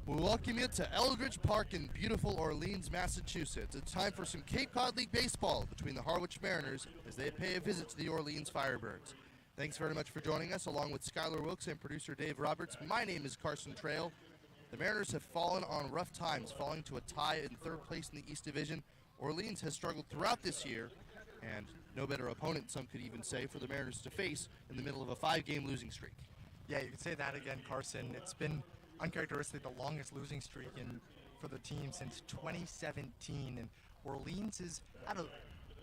We welcome you to Eldridge Park in beautiful Orleans, Massachusetts. It's time for some Cape Cod League baseball between the Harwich Mariners as they pay a visit to the Orleans Firebirds. Thanks very much for joining us, along with Skylar Wilkes and producer Dave Roberts. My name is Carson Trail. The Mariners have fallen on rough times, falling to a tie in third place in the East Division. Orleans has struggled throughout this year, and no better opponent, some could even say, for the Mariners to face in the middle of a 5-game losing streak. Yeah, you could say that again, Carson. It's been uncharacteristically the longest losing streak for the team since 2017, and Orleans has had a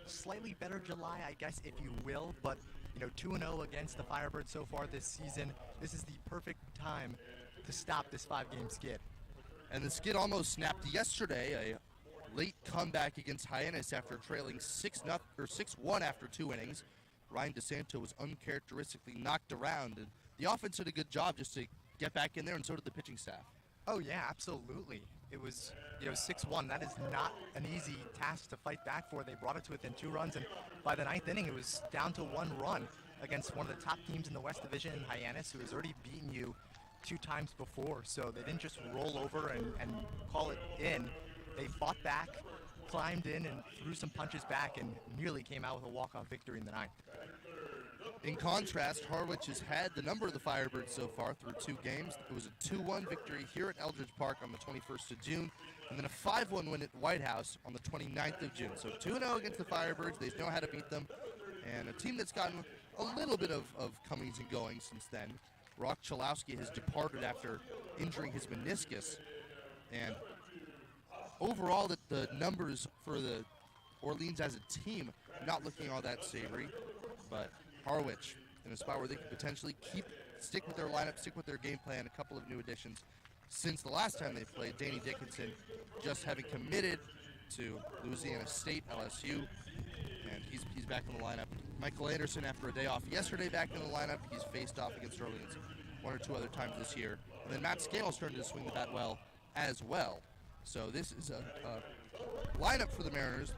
slightly better July, I guess, if you will, but 2-0 against the Firebirds so far this season. This is the perfect time to stop this 5-game skid. And the skid almost snapped yesterday, a late comeback against Hyannis after trailing 6-1 after 2 innings. Ryan DeSanto was uncharacteristically knocked around, and the offense did a good job just to get back in there, and so did the pitching staff. Oh yeah, absolutely. It was 6-1. That is not an easy task to fight back for. They brought it to within 2 runs, and by the 9th inning, it was down to 1 run against one of the top teams in the West Division, Hyannis, who has already beaten you 2 times before. So they didn't just roll over and call it in. They fought back, climbed in, and threw some punches back, and nearly came out with a walk-off victory in the 9th. In contrast, Harwich has had the number of the Firebirds so far through 2 games. It was a 2-1 victory here at Eldridge Park on the 21st of June, and then a 5-1 win at White House on the 29th of June. So 2-0 against the Firebirds. They know how to beat them, and a team that's gotten a little bit of comings and goings since then. Rock Chalowski has departed after injuring his meniscus, and overall the numbers for the Orleans as a team not looking all that savory, but Harwich in a spot where they could potentially stick with their lineup, stick with their game plan. A couple of new additions since the last time they played. Danny Dickinson just having committed to Louisiana State, LSU, and he's back in the lineup. Michael Anderson, after a day off yesterday, back in the lineup. He's faced off against Orleans 1 or 2 other times this year. And then Matt Scannell's starting to swing the bat well as well. So this is a lineup for the Mariners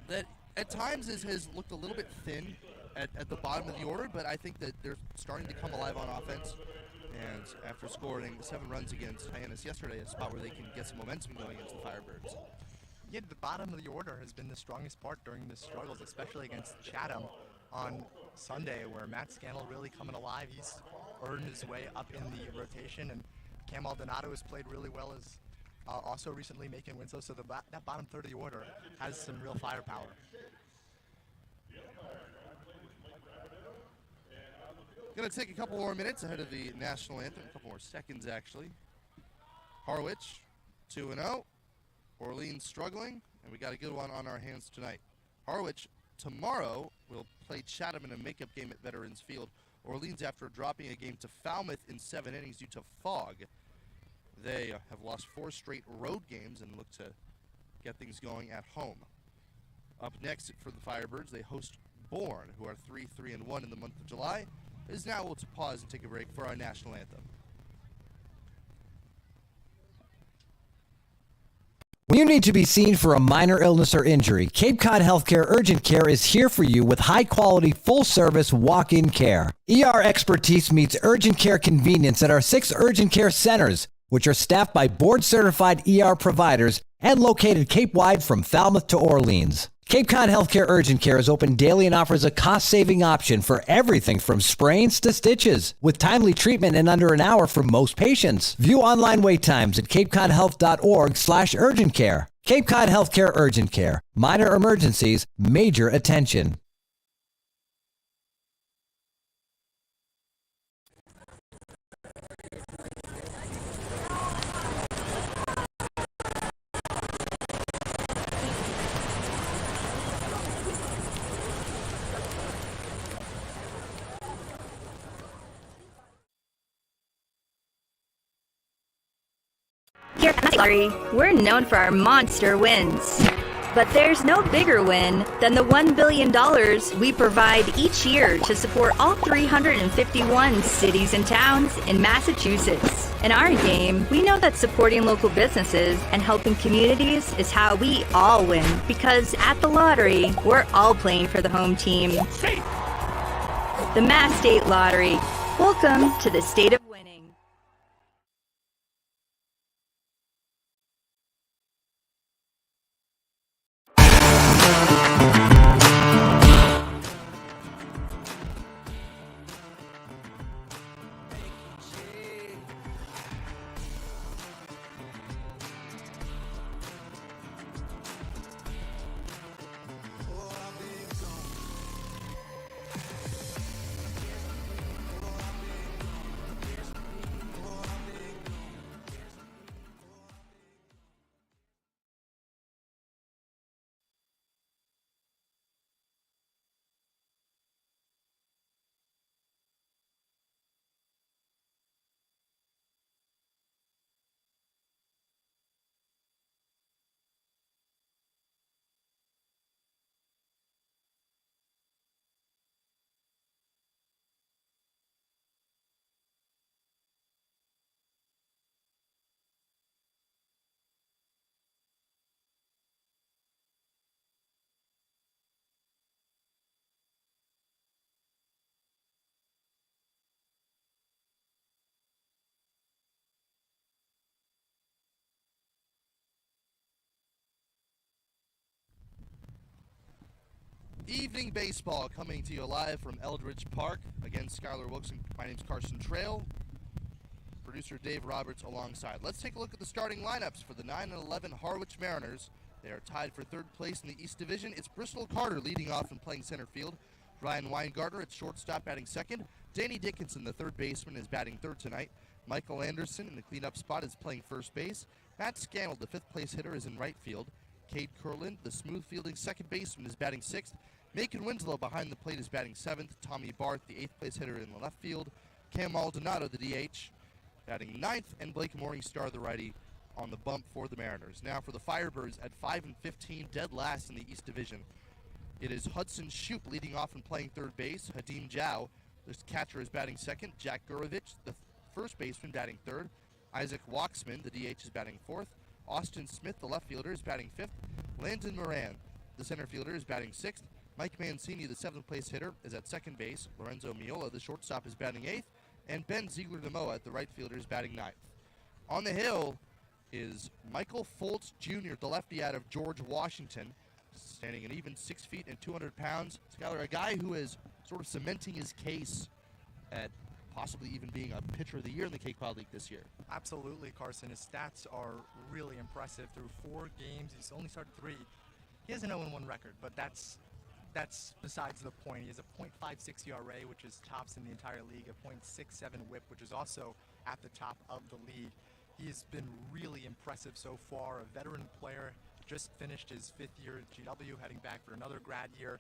that at times has looked a little bit thin at the bottom of the order, but I think that they're starting to come alive on offense. And after scoring 7 runs against Hyannis yesterday, a spot where they can get some momentum going against the Firebirds. Yeah, the bottom of the order has been the strongest part during the struggles, especially against Chatham on Sunday, where Matt Scannell really coming alive. He's earned his way up in the rotation, and Cam Aldonado has played really well as also recently making wins. So that bottom third of the order has some real firepower. Going to take a couple more minutes ahead of the national anthem, a couple more seconds actually. Harwich 2-0, Orleans struggling, and we got a good one on our hands tonight. Harwich tomorrow will play Chatham in a makeup game at Veterans Field. Orleans, after dropping a game to Falmouth in 7 innings due to fog, they have lost 4 straight road games and look to get things going at home. Up next for the Firebirds, they host Bourne, who are 3-3-1 in the month of July. It is now we'll pause and take a break for our national anthem. When you need to be seen for a minor illness or injury, Cape Cod Healthcare Urgent Care is here for you with high-quality, full-service walk-in care. ER expertise meets urgent care convenience at our 6 urgent care centers, which are staffed by board-certified ER providers and located Cape-wide from Falmouth to Orleans. Cape Cod Healthcare Urgent Care is open daily and offers a cost-saving option for everything from sprains to stitches, with timely treatment in under an hour for most patients. View online wait times at capecodhealth.org/urgent care. Cape Cod Healthcare Urgent Care. Minor emergencies, major attention. Here at the Lottery, we're known for our monster wins. But there's no bigger win than the $1 billion we provide each year to support all 351 cities and towns in Massachusetts. In our game, we know that supporting local businesses and helping communities is how we all win. Because at the lottery, we're all playing for the home team. The Mass State Lottery. Welcome to the state of Evening baseball coming to you live from Eldridge Park. Again, Skylar Wilson. My name's Carson Trail. Producer Dave Roberts alongside. Let's take a look at the starting lineups for the 9-11 Harwich Mariners. They are tied for third place in the East Division. It's Bristol Carter leading off and playing center field. Ryan Weingartner at shortstop batting second. Danny Dickinson, the third baseman, is batting third tonight. Michael Anderson in the cleanup spot is playing first base. Matt Scannell, the fifth place hitter, is in right field. Cade Curlin, the smooth fielding second baseman, is batting sixth. Macon Winslow behind the plate is batting seventh. Tommy Barth, the eighth place hitter, in the left field. Cam Maldonado, the DH, batting ninth. And Blake Morningstar, the righty, on the bump for the Mariners. Now for the Firebirds at 5-15, dead last in the East Division. It is Hudson Shoup leading off and playing third base. Hadim Zhao, the catcher, is batting second. Jack Gurovich, the first baseman, batting third. Isaac Waxman, the DH, is batting fourth. Austin Smith, the left fielder, is batting fifth. Landon Moran, the center fielder, is batting sixth. Mike Mancini, the seventh place hitter, is at second base. Lorenzo Miola, the shortstop, is batting eighth. And Ben Ziegler-Namoa, the right fielder, is batting ninth. On the hill is Michael Foltz Jr., the lefty out of George Washington, standing an even 6 feet and 200 pounds. Skylar, a guy who is sort of cementing his case at possibly even being a pitcher of the year in the Cape Cod League this year. Absolutely, Carson. His stats are really impressive. Through 4 games, he's only started 3. He has an 0-1 record, but that's besides the point. He has a .56 ERA, which is tops in the entire league, a .67 WHIP, which is also at the top of the league. He has been really impressive so far. A veteran player, just finished his 5th year at GW, heading back for another grad year.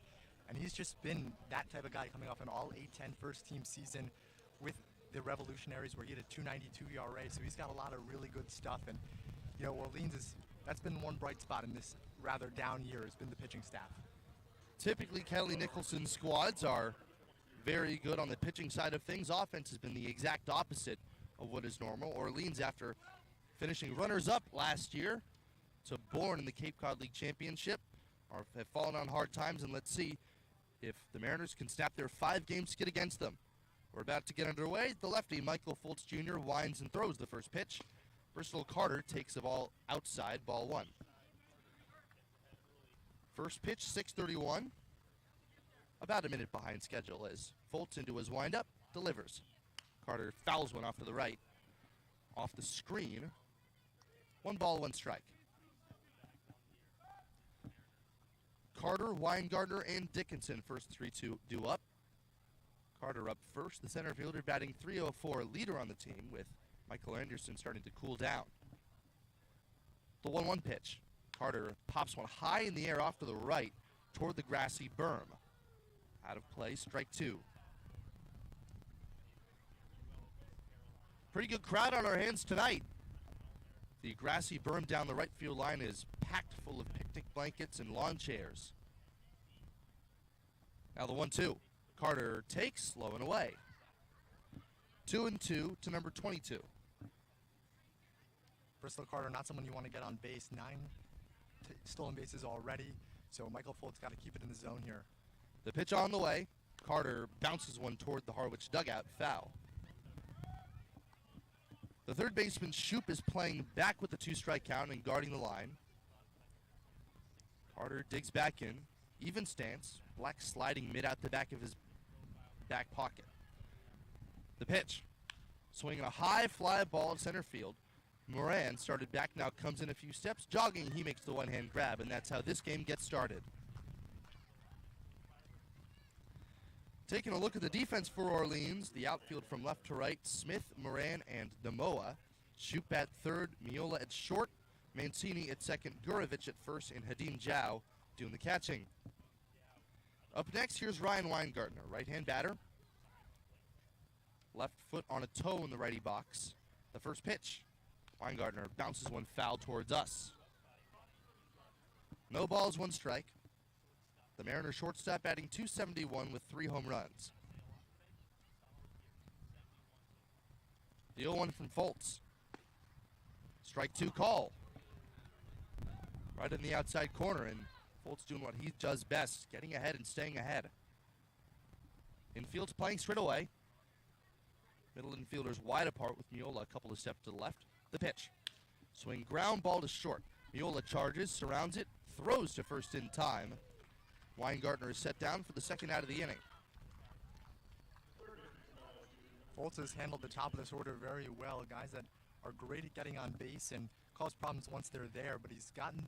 And he's just been that type of guy, coming off an all-A-10 first-team season with the Revolutionaries, where he had a .292 ERA. So he's got a lot of really good stuff. And, you know, Orleans that's been one bright spot in this rather down year, has been the pitching staff. Typically, Kelly Nicholson's squads are very good on the pitching side of things. Offense has been the exact opposite of what is normal. Orleans, after finishing runners-up last year to Bourne in the Cape Cod League Championship, have fallen on hard times, and let's see if the Mariners can snap their 5-game skid against them. We're about to get underway. The lefty, Michael Foltz Jr., winds and throws the first pitch. Bristol Carter takes the ball outside, ball 1. First pitch, 6:31. About a minute behind schedule as Foltz into his windup, delivers. Carter fouls one off to the right. Off the screen. 1 ball, 1 strike. Carter, Weingartner, and Dickinson, first 3-2 due up. Carter up first, the center fielder batting .304, leader on the team, with Michael Anderson starting to cool down. The 1-1 pitch. Carter pops one high in the air off to the right toward the grassy berm. Out of play, strike 2. Pretty good crowd on our hands tonight. The grassy berm down the right field line is packed full of picnic blankets and lawn chairs. Now the 1-2. Carter takes, low and away. 2-2 to number 22. Bristol Carter, not someone you want to get on base. 9 stolen bases already, so Michael Foltz got to keep it in the zone here. The pitch on the way. Carter bounces one toward the Harwich dugout, foul. The third baseman, Shoup, is playing back with the 2-strike count and guarding the line. Carter digs back in, even stance, Black sliding mid out the back of his back pocket. The pitch, swinging a high fly ball at center field. Moran started back, now comes in a few steps. Jogging, he makes the one-hand grab, and that's how this game gets started. Taking a look at the defense for Orleans, the outfield from left to right, Smith, Moran, and Namoa. Shoup at third, Miola at short, Mancini at second, Gurovich at first, and Hadim Zhao doing the catching. Up next, here's Ryan Weingartner, right-hand batter. Left foot on a toe in the righty box. The first pitch. Weingartner bounces one foul towards us. No balls, 1 strike. The Mariners shortstop batting .271 with 3 home runs. The 0-1 from Foltz. Strike 2 call. Right in the outside corner, and Foltz doing what he does best, getting ahead and staying ahead. Infield's playing straight away. Middle infielders wide apart with Miola a couple of steps to the left. The pitch. Swing ground ball to short. Miola charges, surrounds it, throws to first in time. Weingartner is set down for the second out of the inning. Foltz has handled the top of this order very well. Guys that are great at getting on base and cause problems once they're there, but he's gotten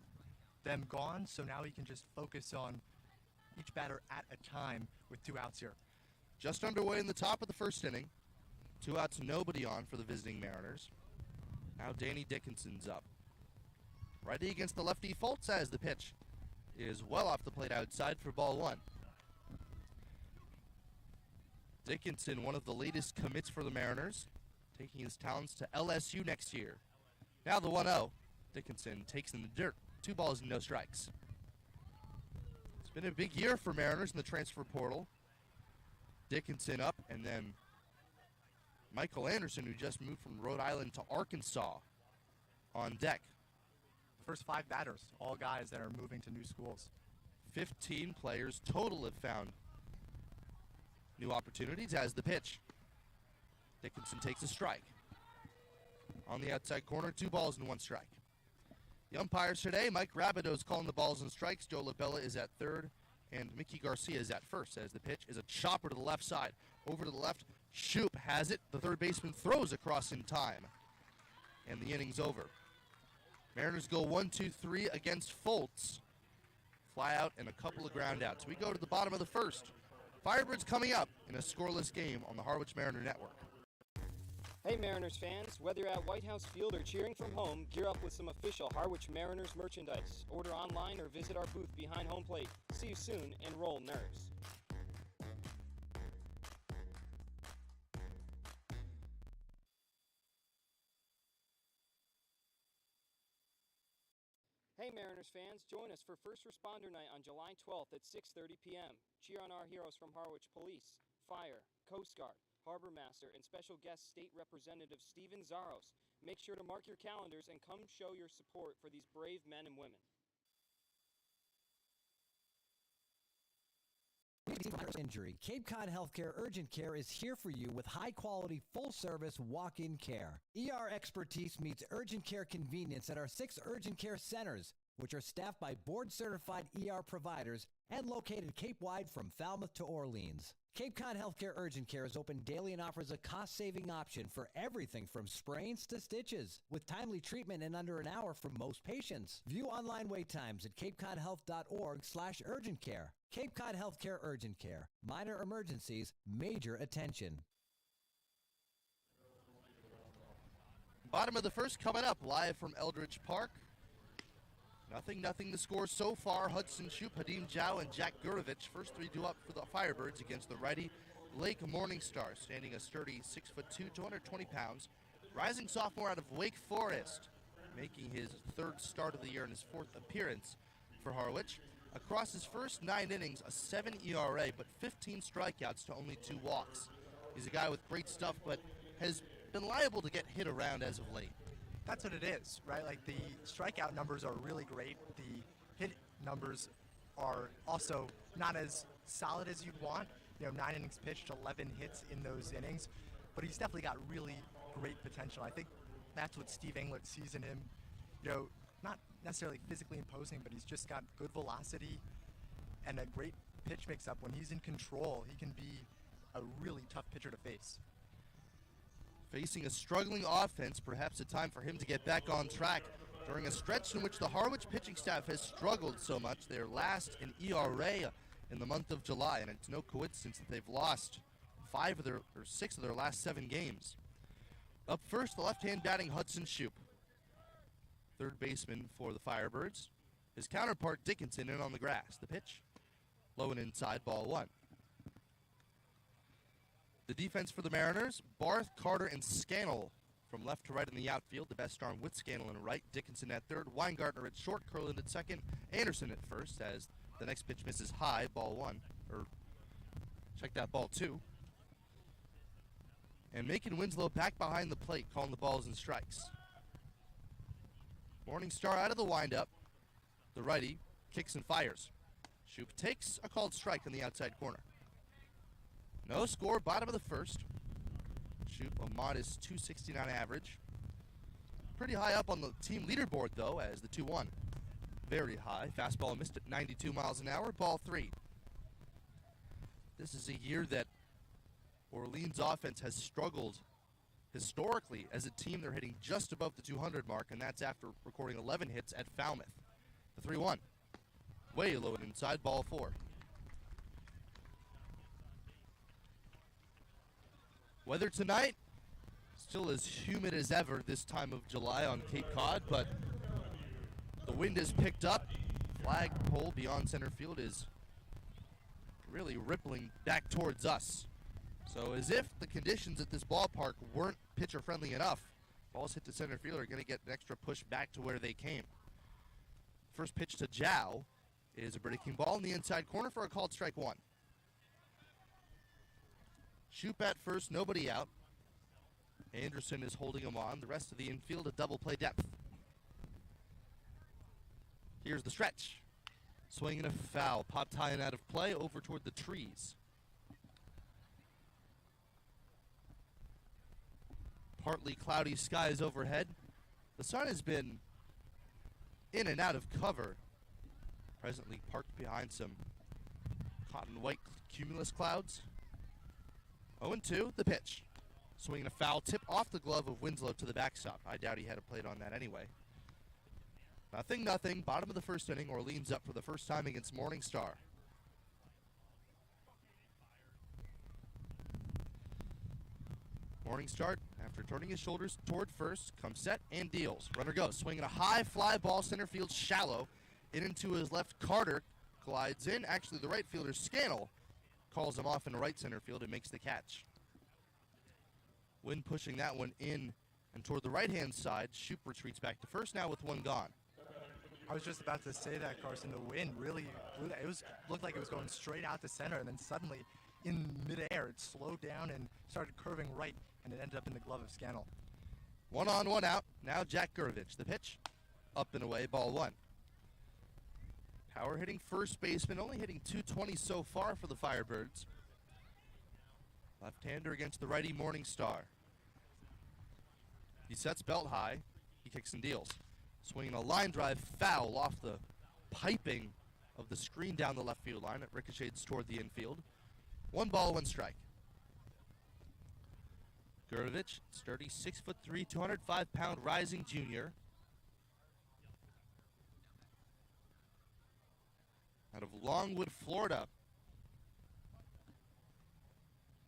them gone, so now he can just focus on each batter at a time with 2 outs here. Just underway in the top of the first inning. 2 outs, nobody on for the visiting Mariners. Now Danny Dickinson's up. Righty against the lefty. Foltz as the pitch is well off the plate outside for ball 1. Dickinson, one of the latest commits for the Mariners, taking his talents to LSU next year. Now the 1-0. Dickinson takes in the dirt. 2 balls and no strikes. It's been a big year for Mariners in the transfer portal. Dickinson up, and then Michael Anderson, who just moved from Rhode Island to Arkansas, on deck. The first 5 batters, all guys that are moving to new schools. 15 players total have found new opportunities as the pitch. Dickinson takes a strike. On the outside corner, 2 balls and 1 strike. The umpires today, Mike Rabideau is calling the balls and strikes. Joe LaBella is at third, and Mickey Garcia is at first as the pitch is a chopper to the left side. Over to the left, Shoup has it. The third baseman throws across in time, and the inning's over. Mariners go 1-2-3 against Foltz. Fly out and a couple of ground outs. We go to the bottom of the first. Firebirds coming up in a scoreless game on the Harwich Mariner Network. Hey Mariners fans, whether you're at White House Field or cheering from home, gear up with some official Harwich Mariners merchandise. Order online or visit our booth behind home plate. See you soon, and roll NERS. Hey Mariners fans, join us for First Responder Night on July 12th at 6:30 p.m. Cheer on our heroes from Harwich Police, Fire, Coast Guard, Harbor Master, and special guest State Representative Steven Zaros. Make sure to mark your calendars and come show your support for these brave men and women. Injury. Cape Cod Healthcare Urgent Care is here for you with high-quality, full-service walk-in care. ER expertise meets urgent care convenience at our 6 urgent care centers, which are staffed by board-certified ER providers and located Cape-wide from Falmouth to Orleans. Cape Cod Healthcare Urgent Care is open daily and offers a cost-saving option for everything from sprains to stitches, with timely treatment in under an hour for most patients. View online wait times at capecodhealth.org/urgent care. Cape Cod Healthcare Urgent Care. Minor emergencies, major attention. Bottom of the first coming up, live from Eldridge Park. Nothing the score so far. Hudson Shoup, Hadim Zhao, and Jack Gurovich. First 3 due up for the Firebirds against the righty Lake Morningstar, standing a sturdy 6'2", 220 pounds. Rising sophomore out of Wake Forest, making his 3rd start of the year and his 4th appearance for Harwich. Across his first 9 innings, a 7 ERA, but 15 strikeouts to only 2 walks. He's a guy with great stuff, but has been liable to get hit around as of late. That's what it is, right? Like, the strikeout numbers are really great. The hit numbers are also not as solid as you'd want. 9 innings pitched, 11 hits in those innings. But he's definitely got really great potential. I think that's what Steve Englert sees in him. Not necessarily physically imposing, but he's just got good velocity and a great pitch mix-up. When he's in control, he can be a really tough pitcher to face. Facing a struggling offense, perhaps a time for him to get back on track during a stretch in which the Harwich pitching staff has struggled so much. They're last in ERA in the month of July, and it's no coincidence that they've lost 6 of their last 7 games. Up first, the left-hand batting Hudson Shoup, 3rd baseman for the Firebirds. His counterpart Dickinson in on the grass. The pitch, low and inside, ball 1. The defense for the Mariners, Barth, Carter, and Scannell from left to right in the outfield. The best arm with Scannell in right, Dickinson at 3rd, Weingartner at short, Curlin at 2nd, Anderson at 1st as the next pitch misses high, ball 1. Or check that, ball 2. And Macon Winslow back behind the plate, calling the balls and strikes. Morningstar out of the windup. The righty kicks and fires. Shoup takes a called strike on the outside corner. No score, bottom of the first. Shoup, a modest 269 average. Pretty high up on the team leaderboard, though, as the 2-1. very high. Fastball missed at 92 miles an hour. Ball 3. This is a year that Orleans offense has struggled historically as a team. They're hitting just above the 200 mark, and that's after recording 11 hits at Falmouth. The 3-1. Way low and inside. Ball 4. Weather tonight, still as humid as ever this time of July on Cape Cod, but the wind has picked up. Flagpole beyond center field is really rippling back towards us. So as if the conditions at this ballpark weren't pitcher friendly enough, balls hit to center field are going to get an extra push back to where they came. First pitch to Jow is a breaking ball in the inside corner for a called strike 1. Shoop at first, nobody out. Anderson is holding him on. The rest of the infield a double play depth. Here's the stretch. Swing and a foul. Popped high and out of play over toward the trees. Partly cloudy skies overhead. The sun has been in and out of cover. Presently parked behind some cotton white cumulus clouds. 0-2, the pitch. Swinging a foul tip off the glove of Winslow to the backstop. I doubt he had a plate on that anyway. 0-0, bottom of the first inning. Orleans up for the first time against Morning Star. Morning Star, after turning his shoulders toward first, comes set and deals. Runner goes, swinging a high fly ball center field shallow. In into his left, Carter glides in. Actually, the right fielder, Scannell, calls him off in right center field and makes the catch. Wind pushing that one in and toward the right-hand side. Shoop retreats back to first now with 1 gone. I was just about to say that, Carson. The wind really blew that. Looked like it was going straight out to center, and then suddenly in midair it slowed down and started curving right, and it ended up in the glove of Scannell. 1 on, 1 out. Now Jack Gurovich. The pitch, up and away, ball 1. Power hitting first baseman, only hitting .220 so far for the Firebirds. Left-hander against the righty Morning Star. He sets belt high. He kicks and deals. Swinging a line drive foul off the piping of the screen down the left field line. It ricochets toward the infield. 1 ball, 1 strike. Gurovich, sturdy 6'3", 205-pound rising junior. Out of Longwood, Florida.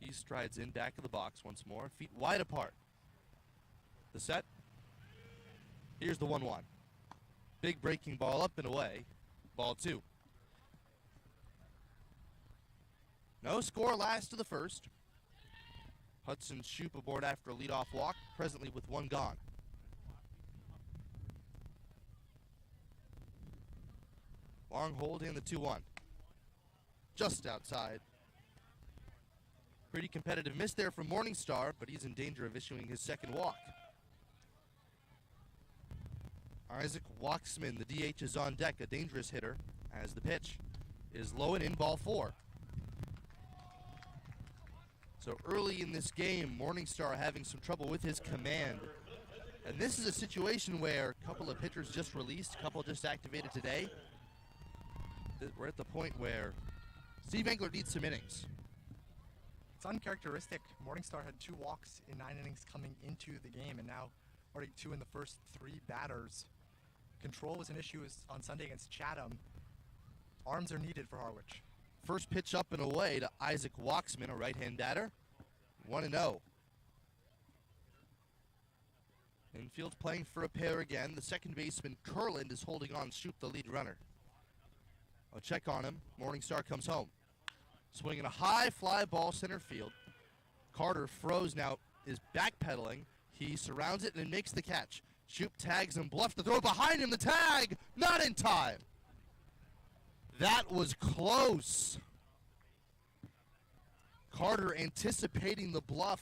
He strides in back of the box once more, feet wide apart. The set. Here's the 1-1. Big breaking ball up and away. Ball 2. No score last to the first. Hudson Shoop aboard after a leadoff walk, presently with 1 gone. Long hold and the 2-1. Just outside. Pretty competitive miss there from Morning Star, but he's in danger of issuing his second walk. Isaac Waxman, the DH, is on deck, a dangerous hitter, as the pitch is low and in, ball 4. So early in this game, Morning Star having some trouble with his command. And this is a situation where a couple of pitchers just released, a couple just activated today. We're at the point where Steve Engler needs some innings. It's uncharacteristic. Morning Star had 2 walks in 9 innings coming into the game, and now already 2 in the first 3 batters. Control was an issue on Sunday against Chatham. Arms are needed for Harwich. First pitch up and away to Isaac Waxman, a right-hand batter. 1-0. Infield playing for a pair again. The second baseman, Kurland, is holding on Shoop, the lead runner. A check on him. Morning Star comes home. Swinging a high fly ball center field. Carter froze now, is backpedaling. He surrounds it and makes the catch. Shoop tags him, bluffed the throw behind him. The tag, not in time. That was close. Carter, anticipating the bluff,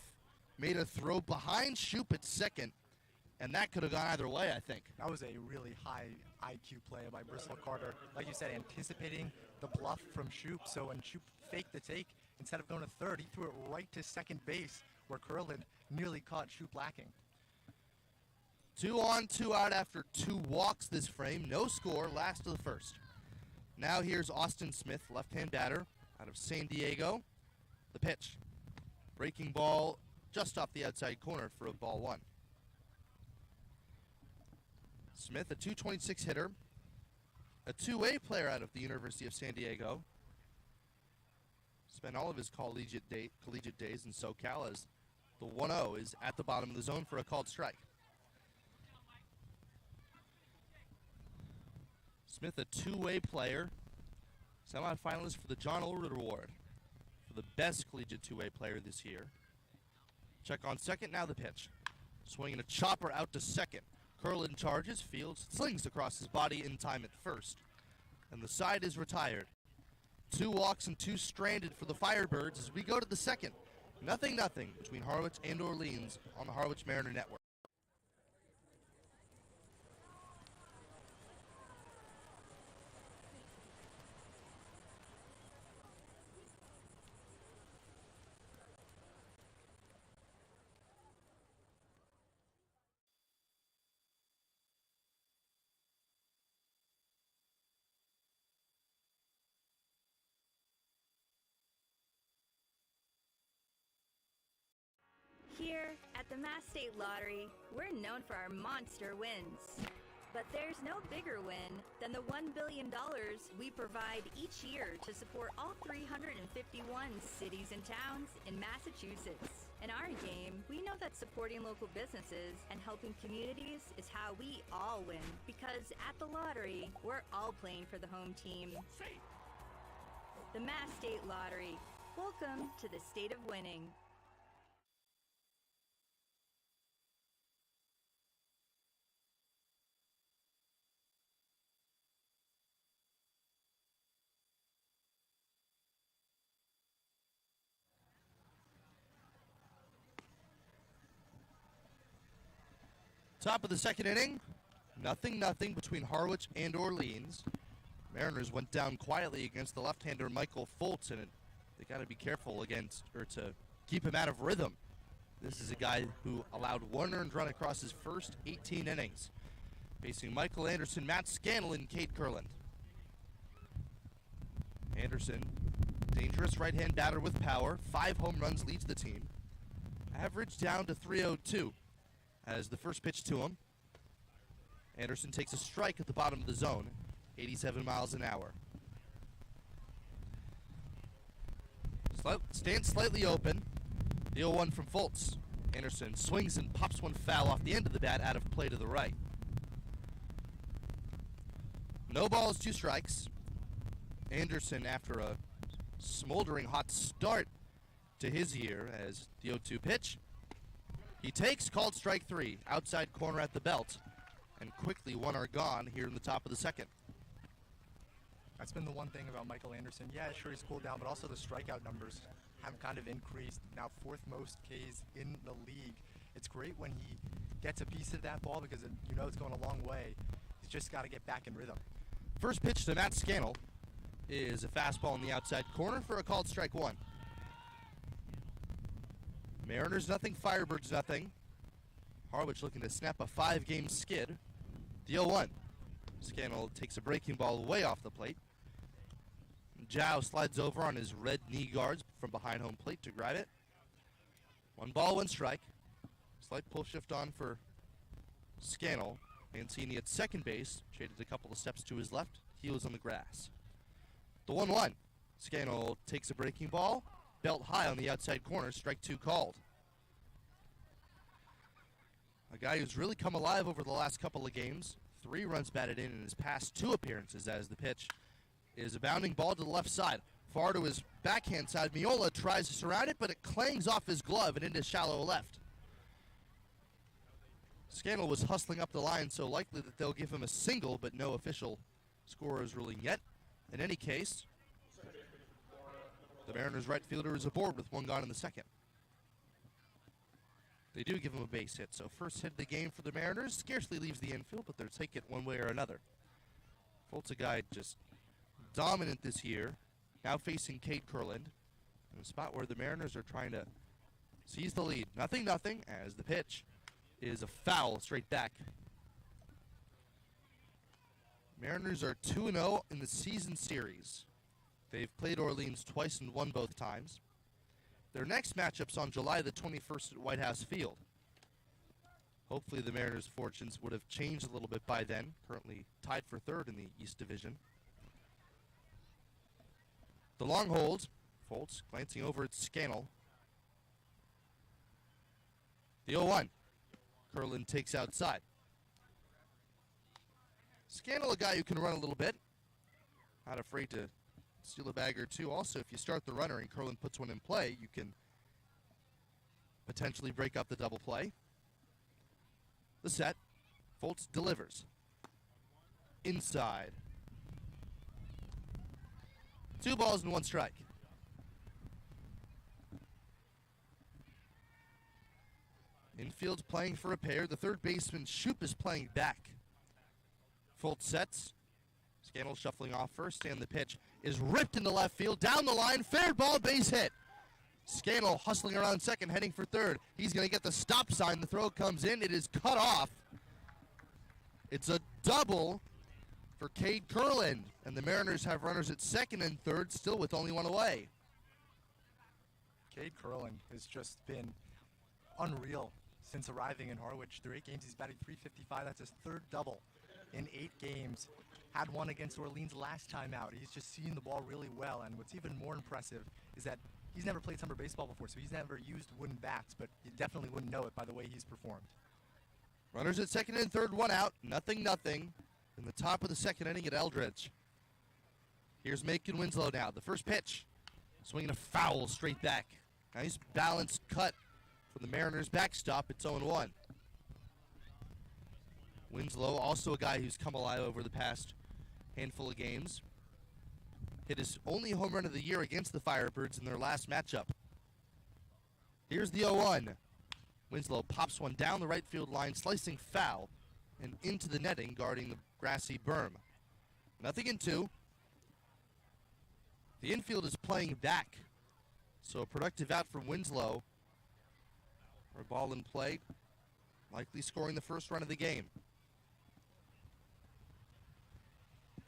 made a throw behind Shoop at second, and that could have gone either way, I think. That was a really high IQ play by Bristol Carter. Like you said, anticipating the bluff from Shoop, so when Shoop faked the take, instead of going to third, he threw it right to second base, where Kurland nearly caught Shoop lacking. 2 on, 2 out after 2 walks this frame. No score, last of the first. Now here's Austin Smith, left-hand batter out of San Diego. The pitch. Breaking ball just off the outside corner for a ball 1. Smith, a .226 hitter, a two-way player out of the University of San Diego. Spent all of his collegiate days in SoCal as the 1-0 is at the bottom of the zone for a called strike. Smith, a two-way player, semifinalist for the John Ulrich Award for the best collegiate two-way player this year. Check on second, now the pitch. Swinging a chopper out to second. Curlin charges, fields, slings across his body in time at first. And the side is retired. 2 walks and 2 stranded for the Firebirds as we go to the second. 0-0 between Harwich and Orleans on the Harwich Mariner Network. Here at the Mass State Lottery, we're known for our monster wins. But there's no bigger win than the $1 billion we provide each year to support all 351 cities and towns in Massachusetts. In our game, we know that supporting local businesses and helping communities is how we all win. Because at the lottery, we're all playing for the home team. The Mass State Lottery. Welcome to the state of winning. Top of the second inning, 0-0 between Harwich and Orleans. Mariners went down quietly against the left-hander Michael Fultz, and they got to be careful to keep him out of rhythm. This is a guy who allowed 1 earned run across his first 18 innings. Facing Michael Anderson, Matt Scannell, and Kate Kurland. Anderson, dangerous right-hand batter with power. 5 home runs leads the team. Average down to .302. As the first pitch to him, Anderson takes a strike at the bottom of the zone, 87 miles an hour. Stands slightly open. The 0-1 from Fultz. Anderson swings and pops one foul off the end of the bat out of play to the right. No balls, 2 strikes. Anderson, after a smoldering hot start to his year, as the 0-2 pitch. He takes called strike 3, outside corner at the belt, and quickly 1 are gone here in the top of the second. That's been the one thing about Michael Anderson. Yeah, sure, he's cooled down, but also the strikeout numbers have kind of increased. Now 4th most Ks in the league. It's great when he gets a piece of that ball because you know it's going a long way. He's just got to get back in rhythm. First pitch to Matt Scannell is a fastball in the outside corner for a called strike 1. Mariners 0, Firebirds 0. Harwich looking to snap a 5-game skid. The 0-1. Scannell takes a breaking ball way off the plate. Zhao slides over on his red knee guards from behind home plate to grab it. 1 ball, 1 strike. Slight pull shift on for Scannell. Mancini at second base, shaded a couple of steps to his left. Heels on the grass. The 1-1. Scannell takes a breaking ball. Belt high on the outside corner, strike 2 called. A guy who's really come alive over the last couple of games. 3 runs batted in his past 2 appearances as the pitch is a bounding ball to the left side. Far to his backhand side, Miola tries to surround it, but it clangs off his glove and into shallow left. Scannell was hustling up the line, so likely that they'll give him a single, but no official scorer's ruling yet. In any case, the Mariners' right fielder is aboard with 1 gone in the second. They do give him a base hit, so first hit of the game for the Mariners scarcely leaves the infield, but they'll take it one way or another. Fultz, a guy just dominant this year, now facing Kate Kurland, in a spot where the Mariners are trying to seize the lead. 0-0 as the pitch is a foul straight back. Mariners are 2-0 in the season series. They've played Orleans twice and won both times. Their next matchup's on July the 21st at White House Field. Hopefully the Mariners' fortunes would have changed a little bit by then, currently tied for third in the East Division. The long hold, Foltz glancing over at Scannell. The 0-1. Curlin takes outside. Scannell, a guy who can run a little bit. Not afraid to steal a bag or two. Also, if you start the runner and Curlin puts one in play, you can potentially break up the double play. The set. Foltz delivers. Inside. 2 balls and 1 strike. Infield playing for a pair. The third baseman, Shoop, is playing back. Foltz sets. Scannell shuffling off first, and the pitch is ripped into left field. Down the line, fair ball, base hit. Scannell hustling around second, heading for third. He's going to get the stop sign. The throw comes in. It is cut off. It's a double for Cade Curlin, and the Mariners have runners at second and third, still with only 1 away. Cade Curlin has just been unreal since arriving in Harwich. Through 8 games, he's batting .355. That's his 3rd double in 8 games. Had one against Orleans last time out. He's just seeing the ball really well, and what's even more impressive is that he's never played summer baseball before, so he's never used wooden bats, but you definitely wouldn't know it by the way he's performed. Runners at second and third, 1 out, 0-0 in the top of the second inning at Eldridge. Here's Macon Winslow now. The first pitch, swinging a foul straight back. Nice balanced cut from the Mariners' backstop. It's 0-1. Winslow, also a guy who's come alive over the past handful of games. Hit his only home run of the year against the Firebirds in their last matchup. Here's the 0-1. Winslow pops one down the right field line, slicing foul, and into the netting, guarding the grassy berm. 0-2. The infield is playing back, so a productive out from Winslow. Or ball in play, likely scoring the first run of the game.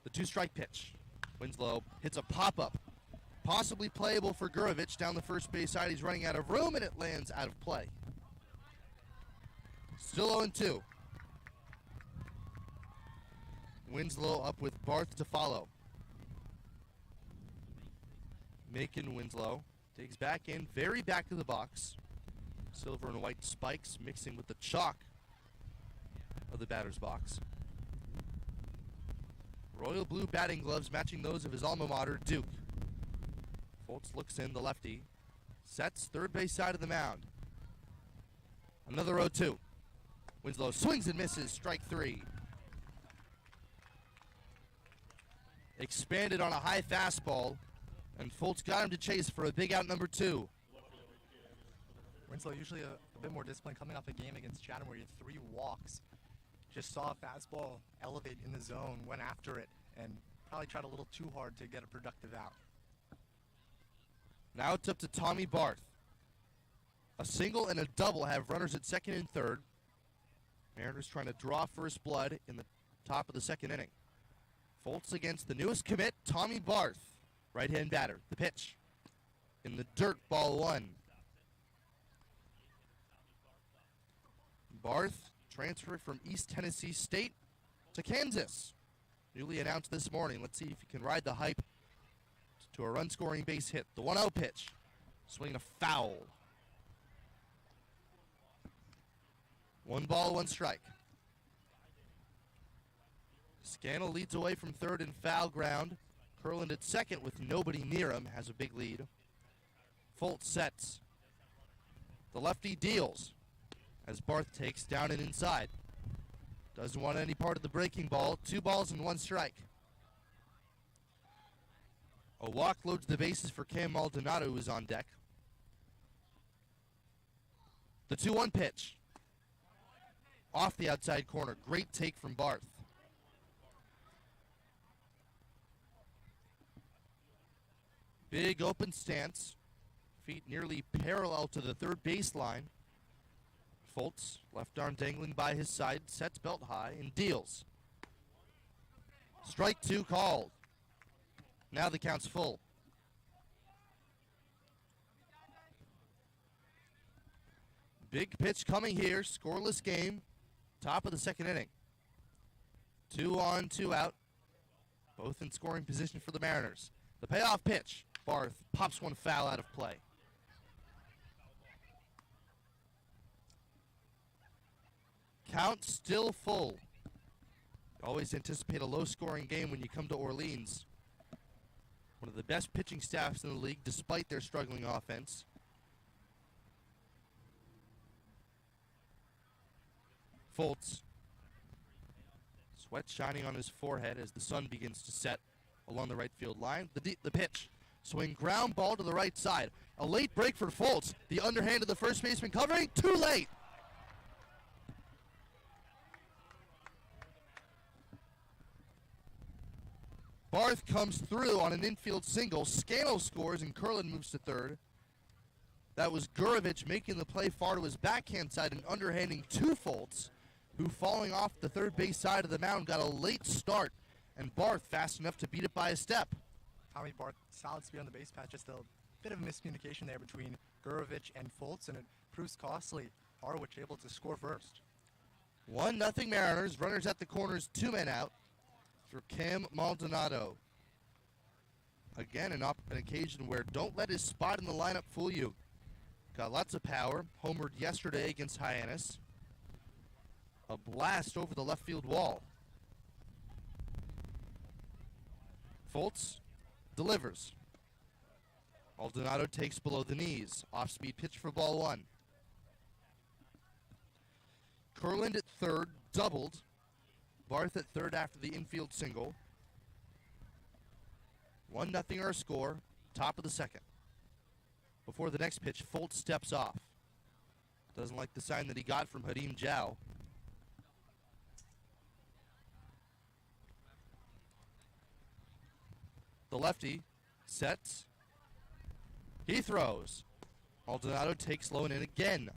The 2-strike pitch. Winslow hits a pop-up, possibly playable for Gurovich down the first base side. He's running out of room, and it lands out of play. Still 0-2. Winslow up with Barth to follow. Macon Winslow digs back in, very back of the box. Silver and white spikes mixing with the chalk of the batter's box. Royal blue batting gloves matching those of his alma mater, Duke. Foltz looks in, the lefty. Sets, third base side of the mound. Another 0-2. Winslow swings and misses, strike 3. Expanded on a high fastball, and Foltz got him to chase for a big out number 2. Winslow usually a bit more disciplined coming off a game against Chatham where he had 3 walks. Just saw a fastball elevate in the zone, went after it, and probably tried a little too hard to get a productive out. Now it's up to Tommy Barth. A single and a double have runners at second and third. Mariners trying to draw first blood in the top of the second inning. Foltz against the newest commit, Tommy Barth. Right-hand batter. The pitch. In the dirt, ball 1. Barth transferred from East Tennessee State to Kansas. Newly announced this morning. Let's see if he can ride the hype to a run-scoring base hit. The 1-0 pitch. Swinging a foul. 1 ball, 1 strike. Scannell leads away from third in foul ground. Curlin at second with nobody near him has a big lead. Foltz sets. The lefty deals as Barth takes down and inside. Doesn't want any part of the breaking ball. 2 balls and 1 strike. A walk loads the bases for Cam Maldonado, who is on deck. The 2-1 pitch. Off the outside corner. Great take from Barth. Big open stance. Feet nearly parallel to the third baseline. Foltz, left arm dangling by his side, sets belt high and deals. Strike 2 called. Now the count's full. Big pitch coming here, scoreless game, top of the second inning. 2 on, 2 out, both in scoring position for the Mariners. The payoff pitch, Barth pops one foul out of play. Count still full. Always anticipate a low-scoring game when you come to Orleans. One of the best pitching staffs in the league, despite their struggling offense. Foltz. Sweat shining on his forehead as the sun begins to set along the right field line. The pitch. Swing ground ball to the right side. A late break for Foltz. The underhand of the first baseman covering. Too late. Barth comes through on an infield single. Scano scores and Curlin moves to third. That was Gurevich making the play far to his backhand side and underhanding to Foltz, who, falling off the third base side of the mound, got a late start, and Barth fast enough to beat it by a step. Tommy Barth, solid speed on the base path, just a bit of a miscommunication there between Gurevich and Foltz, and it proves costly. Harwich able to score first. 1-0 Mariners, runners at the corners, 2 men out for Cam Maldonado. Again, an occasion where don't let his spot in the lineup fool you. Got lots of power, homered yesterday against Hyannis. A blast over the left field wall. Foltz delivers. Maldonado takes below the knees. Off-speed pitch for ball 1. Curland at third, doubled. Barth at third after the infield single. 1-0 our score, top of the second. Before the next pitch, Foltz steps off. Doesn't like the sign that he got from Hadim Jow. The lefty sets. He throws. Maldonado takes low and in again.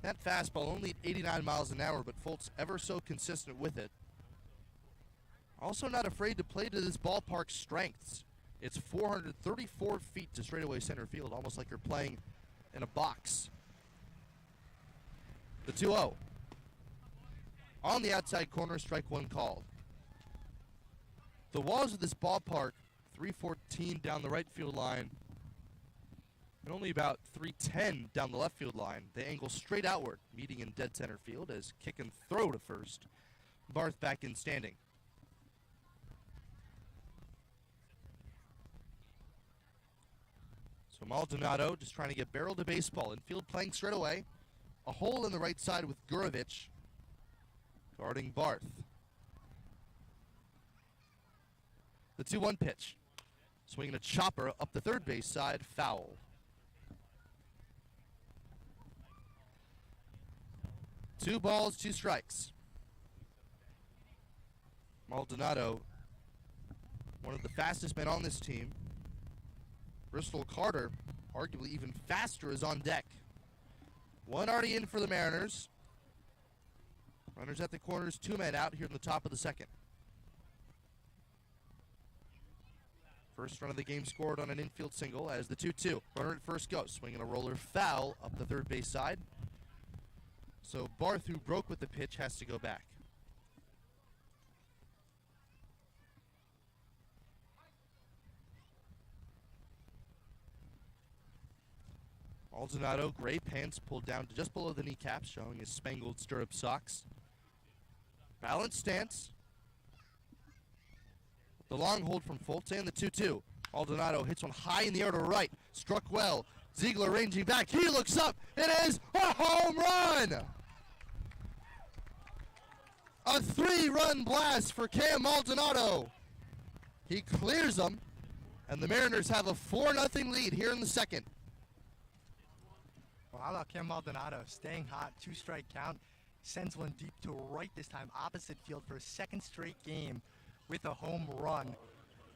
That fastball only at 89 miles an hour, but Foltz ever so consistent with it. Also not afraid to play to this ballpark's strengths. It's 434 feet to straightaway center field, almost like you're playing in a box. The 2-0. On the outside corner, strike 1 called. The walls of this ballpark, 314 down the right field line, and only about 310 down the left field line. They angle straight outward, meeting in dead center field as kick and throw to first. Barth back in standing. So Maldonado just trying to get barrel to baseball. Infield playing straight away. A hole in the right side with Gurevich guarding Barth. The 2-1 pitch. Swinging a chopper up the third base side, foul. Two balls, 2 strikes. Maldonado, one of the fastest men on this team. Bristol Carter, arguably even faster, is on deck. 1 already in for the Mariners. Runners at the corners, 2 men out here in the top of the second. First run of the game scored on an infield single as the 2-2. Runner at first goes, swinging a roller foul up the third base side. So Barth, who broke with the pitch, has to go back. Maldonado, gray pants pulled down to just below the kneecaps, showing his spangled stirrup socks. Balanced stance. The long hold from Foltz and the 2-2. Maldonado hits one high in the air to right. Struck well. Ziegler ranging back. He looks up. It is a home run! A 3-run blast for Cam Maldonado. He clears them, and the Mariners have a 4-0 lead here in the second. Well, how about Cam Maldonado staying hot, 2-strike count, sends one deep to right this time, opposite field for a second straight game with a home run.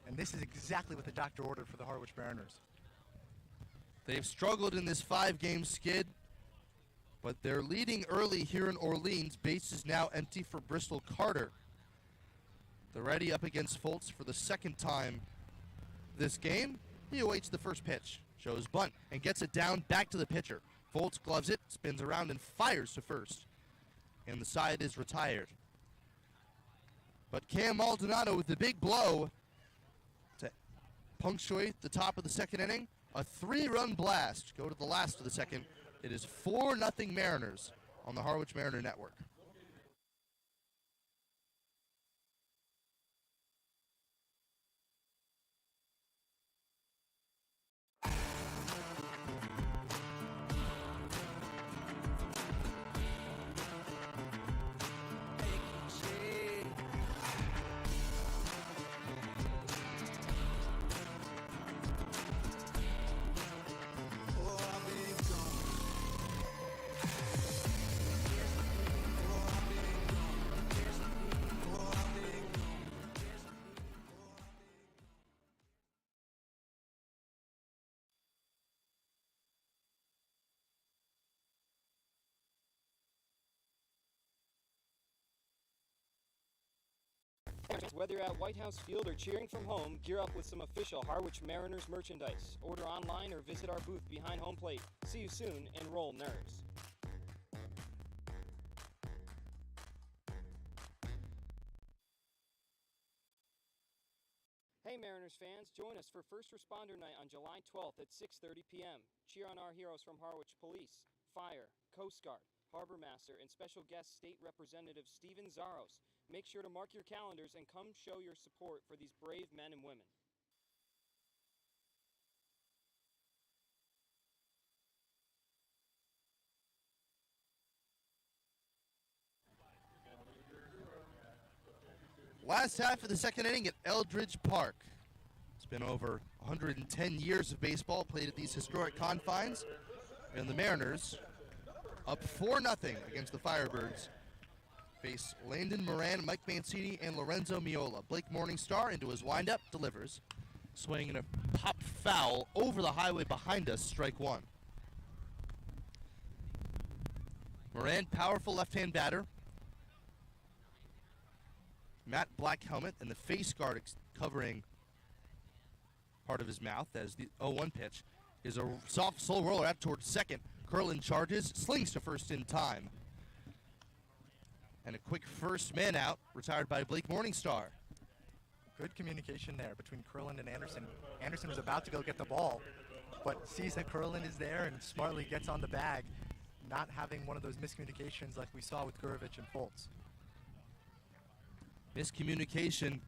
And this is exactly what the doctor ordered for the Harwich Mariners. They've struggled in this 5-game skid, But they're leading early here in Orleans. Base is now empty for Bristol Carter. They're ready up against Fultz for the second time this game. He awaits the first pitch, shows bunt, and gets it down back to the pitcher. Fultz gloves it, spins around, and fires to first. And the side is retired. But Cam Maldonado with the big blow to punctuate the top of the second inning. A 3-run blast. Go to the last of the second. It is 4-0 Mariners on the Harwich Mariner Network. Whether you're at White House Field or cheering from home, gear up with some official Harwich Mariners merchandise. Order online or visit our booth behind home plate. See you soon, and roll NERS. Hey Mariners fans, join us for First Responder Night on July 12th at 6:30 p.m. Cheer on our heroes from Harwich Police, Fire, Coast Guard, Harbor Master, and special guest State Representative Steven Zaros. Make sure to mark your calendars and come show your support for these brave men and women. Last half of the second inning at Eldridge Park. It's been over 110 years of baseball played at these historic confines. And the Mariners, up 4-0 against the Firebirds, face Landon Moran, Mike Mancini, and Lorenzo Miola. Blake Morningstar into his windup, delivers. Swinging a pop foul over the highway behind us, strike one. Moran, powerful left-hand batter. Matte black helmet and the face guard covering part of his mouth as the 0-1 pitch is a soft slow roller out towards second. Curlin charges, slings to first in time. And a quick first man out, retired by Blake Morningstar. Good communication there between Curlin and Anderson. Anderson was about to go get the ball, but sees that Curlin is there and smartly gets on the bag, not having one of those miscommunications like we saw with Gurevich and Fultz. Miscommunication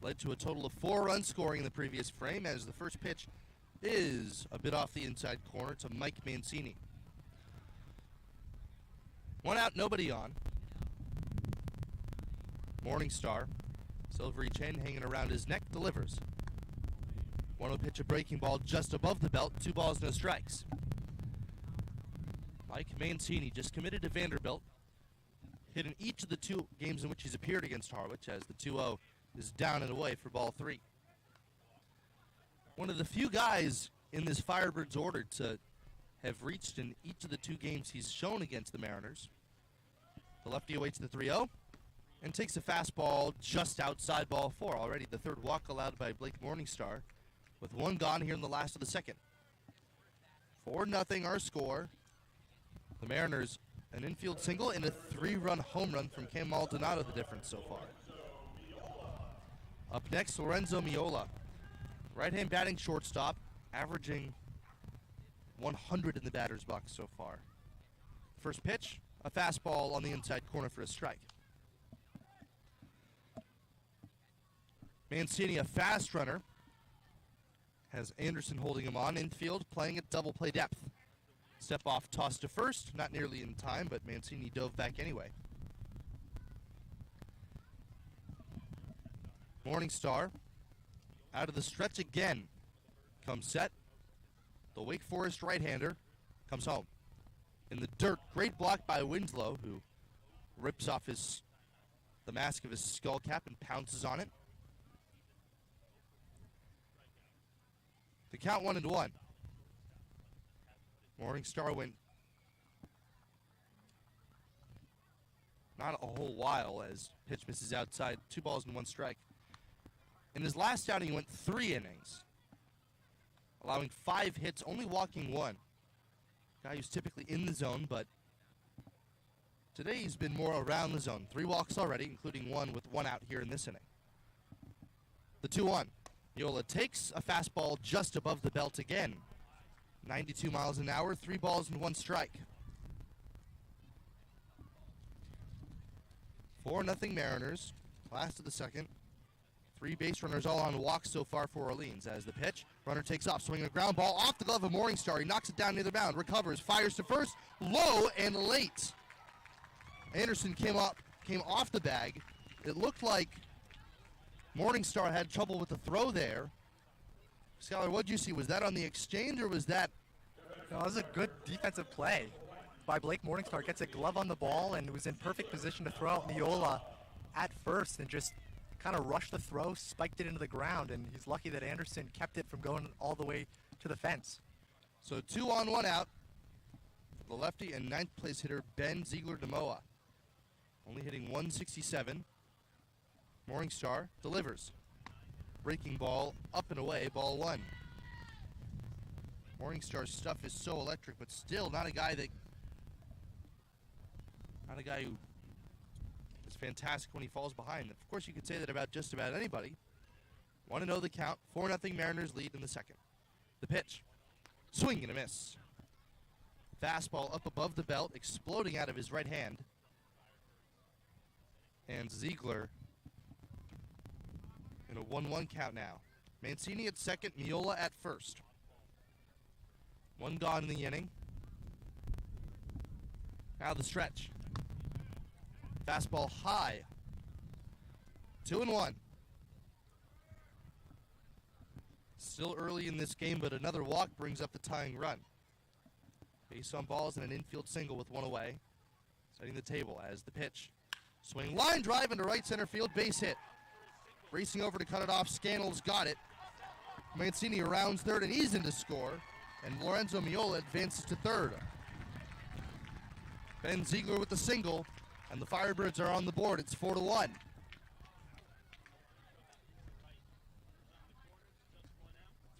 led to a total of 4 runs scoring in the previous frame, as the first pitch is a bit off the inside corner to Mike Mancini. 1 out, nobody on. Morningstar, silvery chain hanging around his neck, delivers. 1-0 pitch, a breaking ball just above the belt, 2 balls, no strikes. Mike Mancini just committed to Vanderbilt. Hit in each of the 2 games in which he's appeared against Harwich, as the 2-0 is down and away for ball 3. One of the few guys in this Firebirds order to have reached in each of the 2 games he's shown against the Mariners. The lefty awaits the 3-0 and takes a fastball just outside ball 4. Already the 3rd walk allowed by Blake Morningstar, with 1 gone here in the last of the second. 4-0 our score. The Mariners, an infield single and a 3-run home run from Cam Maldonado, the difference so far. Up next, Lorenzo Miola. Right-hand batting shortstop, averaging 100 in the batter's box so far. First pitch, a fastball on the inside corner for a strike. Mancini, a fast runner, has Anderson holding him on infield, playing at double play depth. Step off toss to first, not nearly in time, but Mancini dove back anyway. Morningstar out of the stretch again. Comes set. The Wake Forest right-hander comes home. In the dirt, great block by Winslow, who rips off the mask of his skull cap and pounces on it. The count 1-1. Morningstar went not a whole while as pitch misses outside. 2 balls and 1 strike. In his last outing, he went 3 innings, allowing 5 hits, only walking 1. Guy who's typically in the zone, but today he's been more around the zone. 3 walks already, including 1 with 1 out here in this inning. The 2-1. Miola takes a fastball just above the belt again. 92 miles an hour, 3 balls and 1 strike. 4-0 Mariners. Last of the second. 3 base runners all on walks so far for Orleans. As the pitch, runner takes off, swinging a ground ball off the glove of Morningstar. He knocks it down near the mound, recovers, fires to first, low and late. Anderson came off the bag. It looked like Morningstar had trouble with the throw there. Scholar, what did you see? Was that on the exchange or was that? No, that was a good defensive play by Blake Morningstar. Gets a glove on the ball and was in perfect position to throw out Miola at first and just kind of rushed the throw, spiked it into the ground, and he's lucky that Anderson kept it from going all the way to the fence. So 2 on, 1 out. The lefty and 9th place hitter Ben Ziegler-Demoa. Only hitting 167. Morningstar delivers. Breaking ball up and away, ball 1. Morningstar's stuff is so electric, but still not a guy who is fantastic when he falls behind. Of course, you could say that about just about anybody. 1-0 the count. 4-0 Mariners lead in the second. The pitch. Swing and a miss. Fastball up above the belt, exploding out of his right hand. And Ziegler in a 1-1 count now. Mancini at second, Miola at first. 1 gone in the inning. Now the stretch. Fastball high. 2-1. Still early in this game, but another walk brings up the tying run. Base on balls and an infield single with 1 away. Setting the table as the pitch. Swing, line drive into right center field, base hit. Racing over to cut it off, Scannell's got it. Mancini rounds third and he's in to score. And Lorenzo Miola advances to third. Ben Ziegler with the single, and the Firebirds are on the board. It's 4-1.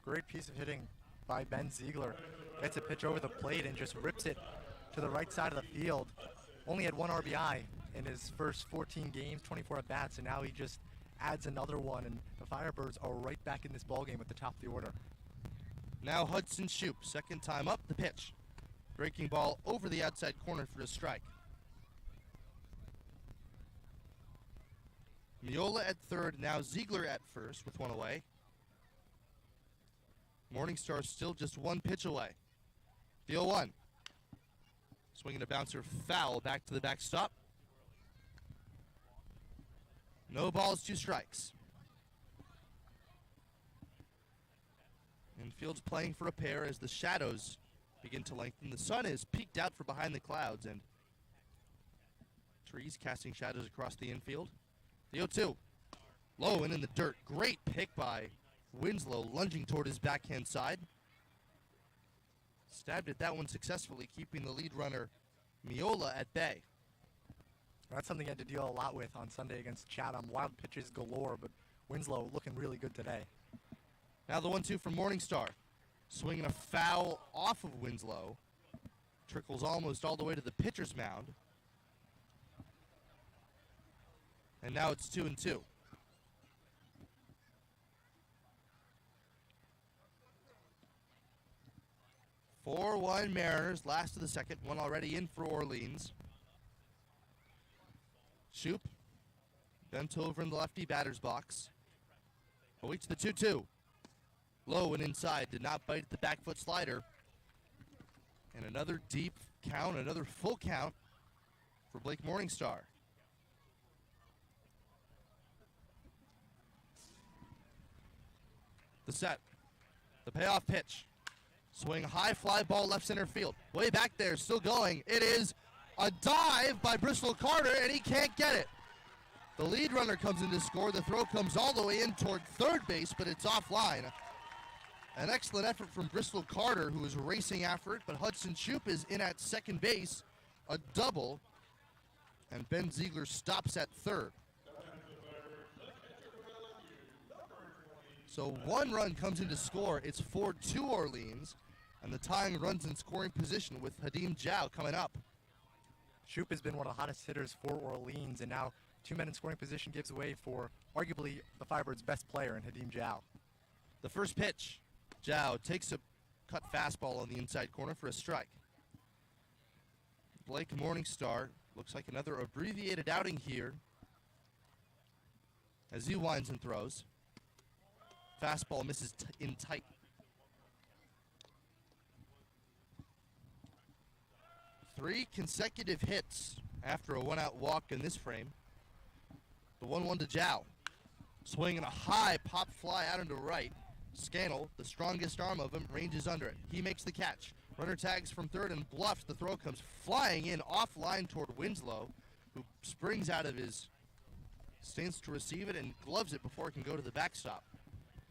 Great piece of hitting by Ben Ziegler. Gets a pitch over the plate and just rips it to the right side of the field. Only had 1 RBI in his first 14 games, 24 at-bats, and now he just adds another one, and the Firebirds are right back in this ballgame at the top of the order. Now Hudson Shoup, second time up, the pitch. Breaking ball over the outside corner for the strike. Miola at third, now Ziegler at first with 1 away. Morningstar still just 1 pitch away. The 0-1. Swinging a bouncer foul back to the backstop. No balls, 2 strikes. Infield's playing for a pair as the shadows begin to lengthen. The sun is peeked out from behind the clouds and trees casting shadows across the infield. The 0-2. Low and in the dirt. Great pick by Winslow, lunging toward his backhand side. Stabbed at that one successfully, keeping the lead runner Miola at bay. That's something he had to deal a lot with on Sunday against Chatham. Wild pitches galore, but Winslow looking really good today. Now the 1-2 from Morningstar. Swinging a foul off of Winslow. Trickles almost all the way to the pitcher's mound. And now it's 2-2. (4-1) Mariners, last of the second, 1 already in for Orleans. Shoup bent over in the lefty batter's box. Awaits the 2-2. Low and inside, did not bite at the back foot slider. And another deep count, another full count for Blake Morningstar. The set, the payoff pitch. Swing high fly ball left center field. Way back there, still going. It is a dive by Bristol Carter, and he can't get it. The lead runner comes in to score. The throw comes all the way in toward third base, but it's offline. An excellent effort from Bristol Carter, who is racing after it, but Hudson Shoup is in at second base. A double. and Ben Ziegler stops at third. So 1 run comes in to score. It's 4-2 Orleans, and the tying runs in scoring position with Hadim Zhao coming up. Shoop has been one of the hottest hitters for Orleans, and now 2 men in scoring position gives way for arguably the Firebirds' best player in Hadim Zhao. The first pitch, Zhao takes a cut fastball on the inside corner for a strike. Blake Morningstar looks like another abbreviated outing here as he winds and throws. Fastball misses in tight. Three consecutive hits after a 1-out walk in this frame. The 1-1 to Zhao. Swinging a high pop fly out into right. Scannell, the strongest arm of him, ranges under it. He makes the catch. Runner tags from third and bluffs. The throw comes flying in offline toward Winslow, who springs out of his stance to receive it and gloves it before it can go to the backstop.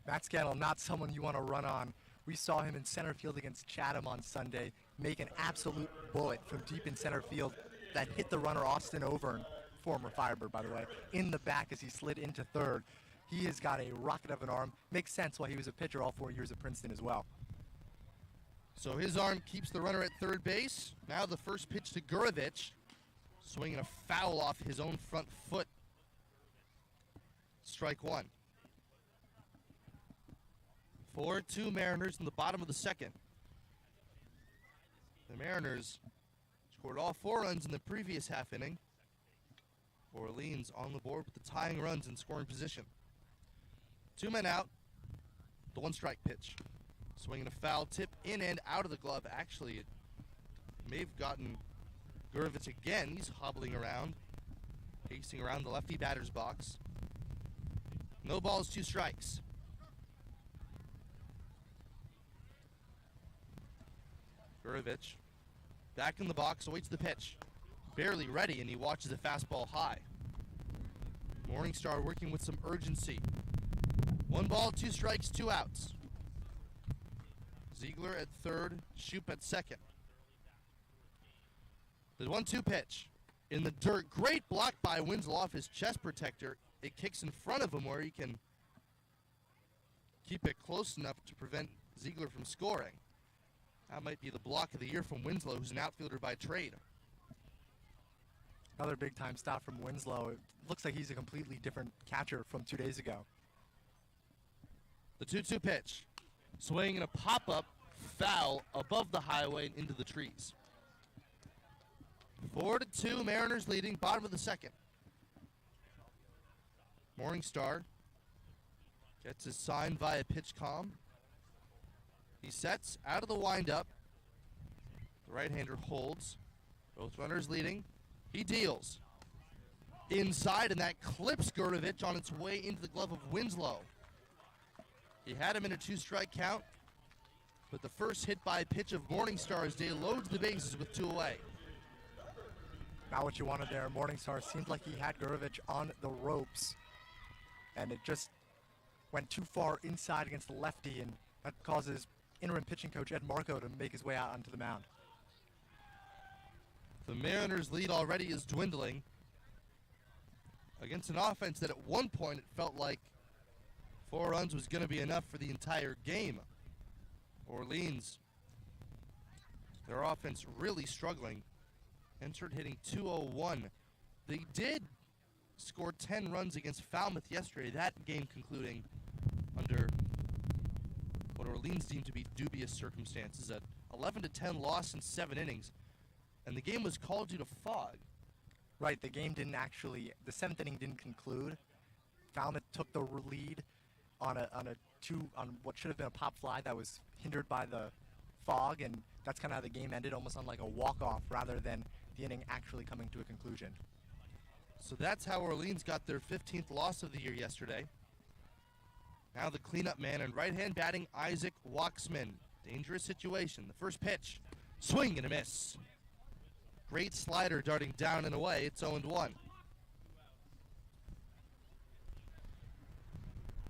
Matt Scannell, not someone you want to run on. We saw him in center field against Chatham on Sunday make an absolute bullet from deep in center field that hit the runner Austin Overn, former Firebird by the way, in the back as he slid into third. He has got a rocket of an arm. Makes sense why he was a pitcher all 4 years at Princeton as well. So his arm keeps the runner at third base. Now the first pitch to Gurovich. Swinging a foul off his own front foot. Strike 1. 4-2 Mariners in the bottom of the second. The Mariners scored all 4 runs in the previous half inning. Orleans on the board with the tying runs in scoring position. 2 men out. The 1 strike pitch. Swinging a foul tip in and out of the glove. Actually, it may have gotten Gurovich again. He's hobbling around, pacing around the lefty batter's box. No balls, 2 strikes. Gurovich back in the box, awaits the pitch. Barely ready, and he watches the fastball high. Morningstar working with some urgency. 1 ball, 2 strikes, 2 outs. Ziegler at third, Shoop at second. The 1-2 pitch. In the dirt, great block by Winslow off his chest protector. It kicks in front of him where he can keep it close enough to prevent Ziegler from scoring. That might be the block of the year from Winslow, who's an outfielder by trade. Another big-time stop from Winslow. It looks like he's a completely different catcher from 2 days ago. The 2-2 pitch. Swinging a pop-up foul above the highway and into the trees. 4-2, Mariners leading, bottom of the second. Morningstar gets his sign via pitch comm. He sets out of the windup. The right-hander holds. Both runners leading. He deals. Inside, and that clips Gurovich on its way into the glove of Winslow. He had him in a 2-strike count, but the first hit by pitch of Morningstar as Day loads the bases with 2 away. Not what you wanted there. Morningstar seemed like he had Gurovich on the ropes, and it just went too far inside against the lefty, and that causes interim pitching coach Ed Marco to make his way out onto the mound. The Mariners' lead already is dwindling against an offense that at one point it felt like 4 runs was going to be enough for the entire game. Orleans, their offense really struggling. Entered hitting .201. They did score 10 runs against Falmouth yesterday, that game concluding under what Orleans deemed to be dubious circumstances. An 11-10 loss in 7 innings. And the game was called due to fog. Right, the game didn't actually, the 7th inning didn't conclude. Falmouth took the lead on what should have been a pop fly that was hindered by the fog, and that's kind of how the game ended, almost on like a walk-off rather than the inning actually coming to a conclusion. So that's how Orleans got their 15th loss of the year yesterday. Now the cleanup man and right-hand batting Isaac Waxman. Dangerous situation. The first pitch. Swing and a miss. Great slider darting down and away. It's 0-1.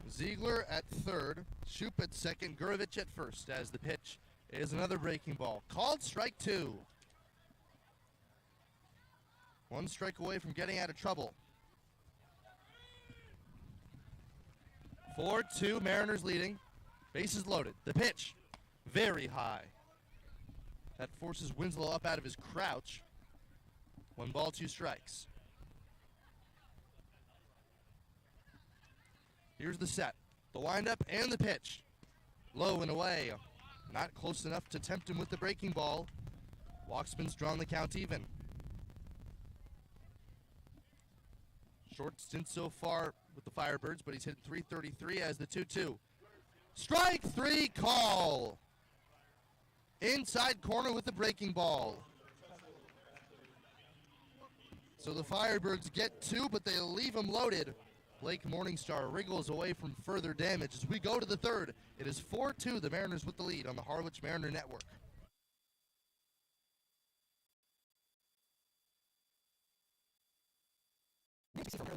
Ziegler at third. Shoop at second. Gurovich at first as the pitch is another breaking ball. Called strike 2. One strike away from getting out of trouble. 4-2, Mariners leading. Bases loaded. The pitch, very high. That forces Winslow up out of his crouch. 1 ball, 2 strikes. Here's the set. The windup and the pitch. Low and away. Not close enough to tempt him with the breaking ball. Walksman's drawn the count even. Short stint so far with the Firebirds, but he's hit .333 as the 2-2. Strike 3 call. Inside corner with the breaking ball. So the Firebirds get 2, but they leave him loaded. Blake Morningstar wriggles away from further damage as we go to the third. It is 4-2, the Mariners with the lead on the Harwich Mariner Network.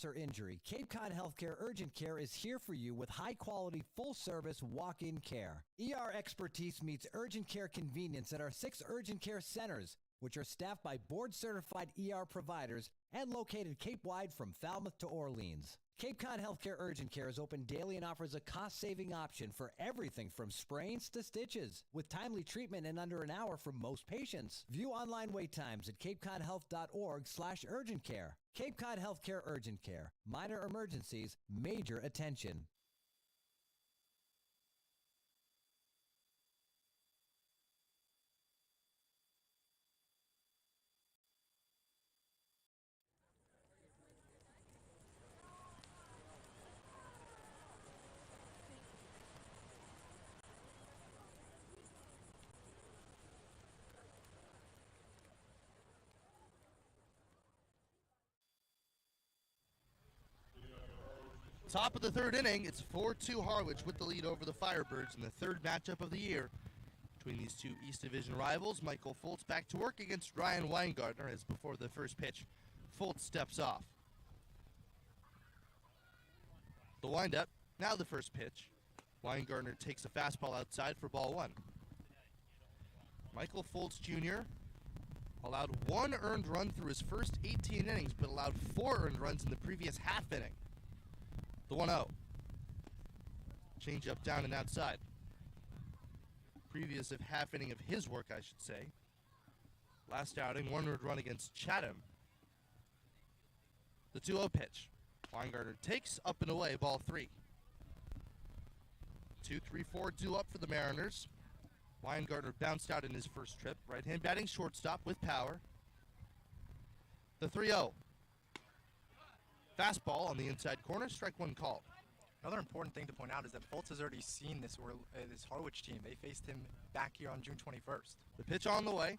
Or injury, Cape Cod Healthcare Urgent Care is here for you with high-quality, full-service walk-in care. ER expertise meets urgent care convenience at our 6 urgent care centers, which are staffed by board-certified ER providers and located Cape-wide from Falmouth to Orleans. Cape Cod Healthcare Urgent Care is open daily and offers a cost-saving option for everything from sprains to stitches, with timely treatment in under an hour for most patients. View online wait times at capecodhealth.org/urgent care. Cape Cod Healthcare Urgent Care. Minor emergencies, major attention. Top of the third inning, it's 4-2 Harwich with the lead over the Firebirds in the third matchup of the year. Between these two East Division rivals, Michael Foltz back to work against Ryan Weingartner as before the first pitch, Foltz steps off. The windup, now the first pitch. Weingartner takes a fastball outside for ball 1. Michael Foltz Jr. allowed 1 earned run through his first 18 innings, but allowed 4 earned runs in the previous half inning. The 1-0. Change up down and outside. Previous half inning of his work, I should say. Last outing, 1 earned run against Chatham. The 2-0 pitch. Weingartner takes up and away, ball 3. 2-3-4 due up for the Mariners. Weingartner bounced out in his first trip. Right-hand batting shortstop with power. The 3-0. Fastball on the inside corner, strike 1 called. Another important thing to point out is that Foltz has already seen this Harwich team. They faced him back here on June 21st. The pitch on the way.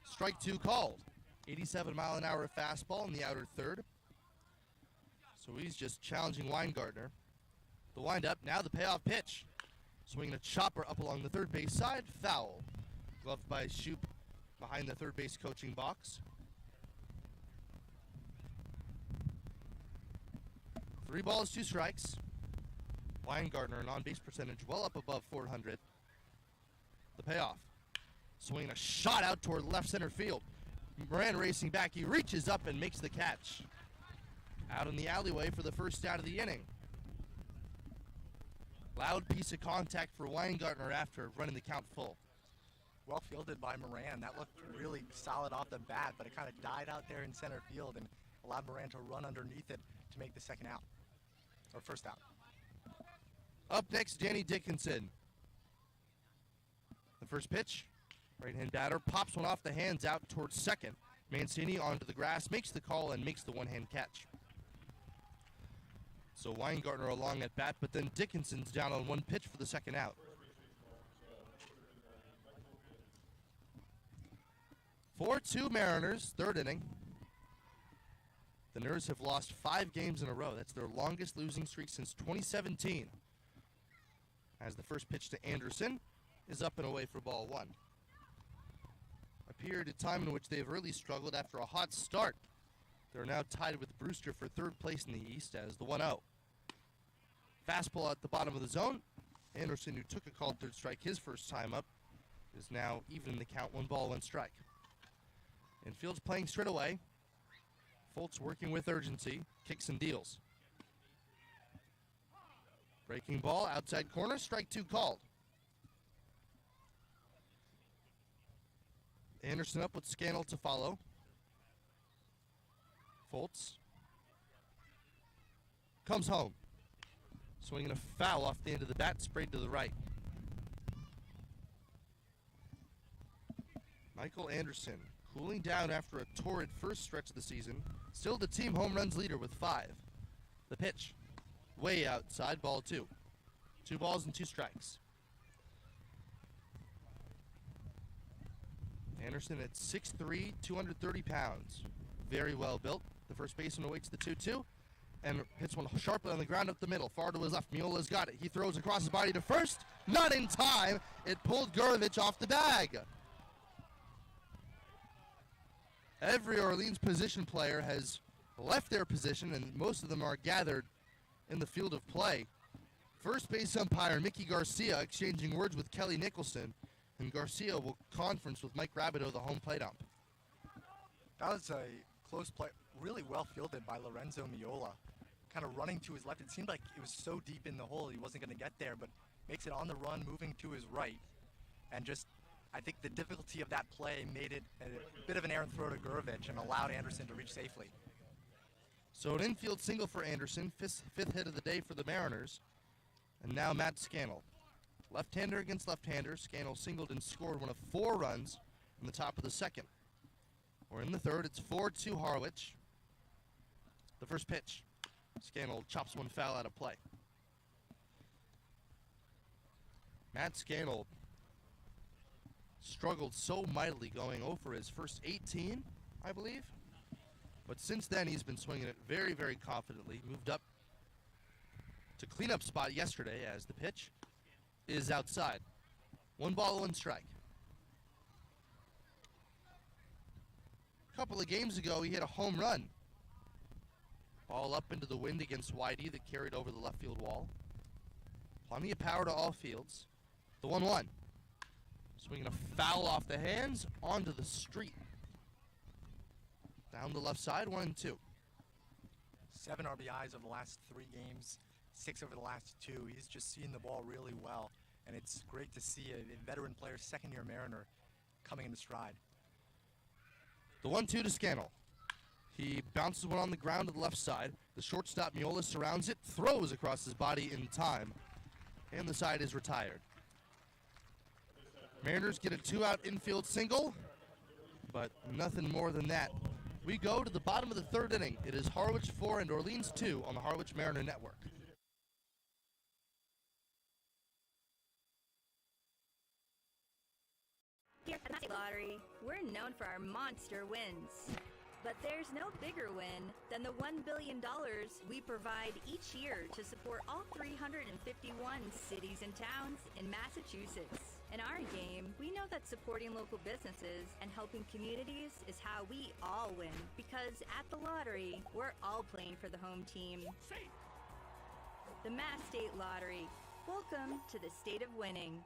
Strike 2 called. 87-mile-an-hour fastball in the outer third. So he's just challenging Weingartner. The windup, now the payoff pitch. Swinging a chopper up along the third base side, foul. Gloved by Shoup behind the third base coaching box. 3 balls, 2 strikes. Weingartner, an on-base percentage well up above .400. The payoff. Swinging a shot out toward left center field. Moran racing back. He reaches up and makes the catch. Out in the alleyway for the first out of the inning. Loud piece of contact for Weingartner after running the count full. Well fielded by Moran. That looked really solid off the bat, but it kind of died out there in center field and allowed Moran to run underneath it to make the second out. Or first out. Up next, Danny Dickinson. The first pitch, right-hand batter, pops one off the hands out towards second. Mancini onto the grass, makes the call, and makes the one-hand catch. So Weingartner along at bat, but then Dickinson's down on 1 pitch for the second out. 4-2 Mariners, third inning. The NERS have lost 5 games in a row. That's their longest losing streak since 2017. As the first pitch to Anderson is up and away for ball 1. A period of time in which they have really struggled after a hot start. They're now tied with Brewster for 3rd place in the East as the 1-0. Fastball at the bottom of the zone. Anderson, who took a called third strike his first time up, is now even in the count, 1 ball, 1 strike. Infield's playing straight away. Foltz working with urgency, kicks and deals. Breaking ball, outside corner, strike 2 called. Anderson up with Scannell to follow. Foltz comes home. Swinging a foul off the end of the bat, sprayed to the right. Michael Anderson cooling down after a torrid first stretch of the season. Still the team home runs leader with 5. The pitch, way outside, ball 2. 2 balls and 2 strikes. Anderson at 6'3", 230 pounds. Very well built. The first baseman awaits the 2-2 and hits one sharply on the ground up the middle. Far to his left. Miola's got it. He throws across his body to first. Not in time. It pulled Gurevich off the bag. Every Orleans position player has left their position, and most of them are gathered in the field of play. First base umpire Mickey Garcia exchanging words with Kelly Nicholson, and Garcia will conference with Mike Rabideau, the home plate ump. That was a close play, really well fielded by Lorenzo Miola. Kind of running to his left. It seemed like it was so deep in the hole he wasn't going to get there, but makes it on the run, moving to his right. And just, I think the difficulty of that play made it a bit of an errant throw to Gurevich and allowed Anderson to reach safely. So an infield single for Anderson, fifth hit of the day for the Mariners. And now Matt Scannell. Left-hander against left-hander. Scannell singled and scored one of 4 runs in the top of the second. We're in the third. It's 4-2 Harwich. The first pitch. Scannell chops one foul out of play. Matt Scannell struggled so mightily going 0 for his first 18, I believe. But since then, he's been swinging it very, very confidently. Moved up to cleanup spot yesterday as the pitch is outside. 1 ball, 1 strike. A couple of games ago, he hit a home run. Ball up into the wind against Whitey that carried over the left field wall. Plenty of power to all fields. The 1-1. Swinging a foul off the hands onto the street. Down the left side, 1-2. 7 RBIs over the last 3 games, 6 over the last 2. He's just seeing the ball really well, and it's great to see a veteran player, second-year Mariner, coming into stride. The 1-2 to Scannell. He bounces one on the ground to the left side. The shortstop Miola surrounds it, throws across his body in time, and the side is retired. Mariners get a 2-out infield single, but nothing more than that. We go to the bottom of the third inning. It is Harwich 4 and Orleans 2 on the Harwich Mariner Network. Here at the State Lottery, we're known for our monster wins. But there's no bigger win than the $1 billion we provide each year to support all 351 cities and towns in Massachusetts. In our game, we know that supporting local businesses and helping communities is how we all win. Because at the lottery, we're all playing for the home team. The Mass State Lottery. Welcome to the state of winning.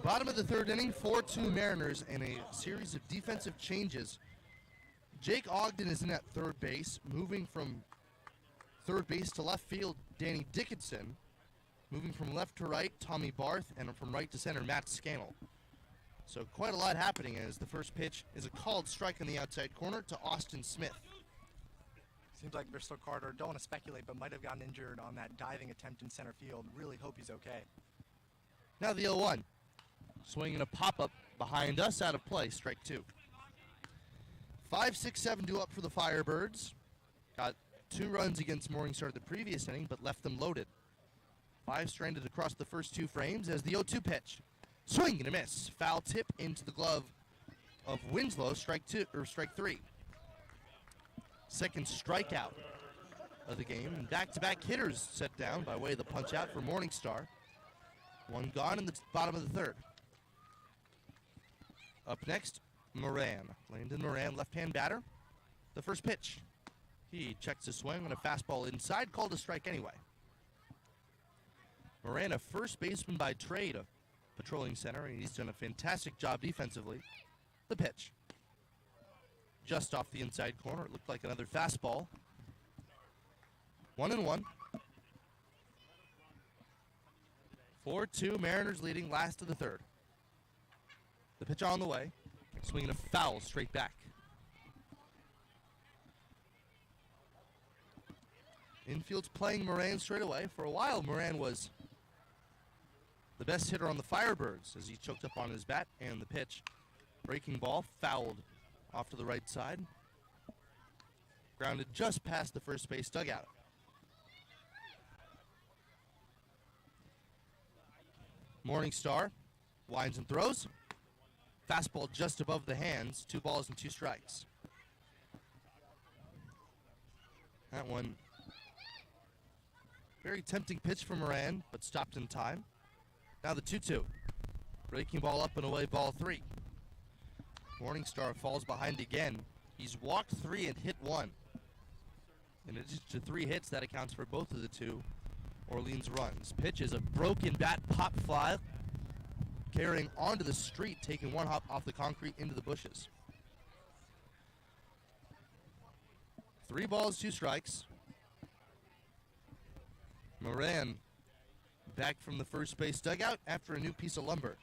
Bottom of the third inning, 4-2 Mariners, and a series of defensive changes. Jake Ogden is in at third base, moving from third base to left field. Danny Dickinson Moving from left to right, Tommy Barth, and from right to center, Matt Scannell. So quite a lot happening as the first pitch is a called strike on the outside corner to Austin Smith. Seems like Bristol Carter, don't want to speculate, but might have gotten injured on that diving attempt in center field. Really hope he's okay. Now the 0-1. Swinging a pop-up behind us, out of play, strike 2. 5, 6, 7 due up for the Firebirds. Got 2 runs against Morningstar the previous inning, but left them loaded. 5 stranded across the first 2 frames as the 0-2 pitch. Swing and a miss. Foul tip into the glove of Winslow, strike 3. Second strikeout of the game, and back-to-back hitters set down by way of the punch-out for Morningstar. 1 gone in the bottom of the 3rd. Up next, Moran. Landon Moran, left-hand batter. The first pitch. He checks his swing on a fastball inside, called a strike anyway. Moran, a first baseman by trade, a patrolling center, and he's done a fantastic job defensively. The pitch. Just off the inside corner. It looked like another fastball. 1-1. 4-2, Mariners leading last of the 3rd. The pitch on the way. Swinging a foul straight back. Infield's playing Moran straight away. For a while, Moran was the best hitter on the Firebirds as he choked up on his bat, and the pitch. Breaking ball, fouled off to the right side. Grounded just past the first base dugout. Morningstar winds and throws. Fastball just above the hands. 2 balls and 2 strikes. That one, very tempting pitch for Moran, but stopped in time. Now the 2-2. Breaking ball up and away, ball 3. Morningstar falls behind again. He's walked 3 and hit 1. In addition to 3 hits, that accounts for both of the 2 Orleans runs. Pitch is a broken bat pop fly, carrying onto the street, taking 1 hop off the concrete into the bushes. 3 balls, 2 strikes. Moran back from the first base dugout after a new piece of lumber.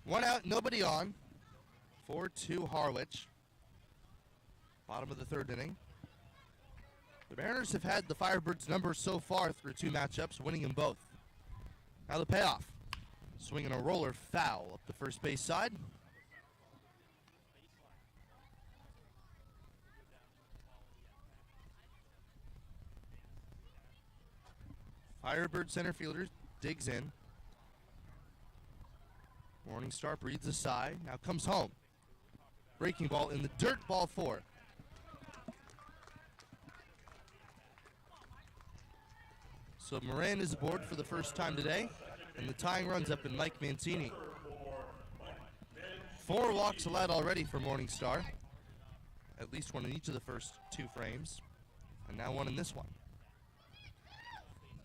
1 out, nobody on. 4-2 Harwich. Bottom of the 3rd inning. The Mariners have had the Firebirds' number so far through 2 matchups, winning them both. Now the payoff. Swinging a roller foul up the first base side. Firebird center fielder digs in. Morningstar breathes a sigh. Now comes home. Breaking ball in the dirt, ball 4. So Moran is aboard for the first time today, and the tying runs up in Mike Mancini. 4 walks allowed already for Morningstar. At least 1 in each of the first 2 frames, and now 1 in this one.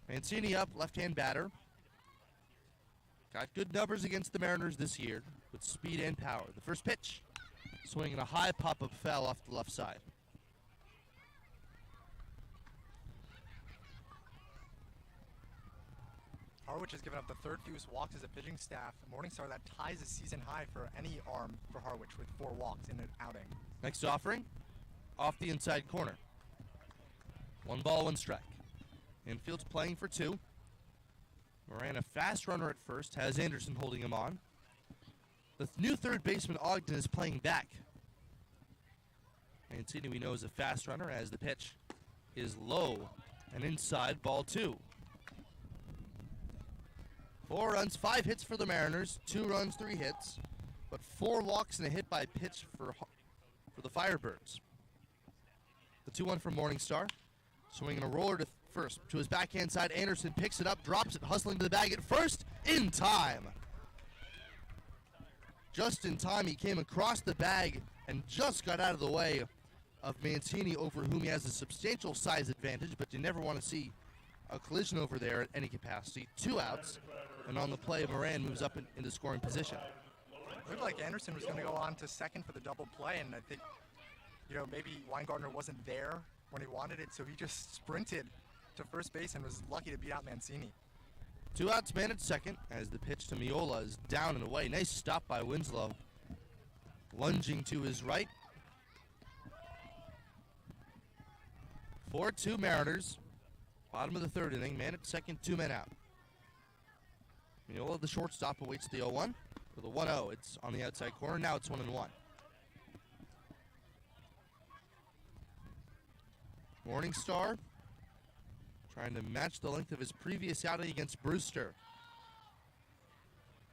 Mancini up, left-hand batter. Got good numbers against the Mariners this year with speed and power. The first pitch, swinging a high pop-up foul off the left side. Harwich has given up the 3rd fewest walks as a pitching staff. Morningstar, that ties a season high for any arm for Harwich with 4 walks in an outing. Next offering, off the inside corner. 1 ball, 1 strike. Infield's playing for 2. Moran, a fast runner at first, has Anderson holding him on. The new 3rd baseman Ogden is playing back. Mancini, we know, is a fast runner as the pitch is low and inside, ball 2. 4 runs, 5 hits for the Mariners, 2 runs, 3 hits, but 4 walks and a hit by pitch for the Firebirds. The 2-1 from Morningstar, swinging a roller to first. To his backhand side, Anderson picks it up, drops it, hustling to the bag at first, in time. Just in time, he came across the bag and just got out of the way of Mancini, over whom he has a substantial size advantage, but you never want to see a collision over there at any capacity. 2 outs. And on the play, Moran moves up into scoring position. It looked like Anderson was going to go on to second for the double play, and I think, maybe Weingartner wasn't there when he wanted it, so he just sprinted to first base and was lucky to beat out Mancini. 2 outs, man at second, as the pitch to Miola is down and away. Nice stop by Winslow. Lunging to his right. 4-2 Mariners. Bottom of the third inning, man at second, 2 men out. Miola, the shortstop, awaits the 0-1. With a 1-0, it's on the outside corner. Now it's 1-1. Morningstar trying to match the length of his previous outing against Brewster.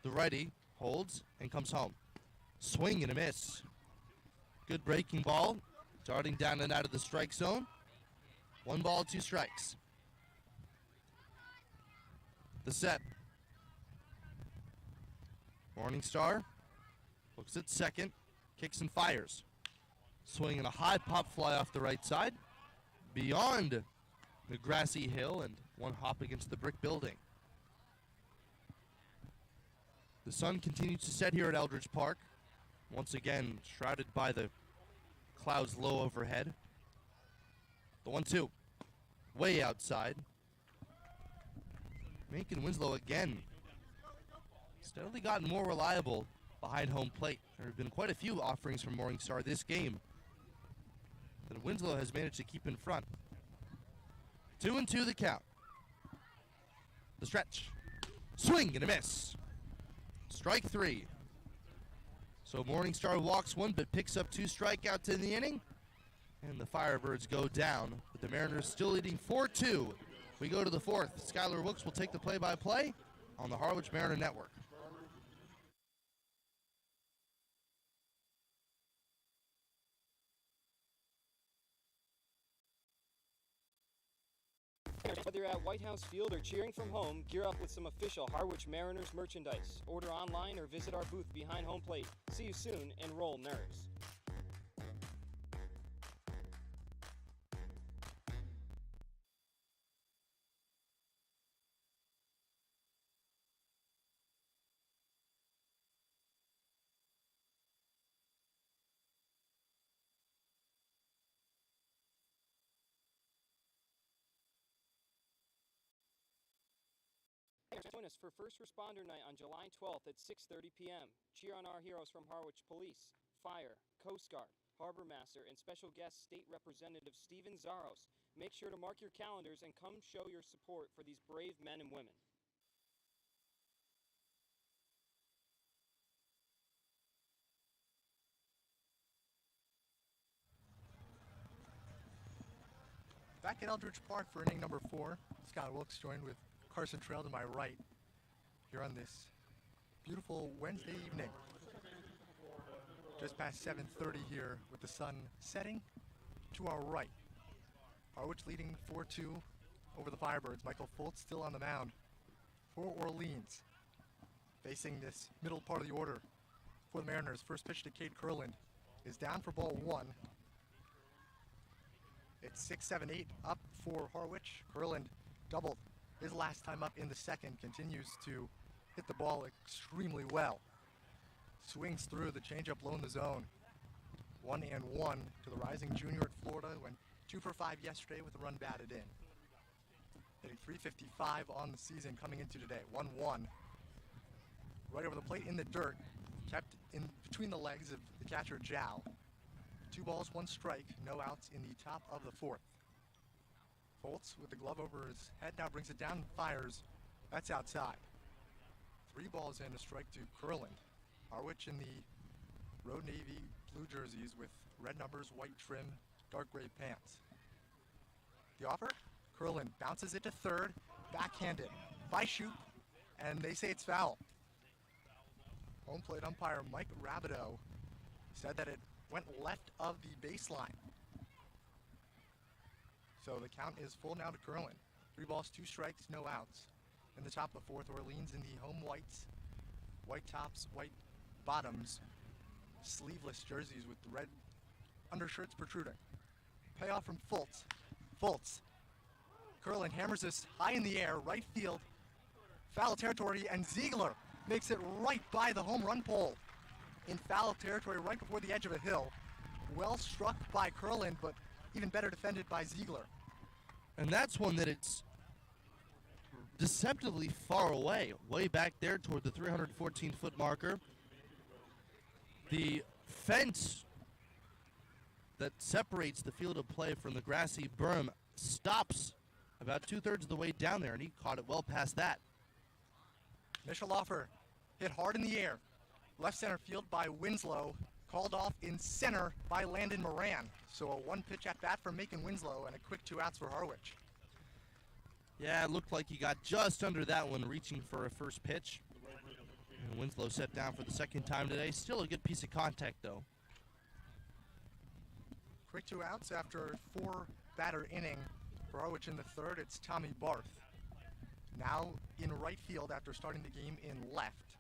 The righty holds and comes home. Swing and a miss. Good breaking ball. Darting down and out of the strike zone. 1 ball, 2 strikes. The set. Morningstar looks at second, kicks and fires. Swing and a high pop fly off the right side. Beyond the grassy hill and 1 hop against the brick building. The sun continues to set here at Eldridge Park. Once again, shrouded by the clouds low overhead. The 1-2, way outside. Making Winslow again steadily gotten more reliable behind home plate. There have been quite a few offerings from Morningstar this game that Winslow has managed to keep in front. 2-2 the count. The stretch. Swing and a miss. Strike 3. So Morningstar walks 1 but picks up 2 strikeouts in the inning. And the Firebirds go down, with the Mariners still leading 4-2. We go to the 4th. Skylar Wilkes will take the play-by-play on the Harwich Mariner Network. Whether you're at White House Field or cheering from home, gear up with some official Harwich Mariners merchandise. Order online or visit our booth behind home plate. See you soon, and roll NERS. Join us for First Responder Night on July 12th at 6:30 p.m. Cheer on our heroes from Harwich Police, Fire, Coast Guard, Harbor Master, and special guest State Representative Steven Zaros. Make sure to mark your calendars and come show your support for these brave men and women. Back at Eldridge Park for inning number 4, Scott Wilkes joined with Carson Trail to my right here on this beautiful Wednesday evening. Just past 7:30 here with the sun setting to our right. Harwich leading 4-2 over the Firebirds. Michael Fultz still on the mound for Orleans. Facing this middle part of the order for the Mariners. First pitch to Cade Kurland is down for ball 1. It's 6-7-8 up for Harwich. Kurland doubled his last time up in the second, continues to hit the ball extremely well. Swings through the changeup low in the zone. 1-1 to the rising junior at Florida. Went 2 for 5 yesterday with a run batted in. Hitting .355 on the season coming into today. 1-1. Right over the plate in the dirt. Kept in between the legs of the catcher Jow. 2 balls, 1 strike. No outs in the top of the 4th. Fultz with the glove over his head now brings it down and fires. That's outside. 3 balls in, a strike to Kurland. Harwich in the Road Navy blue jerseys with red numbers, white trim, dark gray pants. The offer? Kurland bounces it to third, backhanded by Shoup, and they say it's foul. Home plate umpire Mike Rabideau said that it went left of the baseline. So the count is full now to Kurland. 3 balls, 2 strikes, no outs. In the top of the 4th, Orleans in the home whites. White tops, white bottoms, sleeveless jerseys with the red undershirts protruding. Payoff from Fultz. Fultz. Kurland hammers this high in the air, right field. Foul territory, and Ziegler makes it right by the home run pole. In foul territory, right before the edge of a hill. Well struck by Kurland, but even better defended by Ziegler. And that's one that it's deceptively far away, way back there toward the 314-foot marker. The fence that separates the field of play from the grassy berm stops about 2/3 of the way down there, and he caught it well past that. Initial offer hit hard in the air. Left center field by Winslow. Called off in center by Landon Moran. So a one-pitch at bat for Macon Winslow and a quick 2 outs for Harwich. Yeah, it looked like he got just under that one, reaching for a first pitch. And Winslow set down for the second time today. Still a good piece of contact, though. Quick 2 outs after a 4-batter inning for Harwich in the third. It's Tommy Barth. Now in right field after starting the game in left.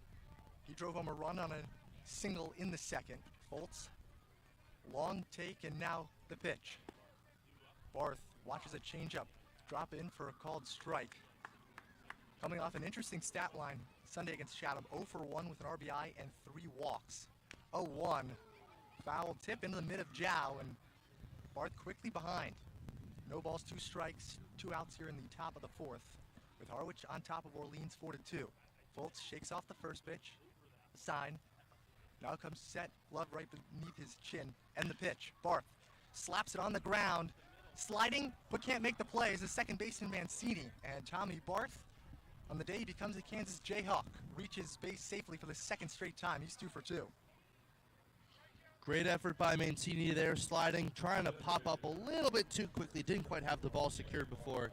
He drove home a run on a single in the second. Foltz, long take, and now the pitch. Barth watches a changeup drop in for a called strike. Coming off an interesting stat line Sunday against Chatham, 0 for 1 with an RBI and 3 walks. 0-1, foul tip into the mid of Jow, and Barth quickly behind. No balls, 2 strikes, 2 outs here in the top of the fourth, with Harwich on top of Orleans 4-2. Foltz shakes off the first pitch, sign. Now comes set, glove right beneath his chin, and the pitch. Barth slaps it on the ground, sliding, but can't make the play, is the second baseman Mancini. And Tommy Barth, on the day he becomes a Kansas Jayhawk, reaches base safely for the second straight time. He's 2 for 2. Great effort by Mancini there, sliding, trying to pop up a little bit too quickly. Didn't quite have the ball secured before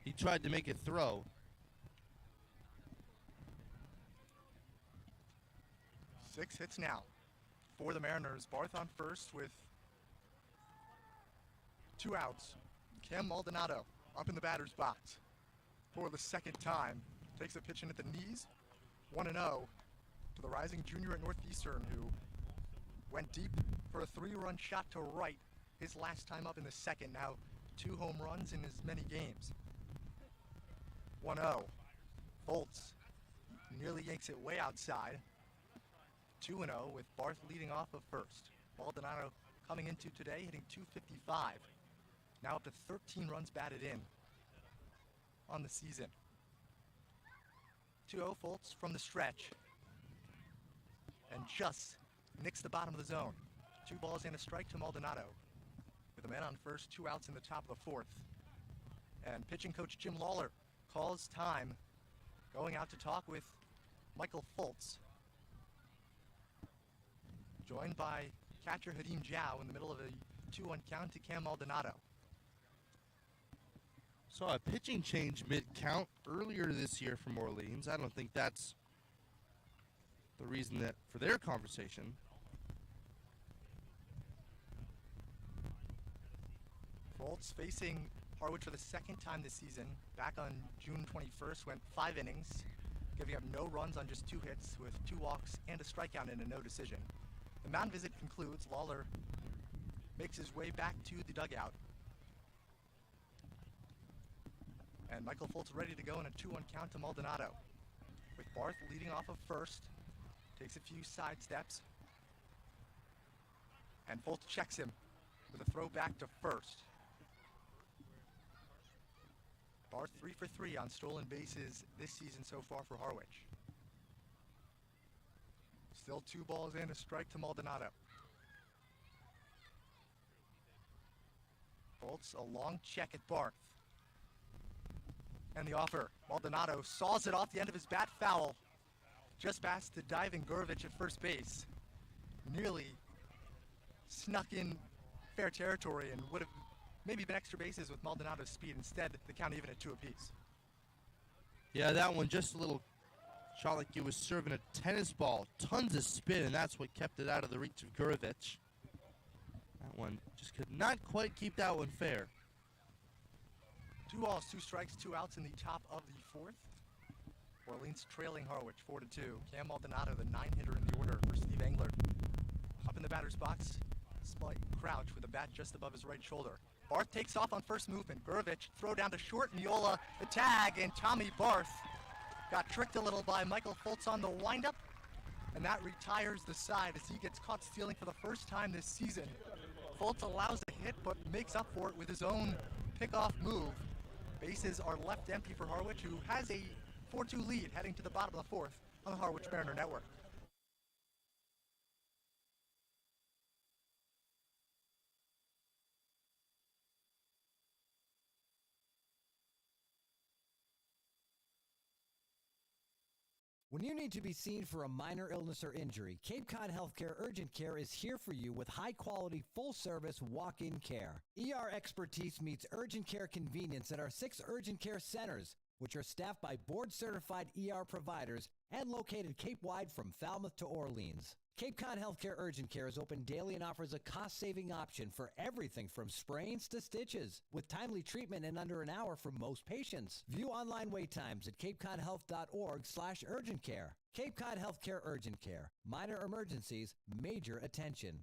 he tried to make it throw. 6 hits now for the Mariners. Barth on first with 2 outs. Cam Maldonado up in the batter's box for the second time. Takes a pitch in at the knees. 1-0 to the rising junior at Northeastern, who went deep for a 3-run shot to right his last time up in the second. Now 2 home runs in as many games. 1-0. Foltz nearly yanks it way outside. 2-0 with Barth leading off of first. Maldonado coming into today hitting .255. Now up to 13 runs batted in on the season. 2-0 Foltz from the stretch. And just nicks the bottom of the zone. 2 balls and a strike to Maldonado. With a man on first, 2 outs in the top of the fourth. And pitching coach Jim Lawler calls time, going out to talk with Michael Foltz, joined by catcher Hadim Jow in the middle of a 2-1 count to Cam Maldonado. Saw a pitching change mid-count earlier this year from Orleans. I don't think that's the reason that for their conversation. Foltz facing Harwich for the second time this season. Back on June 21st, went 5 innings, giving up no runs on just 2 hits with 2 walks and a strikeout and a no decision. The mound visit concludes. Lawler makes his way back to the dugout. And Michael Foltz ready to go in a 2-1 count to Maldonado. With Barth leading off of first. Takes a few side steps. And Foltz checks him with a throw back to first. Barth 3 for 3 on stolen bases this season so far for Harwich. Still 2 balls and a strike to Maldonado. Foltz a long check at Barth. And the offer. Maldonado saws it off the end of his bat, foul. Just past the diving Gurevich at first base. Nearly snuck in fair territory and would have maybe been extra bases with Maldonado's speed. Instead, the count even at 2 apiece. Yeah, that one just a little shot like he was serving a tennis ball. Tons of spin, and that's what kept it out of the reach of Gurevich. That one just could not quite keep that one fair. 2 balls, 2 strikes, 2 outs in the top of the fourth. Orleans trailing Harwich 4-2. Cam Maldonado, the 9-hitter in the order for Steve Engler. Up in the batter's box, Spike Crouch with a bat just above his right shoulder. Barth takes off on first movement. Gurevich throw down to short. Miola the tag, and Tommy Barth got tricked a little by Michael Foltz on the windup, and that retires the side as he gets caught stealing for the first time this season. Foltz allows the hit, but makes up for it with his own pickoff move. Bases are left empty for Harwich, who has a 4-2 lead heading to the bottom of the fourth on the Harwich Mariner Network. When you need to be seen for a minor illness or injury, Cape Cod Healthcare Urgent Care is here for you with high-quality, full-service walk-in care. ER expertise meets urgent care convenience at our 6 urgent care centers, which are staffed by board-certified ER providers and located Cape-wide from Falmouth to Orleans. Cape Cod Healthcare Urgent Care is open daily and offers a cost-saving option for everything from sprains to stitches, with timely treatment in under an hour for most patients. View online wait times at capecodhealth.org/urgent care. Cape Cod Healthcare Urgent Care. Minor emergencies, major attention.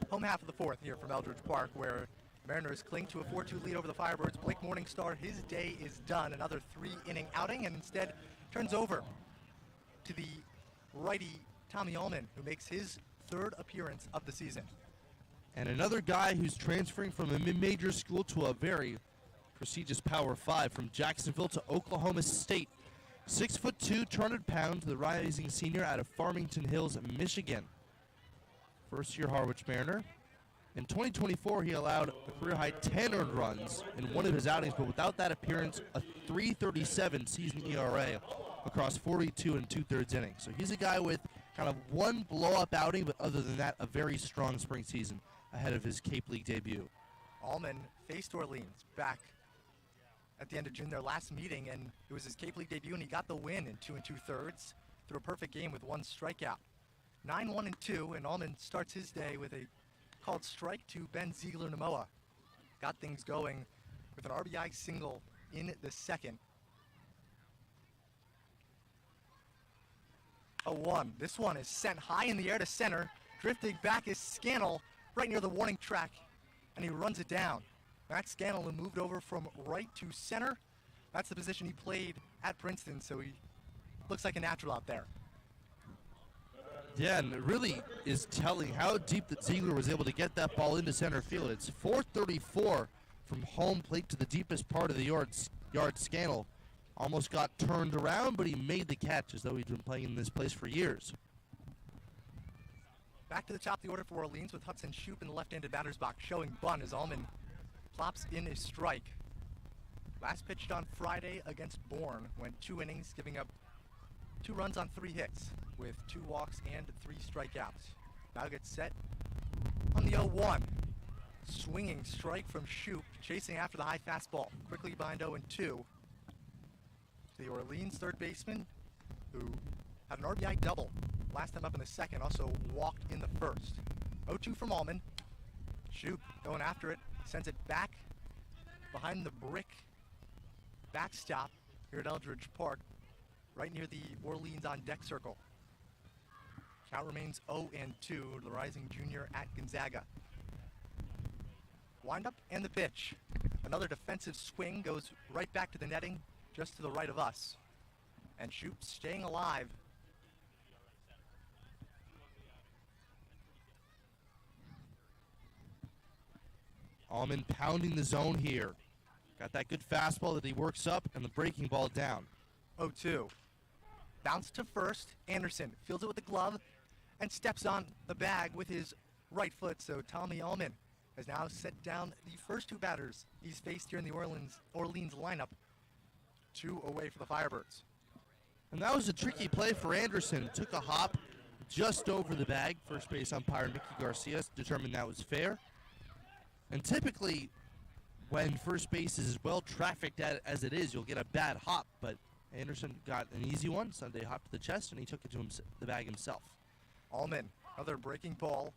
Home half of the fourth here from Eldridge Park, where Mariners cling to a 4-2 lead over the Firebirds. Blake Morningstar, his day is done. Another 3-inning outing, and instead turns over to the righty Tommy Ullman, who makes his 3rd appearance of the season. And another guy who's transferring from a mid-major school to a very prestigious Power 5, from Jacksonville to Oklahoma State. 6'2", 200 pounds, the rising senior out of Farmington Hills, Michigan. First-year Harwich Mariner. In 2024, he allowed a career-high 10 earned runs in one of his outings, but without that appearance, a 3.37 season ERA across 42 and 2/3 innings. So he's a guy with kind of one blow-up outing, but other than that, a very strong spring season ahead of his Cape League debut. Ullman faced Orleans back at the end of June, their last meeting, and it was his Cape League debut, and he got the win in 2 2/3 through a perfect game with 1 strikeout. 9-1-2, and Ullman starts his day with a called strike to Ben Ziegler-Namoa. Got things going with an RBI single in the second. 0-1. This one is sent high in the air to center. Drifting back is Scannell right near the warning track, and he runs it down. Matt Scannell moved over from right to center. That's the position he played at Princeton, so he looks like a natural out there. Yeah, and it really is telling how deep that Ziegler was able to get that ball into center field. It's 434 from home plate to the deepest part of the yard. Scannell almost got turned around, but he made the catch as though he'd been playing in this place for years. Back to the top of the order for Orleans with Hudson Shoup in the left-handed batter's box, showing bunt as Ullman plops in a strike. Last pitched on Friday against Bourne, went 2 innings, giving up 2 runs on 3 hits with 2 walks and 3 strikeouts. Now gets set on the 0-1. Swinging strike from Shoup, chasing after the high fastball. Quickly behind 0-2. The Orleans third baseman, who had an RBI double last time up in the second, also walked in the first. 0-2 from Ullman. Shoup going after it, sends it back behind the brick backstop here at Eldridge Park, right near the Orleans on deck circle. Count remains 0-2, the rising junior at Gonzaga. Wind up and the pitch. Another defensive swing goes right back to the netting, just to the right of us. And Shoup staying alive. Ullman pounding the zone here. Got that good fastball that he works up and the breaking ball down. 0-2. Bounce to first. Anderson fields it with the glove and steps on the bag with his right foot. So Tommy Ullman has now set down the first 2 batters he's faced here in the Orleans lineup. 2 away for the Firebirds. And that was a tricky play for Anderson. Took a hop, just over the bag. First base umpire Mickey Garcia determined that was fair. And typically, when first base is as well trafficked as it is, you'll get a bad hop, but Anderson got an easy one. Sunday hopped to the chest, and he took it to the bag himself. Allman, another breaking ball,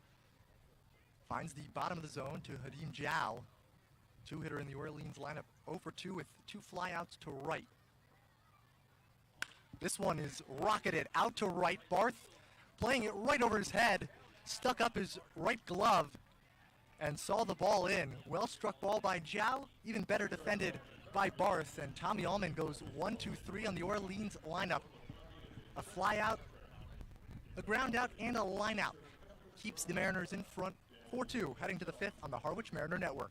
finds the bottom of the zone to Hadim Zhao. Two-hitter in the Orleans lineup, 0 for 2 with 2 flyouts to right. This one is rocketed out to right. Barth playing it right over his head, stuck up his right glove, and saw the ball in. Well struck ball by Zhao, even better defended by Barth, and Tommy Allman goes 1-2-3 on the Orleans lineup. A fly out, a ground out, and a line out. Keeps the Mariners in front 4-2, heading to the 5th on the Harwich Mariner Network.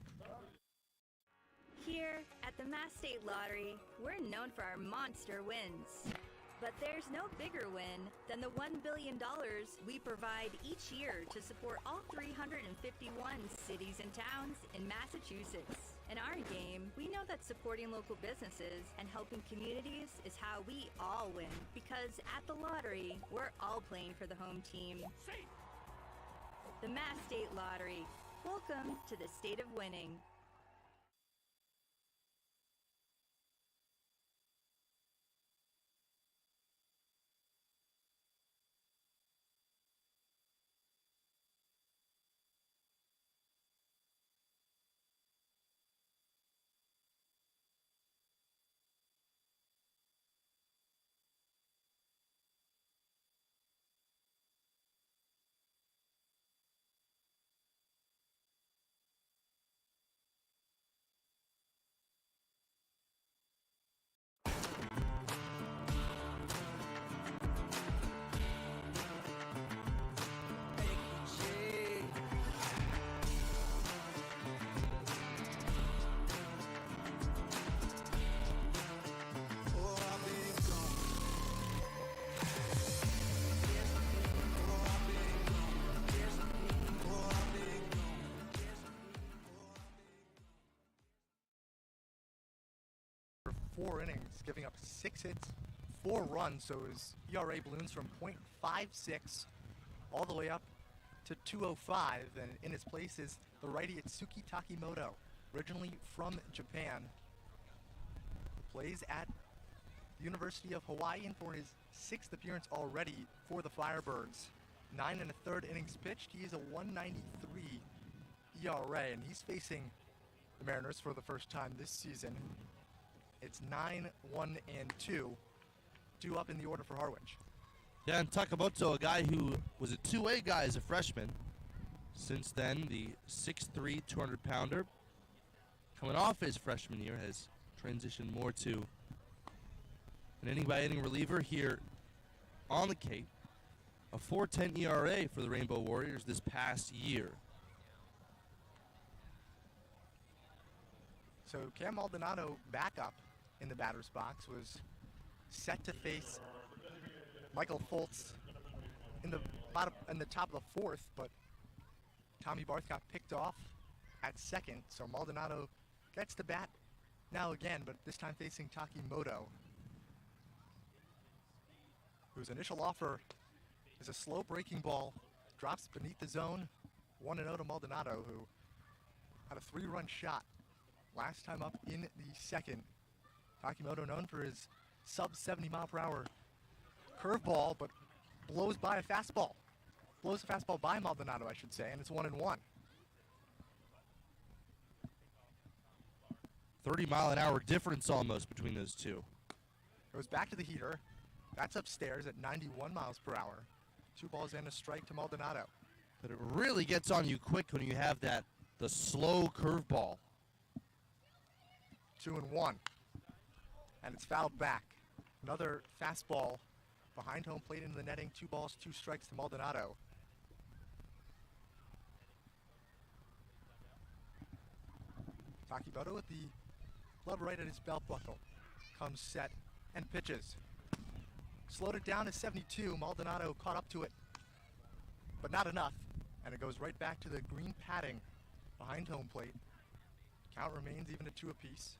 Here at the Mass State Lottery, we're known for our monster wins. But there's no bigger win than the $1 billion we provide each year to support all 351 cities and towns in Massachusetts. In our game, we know that supporting local businesses and helping communities is how we all win. Because at the lottery, we're all playing for the home team. The Mass State Lottery. Welcome to the state of winning. Four innings, giving up 6 hits, 4 runs, so his ERA balloons from .56 all the way up to 2.05, and in his place is the righty Itsuki Takimoto, originally from Japan. Plays at the University of Hawaii and for his 6th appearance already for the Firebirds. 9 1/3 innings pitched. He is a 193 ERA, and he's facing the Mariners for the first time this season. It's 9-1-2, due up in the order for Harwich. Yeah, and Takamoto, a guy who was a 2A guy as a freshman. Since then, the 6'3", 200-pounder, coming off his freshman year, has transitioned more to an inning-by-inning reliever here on the Cape. A 4.10 ERA for the Rainbow Warriors this past year. So Cam Maldonado, backup in the batter's box, was set to face Michael Foltz in the top of the 4th, but Tommy Barth got picked off at second, so Maldonado gets the bat now again, but this time facing Takimoto, whose initial offer is a slow breaking ball, drops beneath the zone. 1-0 to Maldonado, who had a 3-run shot last time up in the 2nd. Takimoto, known for his sub-70-mile-per-hour curveball, but blows by a fastball. Blows a fastball by Maldonado, I should say, and it's 1-1. 30-mile-an-hour difference almost between those two. Goes back to the heater. That's upstairs at 91 miles per hour. 2 balls and a strike to Maldonado. But it really gets on you quick when you have the slow curveball. 2-1. And it's fouled back. Another fastball behind home plate into the netting. 2 balls, 2 strikes to Maldonado. Takimoto with the glove right at his belt buckle. Comes set and pitches. Slowed it down to 72. Maldonado caught up to it, but not enough. And it goes right back to the green padding behind home plate. Count remains even at 2 apiece.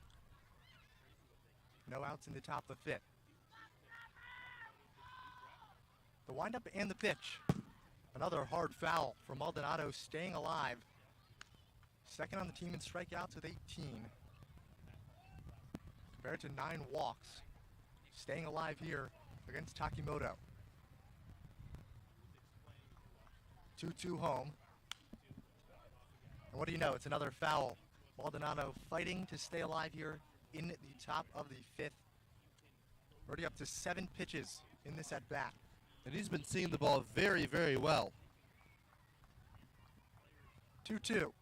No outs in the top of the 5th. The windup and the pitch. Another hard foul for Maldonado, staying alive. Second on the team in strikeouts with 18. Compared to 9 walks. Staying alive here against Takimoto. 2-2 home. And what do you know? It's another foul. Maldonado fighting to stay alive here in the top of the 5th. Already up to 7 pitches in this at-bat. And he's been seeing the ball very, very well. 2-2.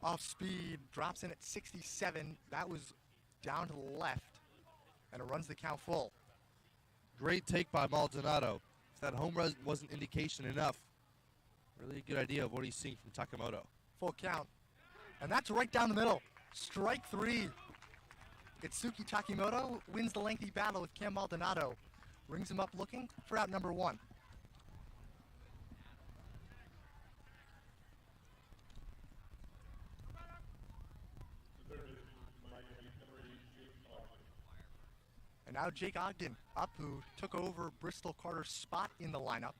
Off speed, drops in at 67. That was down to the left, and it runs the count full. Great take by Maldonado. If that home run wasn't indication enough, really a good idea of what he's seeing from Takimoto. Full count. And that's right down the middle. Strike 3. Itsuki Takimoto wins the lengthy battle with Cam Maldonado. Brings him up looking for out number 1. And now Jake Ogden up, who took over Bristol Carter's spot in the lineup.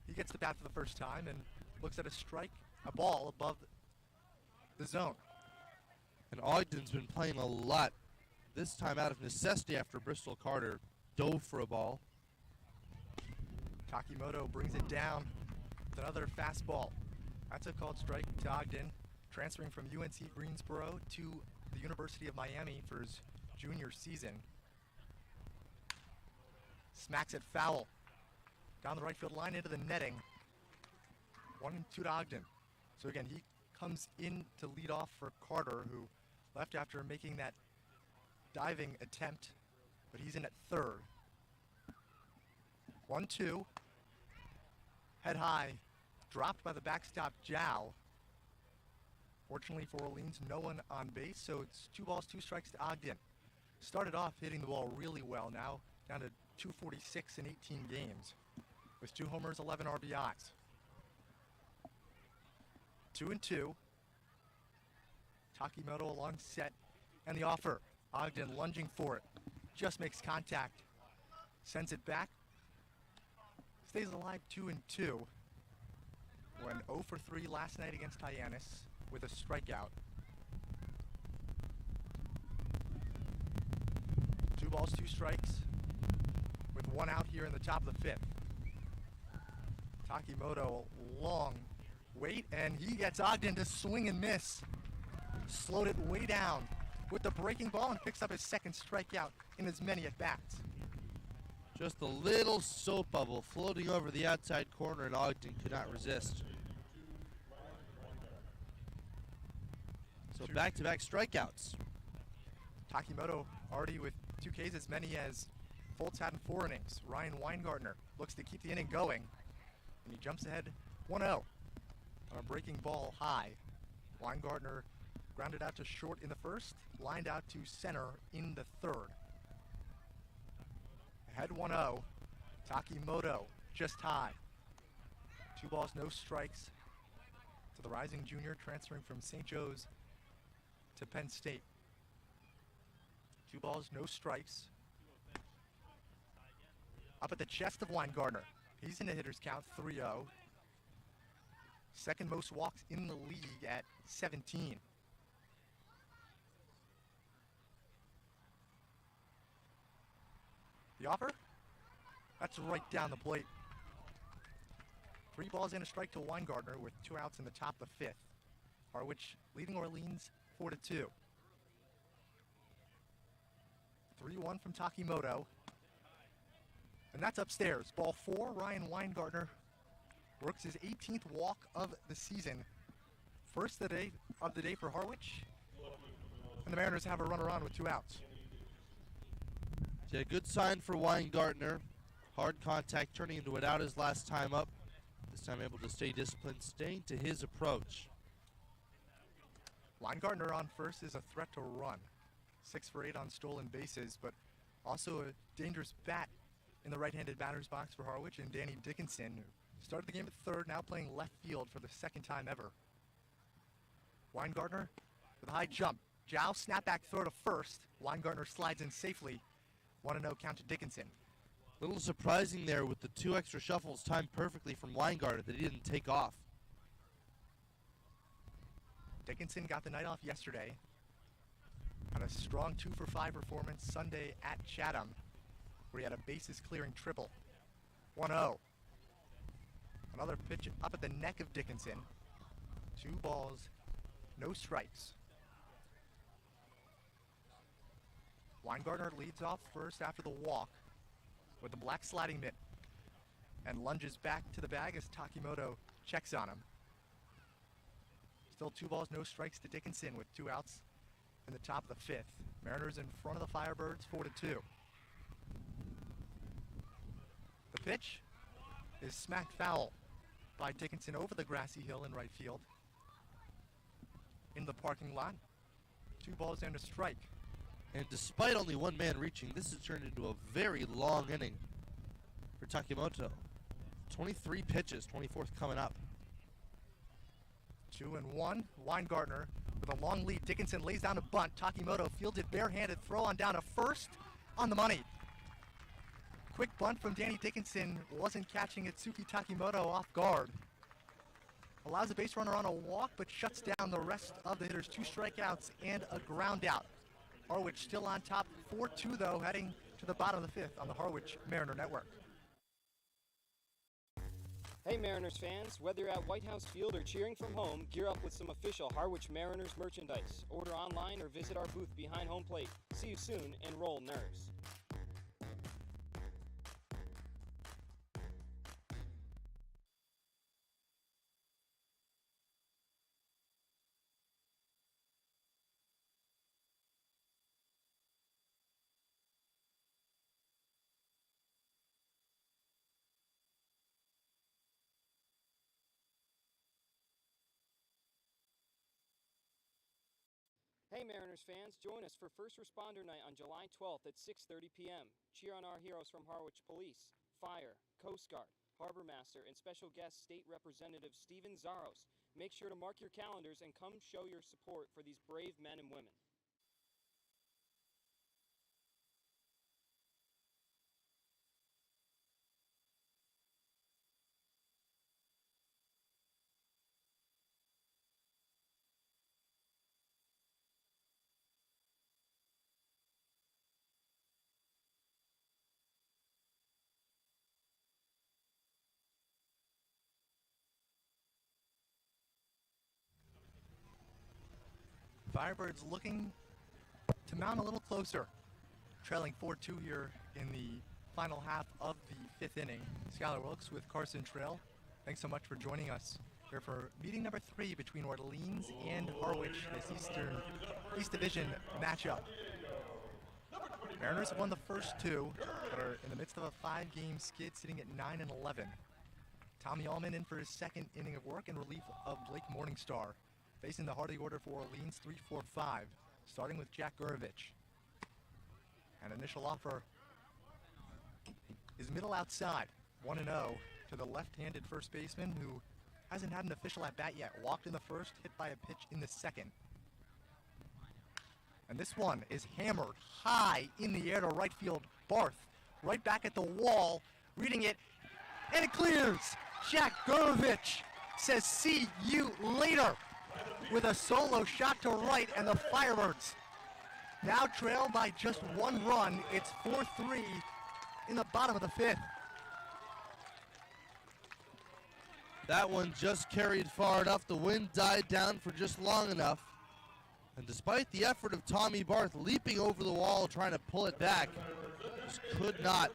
He gets the bat for the first time and looks at a ball above the zone. And Ogden's been playing a lot, this time out of necessity after Bristol Carter dove for a ball. Takimoto brings it down with another fastball. That's a called strike to Ogden, transferring from UNC Greensboro to the University of Miami for his junior season. Smacks it foul. Down the right field line into the netting. 1-2 to Ogden. So again, he comes in to lead off for Carter, who left after making that diving attempt, but he's in at third. 1-2. Head high. Dropped by the backstop Zhao. Fortunately for Orleans, no one on base, so it's 2 balls, 2 strikes to Ogden. Started off hitting the ball really well, now down to 246 in 18 games with 2 homers, 11 RBIs. 2-2. Takimoto along set, and the offer. Ogden lunging for it. Just makes contact. Sends it back. Stays alive 2-2. Went 0 for 3 last night against Hyannis with a strikeout. 2 balls, 2 strikes with 1 out here in the top of the 5th. Takimoto, long wait, and he gets Ogden to swing and miss. Slowed it way down with the breaking ball and picks up his second strikeout in as many at-bats. Just a little soap bubble floating over the outside corner, and Ogden could not resist. So back-to-back strikeouts. Takimoto already with 2 Ks, as many as Foltz had in 4 innings. Ryan Weingartner looks to keep the inning going, and he jumps ahead 1-0 on a breaking ball high. Weingartner grounded out to short in the first, lined out to center in the third. Ahead 1-0. Takimoto just high. 2 balls, no strikes to the rising junior, transferring from St. Joe's to Penn State. 2 balls, no strikes. Up at the chest of Weingartner. He's in the hitter's count, 3-0. Second most walks in the league at 17. The offer? That's right down the plate. 3 balls and a strike to Weingartner with 2 outs in the top of the 5th. Harwich leading Orleans 4-2. 3-1 from Takimoto. And that's upstairs. Ball 4, Ryan Weingartner works his 18th walk of the season. First of the day for Harwich. And the Mariners have a runner on with 2 outs. Yeah, good sign for Weingartner. Hard contact turning into an out his last time up. This time able to stay disciplined, staying to his approach. Weingartner on first is a threat to run. 6 for 8 on stolen bases, but also a dangerous bat in the right-handed batter's box for Harwich, and Danny Dickinson, who started the game at third, now playing left field for the 2nd time ever. Weingartner with a high jump. Zhao snapback throw to first. Weingartner slides in safely. 1-0 count to Dickinson. Little surprising there with the 2 extra shuffles timed perfectly from Weingartner that he didn't take off. Dickinson got the night off yesterday. Had a strong 2-for-5 performance Sunday at Chatham, where he had a bases clearing triple. 1-0. Another pitch up at the neck of Dickinson. 2 balls, no strikes. Weingartner leads off first after the walk with the black sliding mitt and lunges back to the bag as Takimoto checks on him. Still 2 balls, no strikes to Dickinson with 2 outs in the top of the 5th. Mariners in front of the Firebirds 4-2. The pitch is smacked foul by Dickinson over the grassy hill in right field. In the parking lot, 2 balls and a strike. And despite only 1 man reaching, this has turned into a very long inning for Takimoto. 23 pitches, 24th coming up. 2-1. Weingartner with a long lead. Dickinson lays down a bunt. Takimoto fielded barehanded, throw on down to first on the money. Quick bunt from Danny Dickinson wasn't catching Itsuki Takimoto off guard. Allows a base runner on a walk, but shuts down the rest of the hitters. 2 strikeouts and a ground out. Harwich still on top, 4-2 though, heading to the bottom of the 5th on the Harwich Mariner Network. Hey Mariners fans, whether you're at White House Field or cheering from home, gear up with some official Harwich Mariners merchandise. Order online or visit our booth behind home plate. See you soon, and roll NERS. Hey Mariners fans, join us for First Responder Night on July 12th at 6:30 p.m. Cheer on our heroes from Harwich Police, Fire, Coast Guard, Harbor Master, and special guest State Representative Steven Zaros. Make sure to mark your calendars and come show your support for these brave men and women. Firebirds looking to mount a little closer, trailing 4-2 here in the final half of the 5th inning. Skylar Wilkes with Carson Trail. Thanks so much for joining us here for meeting number 3 between Orleans and Harwich, this East Division matchup. Mariners have won the first 2, but are in the midst of a 5-game skid sitting at 9-11. Tommy Allman in for his 2nd inning of work in relief of Blake Morningstar. Facing the heart of the order for Orleans, 3-4-5, starting with Jack Gurovich. An initial offer is middle outside, 1-0 to the left-handed first baseman who hasn't had an official at-bat yet. Walked in the first, hit by a pitch in the 2nd. And this one is hammered high in the air to right field. Barth right back at the wall, reading it, and it clears. Jack Gurovich says, "See you later," with a solo shot to right, and the Firebirds now trail by just 1 run. It's 4-3 in the bottom of the 5th. That one just carried far enough. The wind died down for just long enough. And despite the effort of Tommy Barth leaping over the wall trying to pull it back, just could not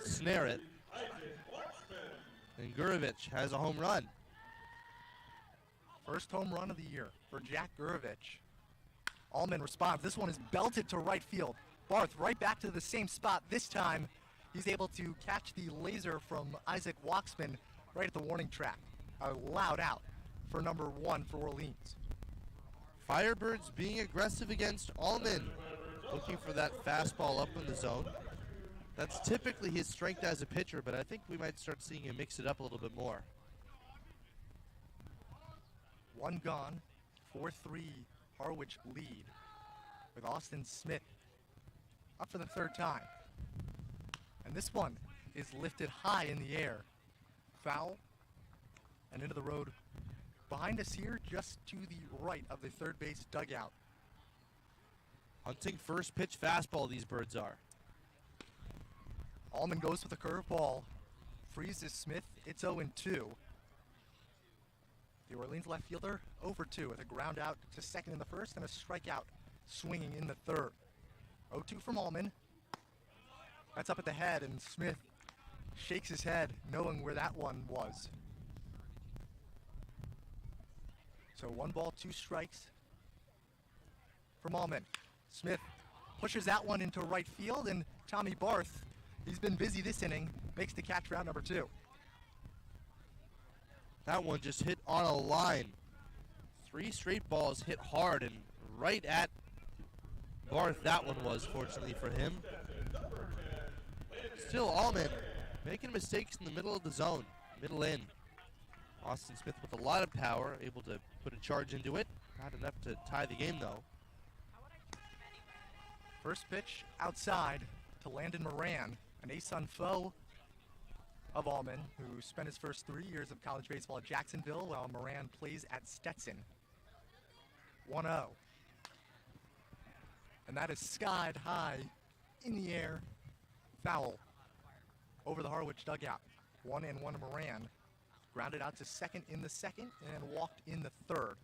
snare it. And Gurovich has a home run. First home run of the year for Jack Gurovich. Allman responds. This one is belted to right field. Barth right back to the same spot. This time he's able to catch the laser from Isaac Waxman right at the warning track. A loud out for number 1 for Orleans. Firebirds being aggressive against Allman, looking for that fastball up in the zone. That's typically his strength as a pitcher, but I think we might start seeing him mix it up a little bit more. 1 gone, 4-3 Harwich lead with Austin Smith up for the third time. And this one is lifted high in the air. Foul. And into the road behind us here, just to the right of the third base dugout. Hunting first pitch fastball, these birds are. Allman goes with a curveball. Freezes Smith. It's 0-2. The Orleans left fielder 0-2 with a ground out to second in the first and a strikeout swinging in the third. 0-2 from Allman. That's up at the head, and Smith shakes his head knowing where that one was. So 1 ball, 2 strikes from Allman. Smith pushes that one into right field, and Tommy Barth, he's been busy this inning, makes the catch, round number 2. That one just hit on a line. 3 straight balls hit hard and right at Barth. That one was, fortunately for him. Still Allman making mistakes in the middle of the zone, middle in. Austin Smith with a lot of power, able to put a charge into it. Not enough to tie the game, though. First pitch outside to Landon Moran, an ASUN foe of Allman, who spent his first 3 years of college baseball at Jacksonville while Moran plays at Stetson. 1-0. And that is skied high in the air. Foul over the Harwich dugout. 1-1 to Moran. Grounded out to second in the second and walked in the third.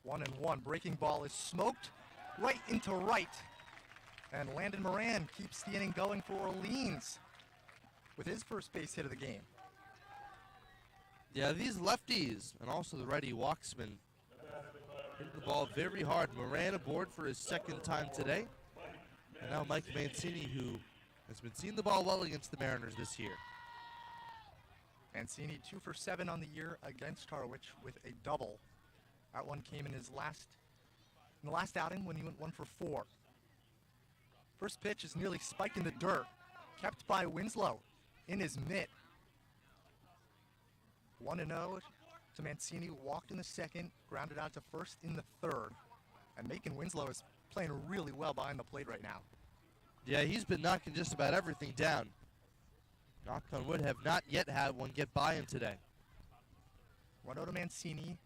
1-1. Breaking ball is smoked right into right. And Landon Moran keeps the inning going for Orleans with his first base hit of the game. Yeah, these lefties and also the righty Walksman hit the ball very hard. Moran aboard for his second time today. And now Mike Mancini, who has been seeing the ball well against the Mariners this year. Mancini 2 for 7 on the year against Harwich with a double. That one came in the last outing when he went 1 for 4. First pitch is nearly spiked in the dirt, kept by Winslow in his mitt. 1-0 to Mancini, walked in the second, grounded out to first in the third. And Macon Winslow is playing really well behind the plate right now. Yeah, he's been knocking just about everything down. Knock on wood, have not yet had one get by him today. 1-0 to Mancini.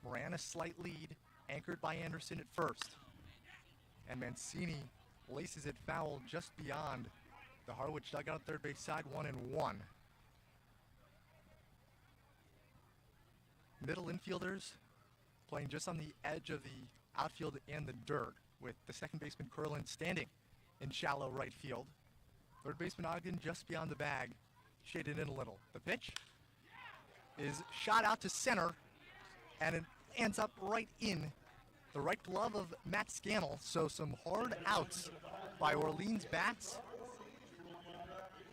Moran a slight lead, anchored by Anderson at first. And Mancini laces it foul just beyond the Harwich dugout third base side, 1-1. Middle infielders playing just on the edge of the outfield and the dirt, with the second baseman Curlin standing in shallow right field. Third baseman Ogden just beyond the bag, shaded in a little. The pitch is shot out to center, and it ends up right in the right glove of Matt Scannell. So some hard outs by Orleans bats,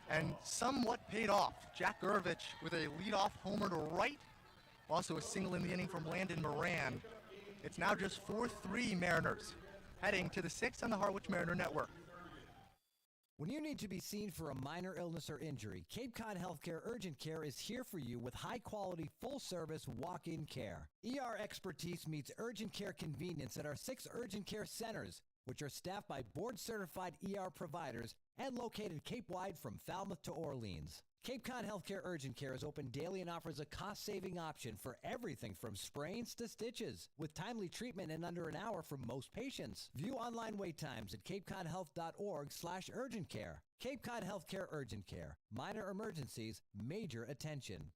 and somewhat paid off. Jack Gurvich with a leadoff homer to right. Also a single in the inning from Landon Moran. It's now just 4-3 Mariners, heading to the 6th on the Harwich Mariner Network. When you need to be seen for a minor illness or injury, Cape Cod Healthcare Urgent Care is here for you with high-quality, full-service walk-in care. ER expertise meets urgent care convenience at our 6 urgent care centers, which are staffed by board-certified ER providers and located Cape-wide from Falmouth to Orleans. Cape Cod Healthcare Urgent Care is open daily and offers a cost-saving option for everything from sprains to stitches, with timely treatment in under an hour for most patients. View online wait times at capecodhealth.org/urgent care. Cape Cod Healthcare Urgent Care. Minor emergencies, major attention.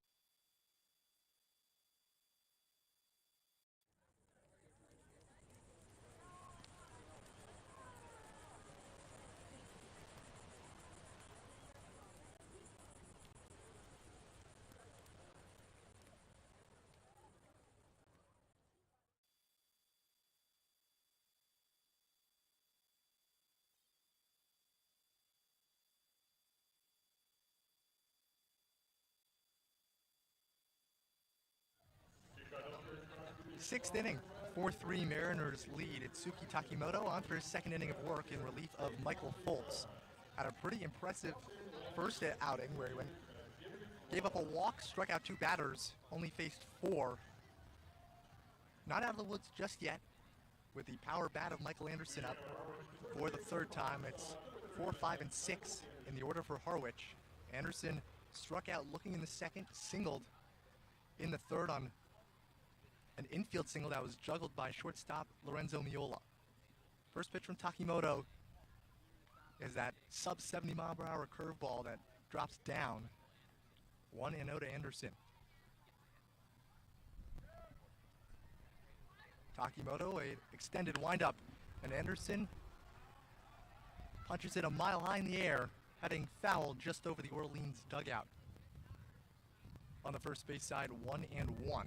Sixth inning, 4-3 Mariners lead. It's Suki Takimoto on for his second inning of work in relief of Michael Foltz. Had a pretty impressive first outing where he gave up a walk, struck out 2 batters, only faced 4. Not out of the woods just yet. with the power bat of Michael Anderson up for the third time. It's 4, 5, and 6 in the order for Harwich. Anderson struck out looking in the second, singled in the third on an infield single that was juggled by shortstop Lorenzo Miola. First pitch from Takimoto is that sub 70 mile per hour curveball that drops down. 1-0 to Anderson. Takimoto, a extended windup, and Anderson punches it a mile high in the air, heading foul just over the Orleans dugout. On the first base side, 1-1.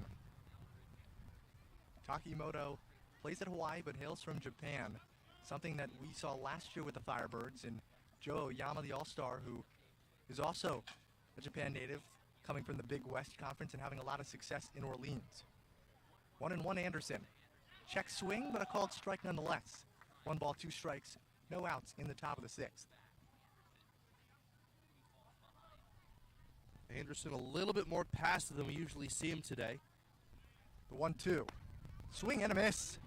Takimoto plays at Hawaii but hails from Japan, something that we saw last year with the Firebirds, and Joe Oyama, the All-Star, who is also a Japan native, coming from the Big West Conference and having a lot of success in Orleans. 1-1 Anderson. Check swing, but a called strike nonetheless. 1 ball, 2 strikes, no outs in the top of the 6th. Anderson a little bit more passive than we usually see him today. The 1-2. Swing and a miss.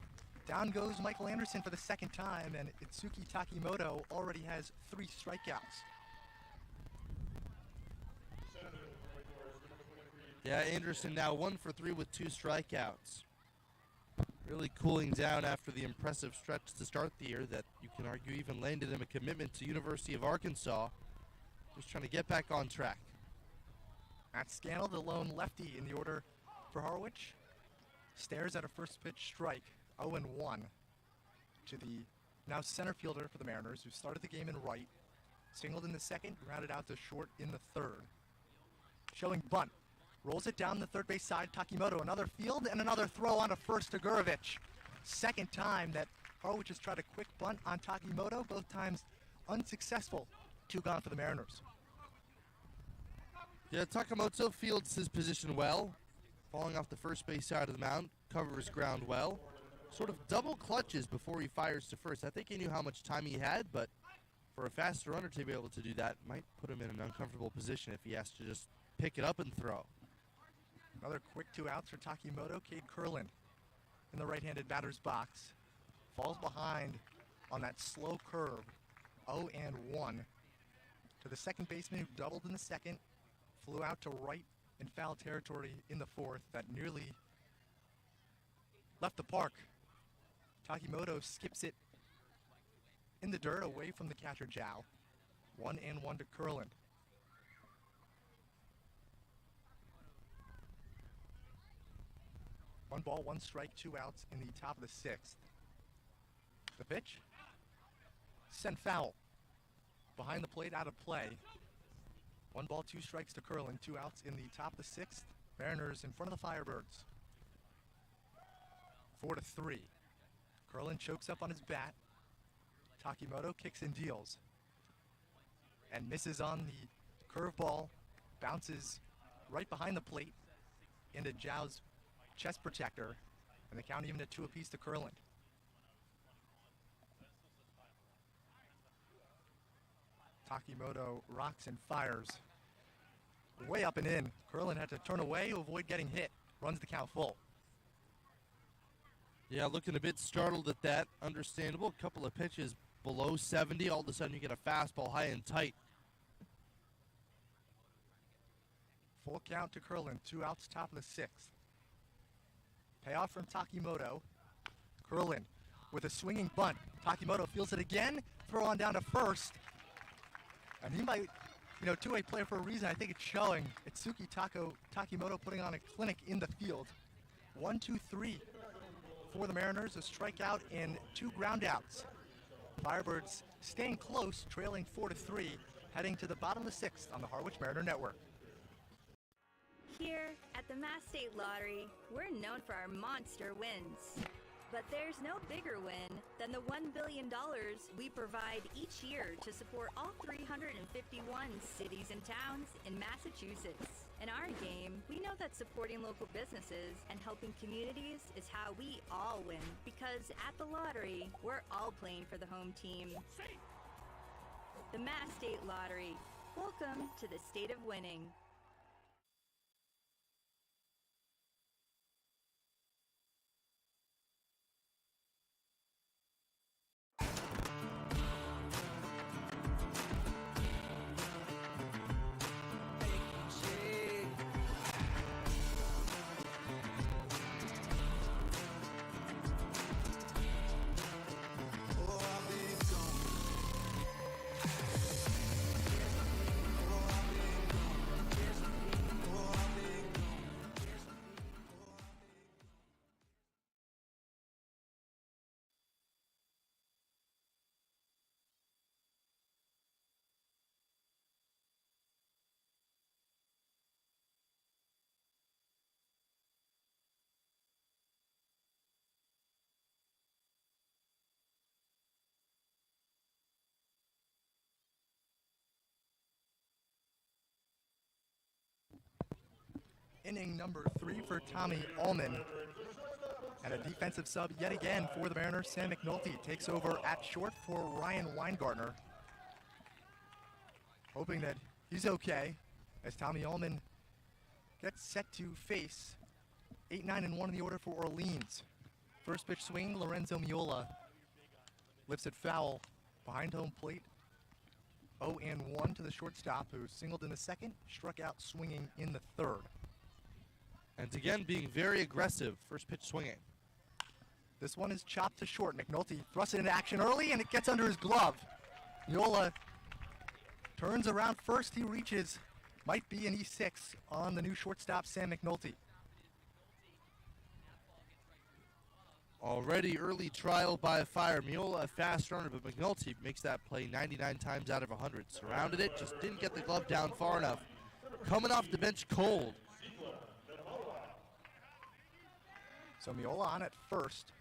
Down goes Michael Anderson for the second time, and Itsuki Takimoto already has 3 strikeouts. Yeah, Anderson now 1 for 3 with 2 strikeouts. Really cooling down after the impressive stretch to start the year that you can argue even landed him a commitment to University of Arkansas. Just trying to get back on track. Matt Scannell, the lone lefty in the order for Harwich, stares at a first pitch strike, 0-1, to the now center fielder for the Mariners, who started the game in right, singled in the second, grounded out to short in the third. Showing bunt. Rolls it down the third base side. Takimoto, another field and another throw on to first to Gurevich. Second time that Harwich has tried a quick bunt on Takimoto, both times unsuccessful. 2 gone for the Mariners. Yeah, Takimoto fields his position well, falling off the first base side of the mound, covers ground well. Sort of double clutches before he fires to first. I think he knew how much time he had, but for a faster runner to be able to do that might put him in an uncomfortable position if he has to just pick it up and throw. Another quick 2 outs for Takimoto. Cade Curlin in the right-handed batter's box. Falls behind on that slow curve. 0-1 to the second baseman who doubled in the second. Flew out to right in foul territory in the fourth that nearly left the park. Takimoto skips it in the dirt away from the catcher Zhao. 1-1 to Curlin. One ball, 1 strike, 2 outs in the top of the 6th. The pitch. Sent foul. Behind the plate, out of play. 1 ball, 2 strikes to Curlin, 2 outs in the top of the 6th. Mariners in front of the Firebirds. 4-3. Curlin chokes up on his bat. Takimoto kicks and deals. And misses on the curveball. Bounces right behind the plate into Zhao's chest protector, and the count even at 2 apiece to Curlin. Takimoto rocks and fires. Way up and in. Curlin had to turn away to avoid getting hit. Runs the count full. Yeah, looking a bit startled at that. Understandable. A couple of pitches below 70. All of a sudden you get a fastball high and tight. Full count to Curlin. 2 outs, top of the 6th. Payoff from Takimoto. Curlin with a swinging bunt. Takimoto feels it again. Throw on down to first. And he might, two-way player for a reason. I think it's showing. Itsuki Takimoto putting on a clinic in the field. 1-2-3 for the Mariners. A strikeout and 2 groundouts. Firebirds staying close, trailing 4-3, heading to the bottom of the 6th on the Harwich Mariner Network. Here at the Mass State Lottery, we're known for our monster wins. But there's no bigger win than the $1 billion we provide each year to support all 351 cities and towns in Massachusetts. In our game, we know that supporting local businesses and helping communities is how we all win. Because at the lottery, we're all playing for the home team. The Mass State Lottery. Welcome to the state of winning. inning number 3 for Tommy Allman. And a defensive sub yet again for the Mariners. Sam McNulty takes over at short for Ryan Weingartner, hoping that he's okay as Tommy Allman gets set to face 8-9-1 in the order for Orleans. First pitch swing, Lorenzo Miola lifts it foul behind home plate. 0-1 to the shortstop, who singled in the second, struck out swinging in the third. And again, being very aggressive, first pitch swinging. This one is chopped to short. McNulty thrusts it into action early, and it gets under his glove. Miola turns around first. He reaches, might be an E6 on the new shortstop, Sam McNulty. Already early trial by a fire. Miola a fast runner, but McNulty makes that play 99 times out of 100. Surrounded it, just didn't get the glove down far enough. Coming off the bench cold. So Miola on at first,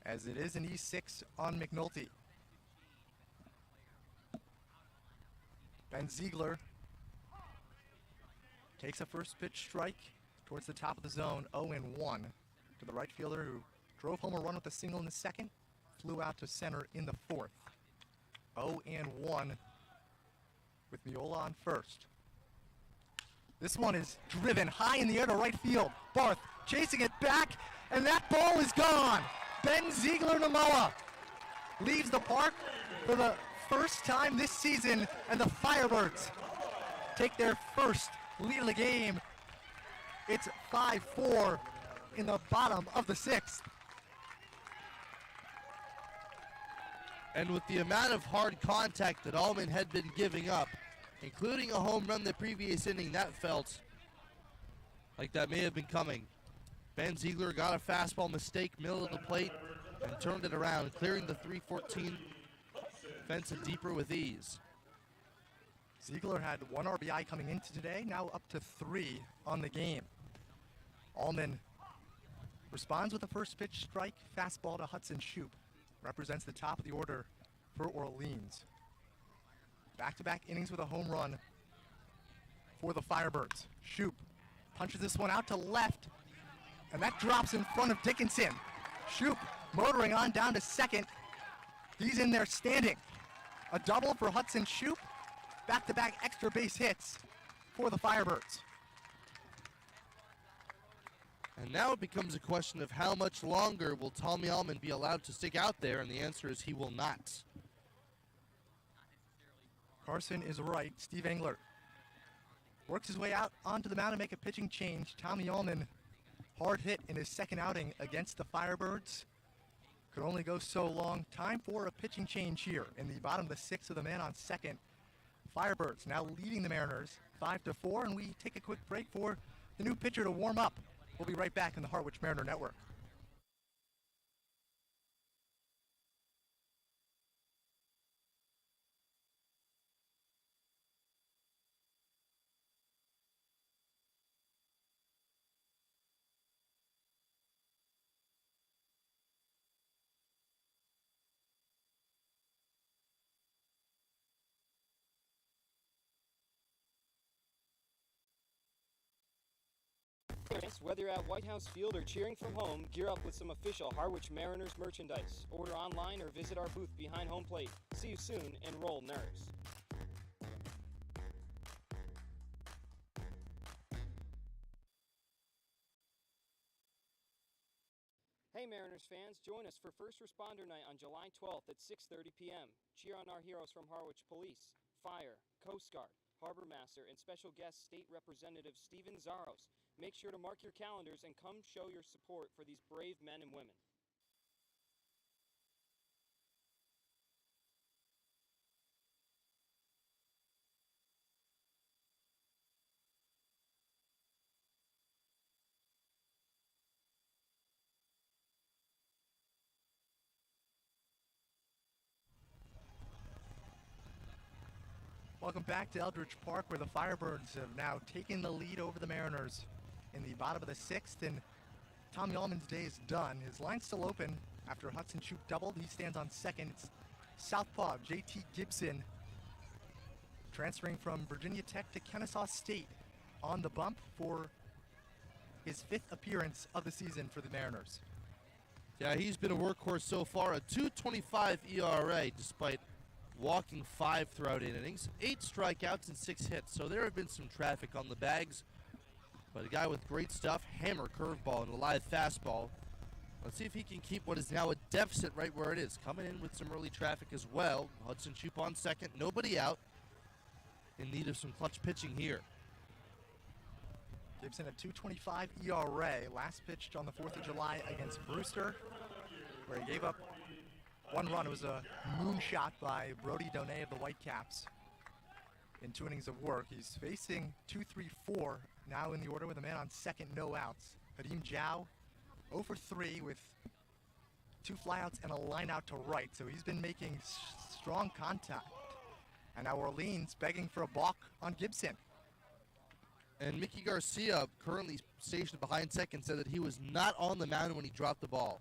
as it is an E6 on McNulty. Ben Ziegler takes a first pitch strike towards the top of the zone, 0-1 to the right fielder, who drove home a run with a single in the second, flew out to center in the fourth. 0-1 with Miola on first. This one is driven high in the air to right field. Barth chasing it back, and that ball is gone. Ben Ziegler Namoa leaves the park for the first time this season, and the Firebirds take their first lead of the game. It's 5-4 in the bottom of the sixth. And with the amount of hard contact that Allman had been giving up, including a home run the previous inning, that felt like that may have been coming. Ben Ziegler got a fastball mistake, middle of the plate, and turned it around, clearing the 314 fence and deeper with ease. Ziegler had 1 RBI coming into today, now up to 3 on the game. Allman responds with a first pitch strike, fastball to Hudson Shoup. Represents the top of the order for Orleans. Back-to-back innings with a home run for the Firebirds. Shoup punches this one out to left, and that drops in front of Dickinson. Shoup motoring on down to second. He's in there standing. A double for Hudson Shoup. Back-to-back extra base hits for the Firebirds. And now it becomes a question of how much longer will Tommy Allman be allowed to stick out there, and the answer is he will not. Carson is right. Steve Engler works his way out onto the mound to make a pitching change. Tommy Allman, hard hit in his second outing against the Firebirds. Could only go so long. Time for a pitching change here in the bottom of the sixth with a man on second. Firebirds now leading the Mariners 5-4, and we take a quick break for the new pitcher to warm up. We'll be right back in the Harwich Mariner Network. Whether you're at White House Field or cheering from home, gear up with some official Harwich Mariners merchandise. Order online or visit our booth behind home plate. See you soon, and roll NERS. Hey Mariners fans, join us for First Responder Night on July 12th at 6:30 p.m. Cheer on our heroes from Harwich Police, Fire, Coast Guard, Harbor Master, and special guest State Representative Steven Zaros. Make sure to mark your calendars and come show your support for these brave men and women. Welcome back to Eldridge Park, where the Firebirds have now taken the lead over the Mariners in the bottom of the sixth, and Tommy Allman's day is done. His line's still open after Hudson Shoup doubled. He stands on second. It's southpaw JT Gibson transferring from Virginia Tech to Kennesaw State, on the bump for his 5th appearance of the season for the Mariners. Yeah, he's been a workhorse so far, a 2.25 ERA despite walking 5 throughout 8 innings, 8 strikeouts and 6 hits. So there have been some traffic on the bags, but a guy with great stuff, hammer curveball and a live fastball. Let's see if he can keep what is now a deficit right where it is. Coming in with some early traffic as well. Hudson Shoop on second, nobody out. In need of some clutch pitching here. Gibson a 2.25 ERA, last pitched on the 4th of July against Brewster, where he gave up 1 run. It was a moonshot by Brody Donay of the Whitecaps in 2 innings of work. He's facing 2-3-4 now in the order with a man on second, no outs. Hadim Zhao 0 for 3 with 2 flyouts and a line out to right. So he's been making strong contact. And now Orleans begging for a balk on Gibson. And Mickey Garcia, currently stationed behind second, said that he was not on the mound when he dropped the ball.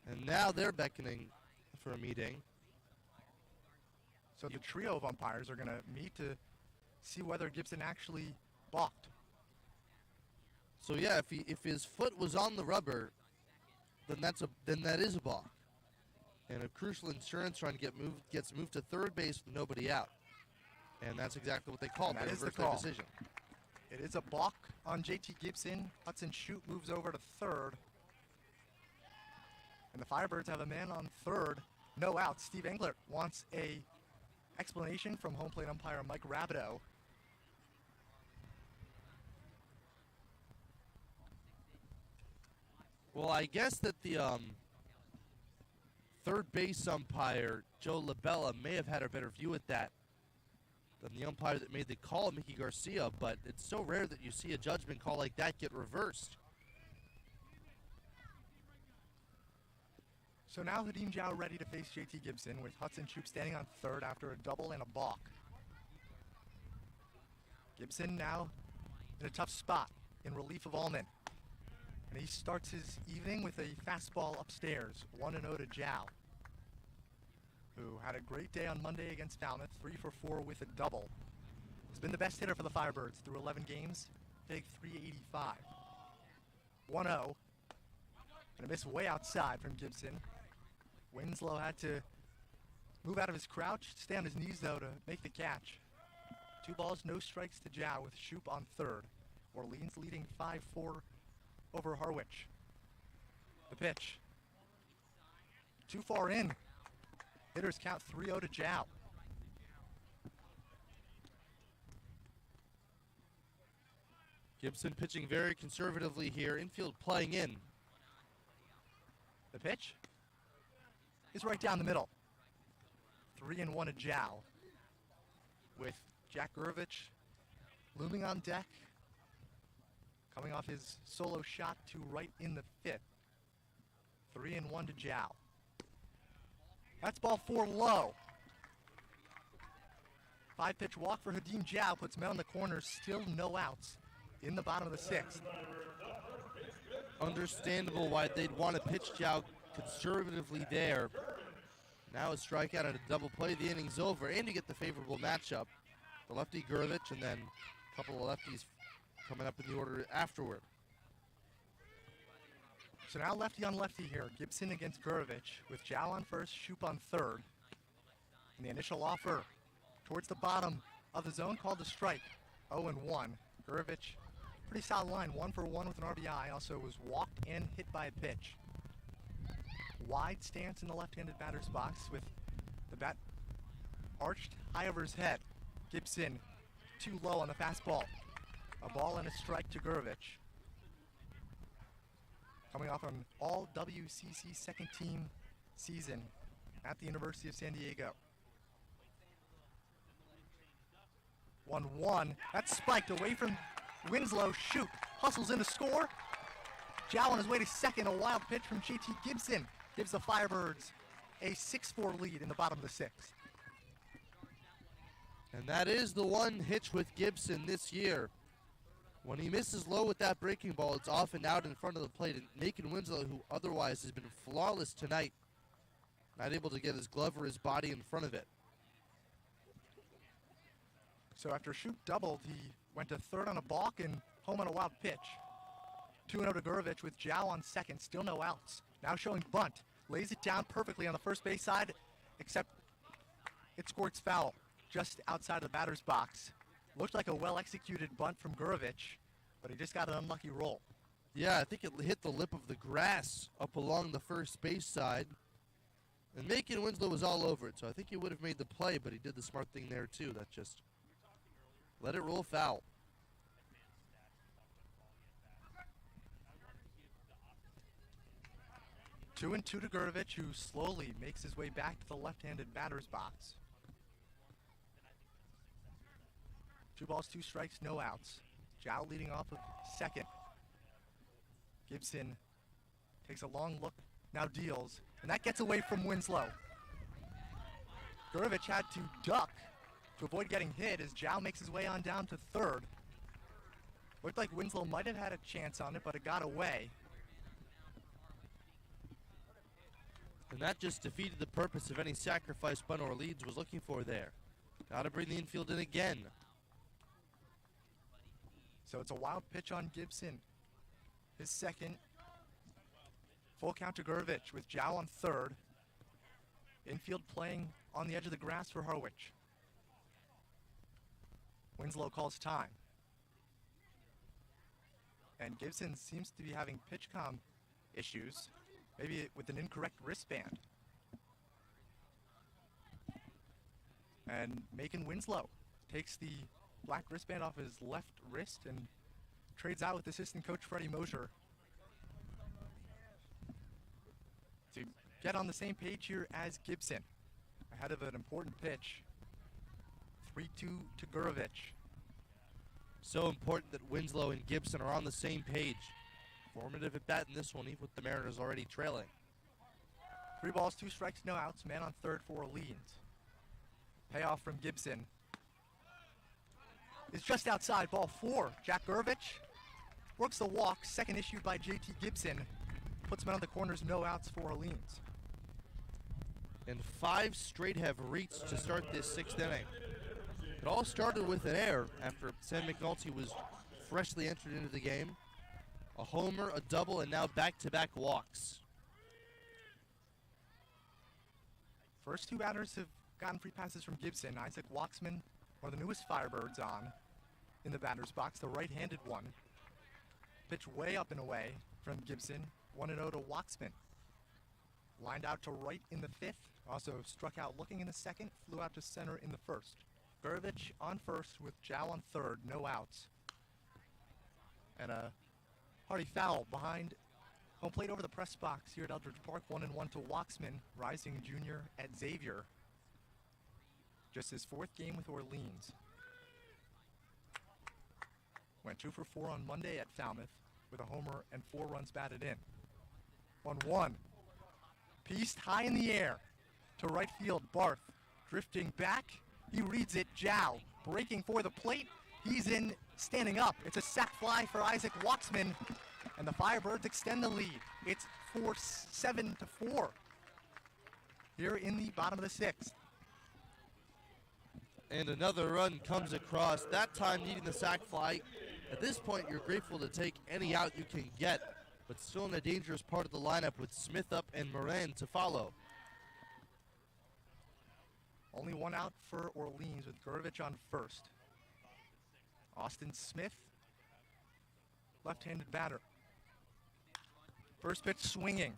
And now they're beckoning for a meeting. So the trio of umpires are going to meet to see whether Gibson actually balked. So yeah, if his foot was on the rubber, then that is a balk. And a crucial insurance run gets moved to third base with nobody out. And that's exactly what they called. That is the call. Decision. It is a balk on JT Gibson. Hudson Shoop moves over to third. And the Firebirds have a man on third, no outs. Steve Englert wants a explanation from home plate umpire Mike Rabideau. Well, I guess that the third base umpire, Joe LaBella, may have had a better view at that than the umpire that made the call, Mickey Garcia, but it's so rare that you see a judgment call like that get reversed. So now Hadim Zhao ready to face JT Gibson with Hudson Shoop standing on third after a double and a balk. Gibson now in a tough spot in relief of Allman. And he starts his evening with a fastball upstairs, 1-0 to Zhao, who had a great day on Monday against Falmouth, 3 for 4 with a double. He's been the best hitter for the Firebirds through 11 games, big 385. 1-0, and a miss way outside from Gibson. Winslow had to move out of his crouch, stay on his knees though to make the catch. 2 balls, no strikes to Zhao with Shoop on third. Orleans leading 5-4 over Harwich. The pitch. Too far in. Hitters count 3-0 to Zhao. Gibson pitching very conservatively here. Infield playing in. The pitch is right down the middle. 3-1 to Zhao. With Jack Gurvich looming on deck. Coming off his solo shot to right in the 5th. 3-1 to Zhao. That's ball 4 low. 5-pitch walk for Hadim Zhao puts men on the corner, still no outs in the bottom of the 6th. Understandable why they'd want to pitch Zhao conservatively there. Now a strikeout and a double play, the inning's over, and you get the favorable matchup. The lefty Gurvich and then a couple of lefties coming up in the order afterward. So now lefty on lefty here. Gibson against Gurvich with Zhao on first, Shoop on third. And the initial offer towards the bottom of the zone called a strike. 0-1. Gurvich, pretty solid line, 1 for 1 with an RBI. Also was walked and hit by a pitch. Wide stance in the left-handed batter's box with the bat arched high over his head. Gibson too low on the fastball. A ball and a strike to Gurvich. Coming off an all WCC second team season at the University of San Diego. 1-1. That's spiked away from Winslow. Shoop hustles in to score. Zhao on his way to second. A wild pitch from JT Gibson gives the Firebirds a 6-4 lead in the bottom of the 6th. And that is the one hitch with Gibson this year. When he misses low with that breaking ball, it's often out in front of the plate. And Nathan Winslow, who otherwise has been flawless tonight, not able to get his glove or his body in front of it. So after Shoop doubled, he went to third on a balk and home on a wild pitch. 2-0 to Gurevich with Zhao on second, still no outs. Now showing bunt, lays it down perfectly on the first base side, except it squirts foul just outside of the batter's box. Looked like a well-executed bunt from Gurevich, but he just got an unlucky roll. Yeah, I think it hit the lip of the grass up along the first base side. And Macon Winslow was all over it, so I think he would have made the play, but he did the smart thing there too. That just let it roll foul. Two and two to Gurevich, who slowly makes his way back to the left-handed batter's box. 2 balls, 2 strikes, no outs. Zhao leading off of second. Gibson takes a long look, now deals, and that gets away from Winslow. Gurevich had to duck to avoid getting hit as Zhao makes his way on down to third. Looked like Winslow might have had a chance on it, but it got away. And that just defeated the purpose of any sacrifice bunt or Leeds was looking for there. Gotta bring the infield in again. So it's a wild pitch on Gibson. His second. Full count to Gurevich with Zhao on third. Infield playing on the edge of the grass for Harwich. Winslow calls time. And Gibson seems to be having pitch comm issues, maybe with an incorrect wristband. And Macon Winslow takes the black wristband off his left wrist and trades out with assistant coach Freddie Mosier to get on the same page here as Gibson ahead of an important pitch. 3-2 to Gurevich. So important that Winslow and Gibson are on the same page. Formative at bat in this one, even with the Mariners already trailing. 3 balls, 2 strikes, no outs. Man on third for Orleans. Payoff from Gibson. It's just outside, ball 4. Jack Gurevich works the walk, second issued by JT Gibson. Puts men on the corners, no outs for Orleans. And 5 straight have reached to start this 6th inning. It all started with an error after Sam McNulty was freshly entered into the game. A homer, a double, and now back-to-back walks. First 2 batters have gotten free passes from Gibson. Isaac Waxman, one of the newest Firebirds on in the batter's box, the right-handed one. Pitch way up and away from Gibson, 1-0 to Waxman. Lined out to right in the 5th, also struck out looking in the 2nd, flew out to center in the 1st. Gurevich on first with Zhao on third, no outs. And a hearty foul behind home plate over the press box here at Eldridge Park, 1-1 to Waxman, rising junior at Xavier. Just his 4th game with Orleans. Went 2 for 4 on Monday at Falmouth with a homer and 4 runs batted in. 1-1. Pieced high in the air to right field. Barth drifting back. He reads it. Zhao breaking for the plate. He's in, standing up. It's a sac fly for Isaac Waxman, and the Firebirds extend the lead. It's 7-4 here in the bottom of the 6th. And another run comes across, that time needing the sac fly. At this point, you're grateful to take any out you can get, but still in a dangerous part of the lineup with Smith up and Moran to follow. Only 1 out for Orleans with Gurevich on first. Austin Smith, left-handed batter. First pitch swinging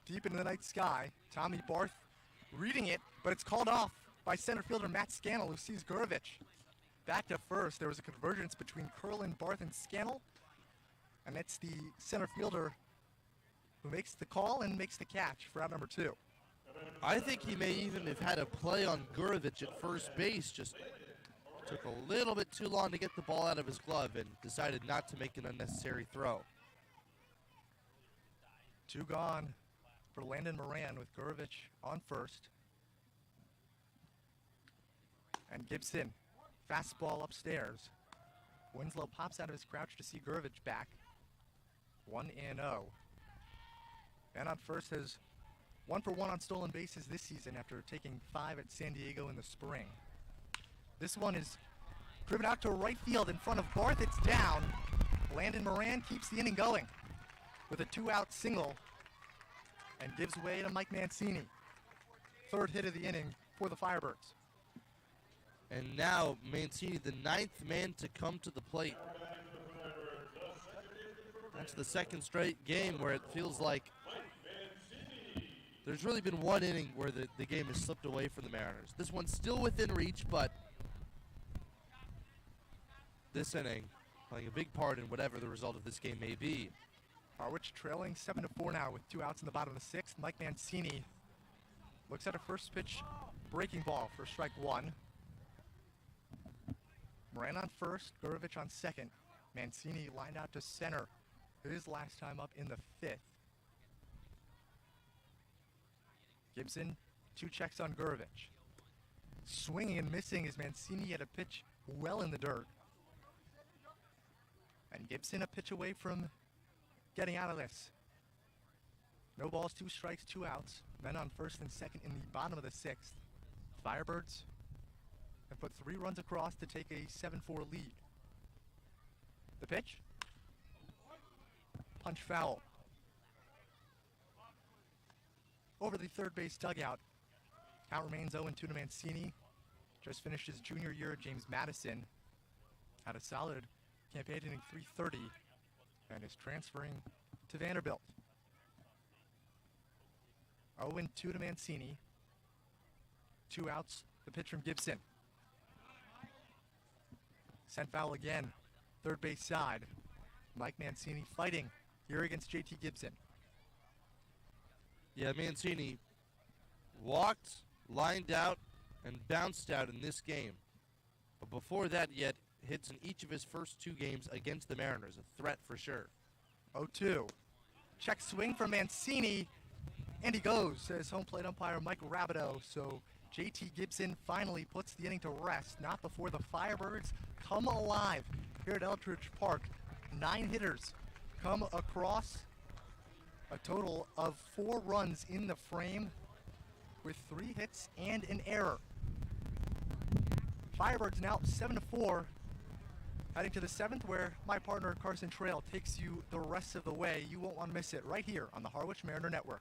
deep into the night sky. Tommy Barth reading it, but it's called off by center fielder Matt Scannell, who sees Gurevich. Back to first. There was a convergence between Curlin, Barth, and Scannell, and it's the center fielder who makes the call and makes the catch for out number 2. I think he may even have had a play on Gurevich at first base, just took a little bit too long to get the ball out of his glove and decided not to make an unnecessary throw. 2 gone for Landon Moran with Gurevich on first. And Gibson, fastball upstairs. Winslow pops out of his crouch to see Gurevich back. 1-0. And on first has 1 for 1 on stolen bases this season after taking 5 at San Diego in the spring. This one is Driven out to right field in front of Barth. It's down. Landon Moran keeps the inning going with a 2-out single and gives way to Mike Mancini. Third hit of the inning for the Firebirds. And now Mancini, the 9th man to come to the plate. That's the second straight game where it feels like there's really been one inning where the game has slipped away from the Mariners. This one's still within reach, but this inning playing a big part in whatever the result of this game may be. Harwich trailing 7-4 now with 2 outs in the bottom of the 6th. Mike Mancini looks at a first pitch breaking ball for strike 1. Moran on first, Gurovich on second. Mancini lined out to center his last time up in the 5th. Gibson, 2 checks on Gurovich. Swinging and missing as Mancini had a pitch well in the dirt. And Gibson a pitch away from getting out of this. No balls, 2 strikes, 2 outs. Men on first and second in the bottom of the 6th. Firebirds have put 3 runs across to take a 7-4 lead. The pitch? Punch foul. Over the third base dugout. Count remains 0-2 to Mancini. Just finished his junior year at James Madison. Had a solid campaign inning .330 and is transferring to Vanderbilt. 0-2 to Mancini. 2 outs. The pitch from Gibson. Sent foul again. Third base side. Mike Mancini fighting here against JT Gibson. Yeah, Mancini walked, lined out, and bounced out in this game. But before that yet, hits in each of his first 2 games against the Mariners. A threat for sure. 0-2. Check swing from Mancini. And he goes, says home plate umpire Mike Rabideau. So JT Gibson finally puts the inning to rest. Not before the Firebirds come alive here at Eldridge Park. 9 hitters come across. A total of 4 runs in the frame with 3 hits and an error. Firebirds now 7-4. Heading to the 7th, where my partner Carson Trail takes you the rest of the way. You won't want to miss it right here on the Harwich Mariner Network.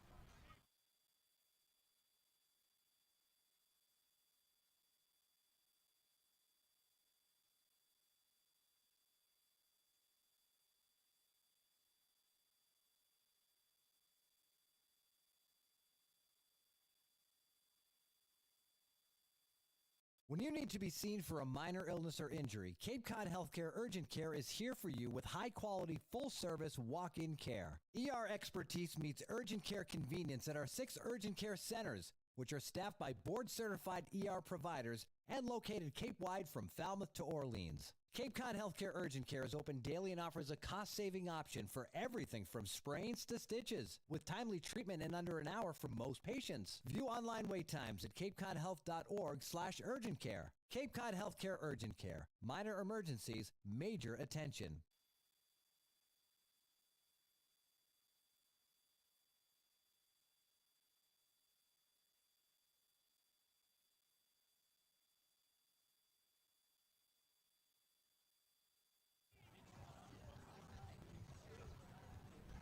When you need to be seen for a minor illness or injury, Cape Cod Healthcare Urgent Care is here for you with high-quality, full-service walk-in care. ER expertise meets urgent care convenience at our 6 urgent care centers, which are staffed by board-certified ER providers and located Cape-wide from Falmouth to Orleans. Cape Cod Healthcare Urgent Care is open daily and offers a cost-saving option for everything from sprains to stitches, with timely treatment in under an hour for most patients. View online wait times at capecodhealth.org/urgent care. Cape Cod Healthcare Urgent Care. Minor emergencies, major attention.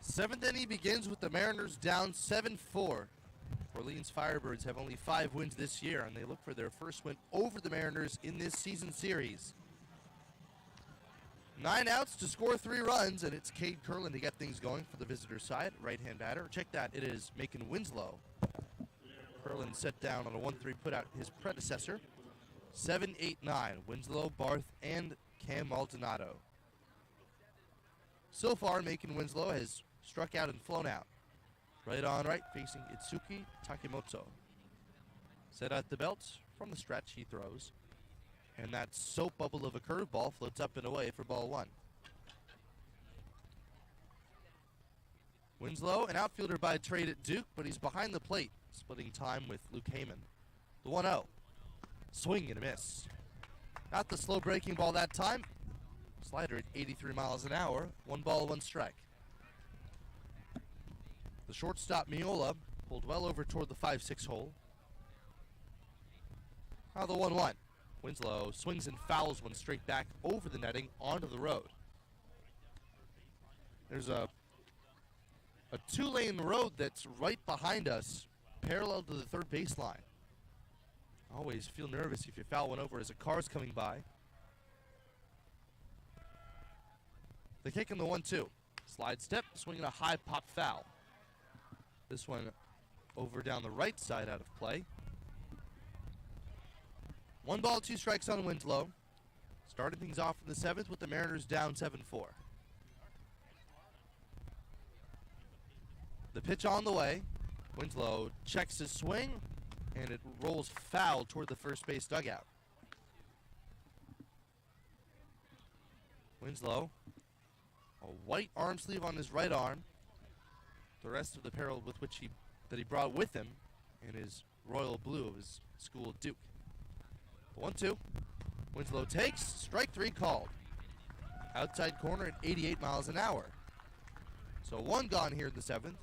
Seventh inning begins with the Mariners down 7-4. Orleans Firebirds have only 5 wins this year, and they look for their first win over the Mariners in this season series. 9 outs to score 3 runs, and it's Cade Curlin to get things going for the visitor side. Right-hand batter. Check that. It is Macon Winslow. Curlin set down on a 1-3 putout his predecessor. 7-8-9. Winslow, Barth, and Cam Maldonado. So far, Macon Winslow has struck out and flown out. Right on right, facing Itsuki Takemoto. Set at the belt, from the stretch he throws. And that soap bubble of a curveball floats up and away for ball 1. Winslow, an outfielder by trade at Duke, but he's behind the plate, splitting time with Luke Heyman. The 1-0. Swing and a miss. Not the slow breaking ball that time. Slider at 83 miles an hour. 1 ball, 1 strike. The shortstop Miola pulled well over toward the 5-6 hole. Now the 1-1. Winslow swings and fouls one straight back over the netting onto the road. There's a two-lane road that's right behind us, parallel to the third baseline. Always feel nervous if you foul one over as a car's coming by. The kick in the 1-2. Slide step, swinging a high pop foul. This one over down the right side out of play. 1 ball, 2 strikes on Winslow. Starting things off in the 7th with the Mariners down 7-4. The pitch on the way. Winslow checks his swing, and it rolls foul toward the first base dugout. Winslow, a white arm sleeve on his right arm. The rest of the apparel with which that he brought with him in his royal blue of his school at Duke. 1-2. Winslow takes. Strike 3 called. Outside corner at 88 miles an hour. So 1 gone here in the 7th.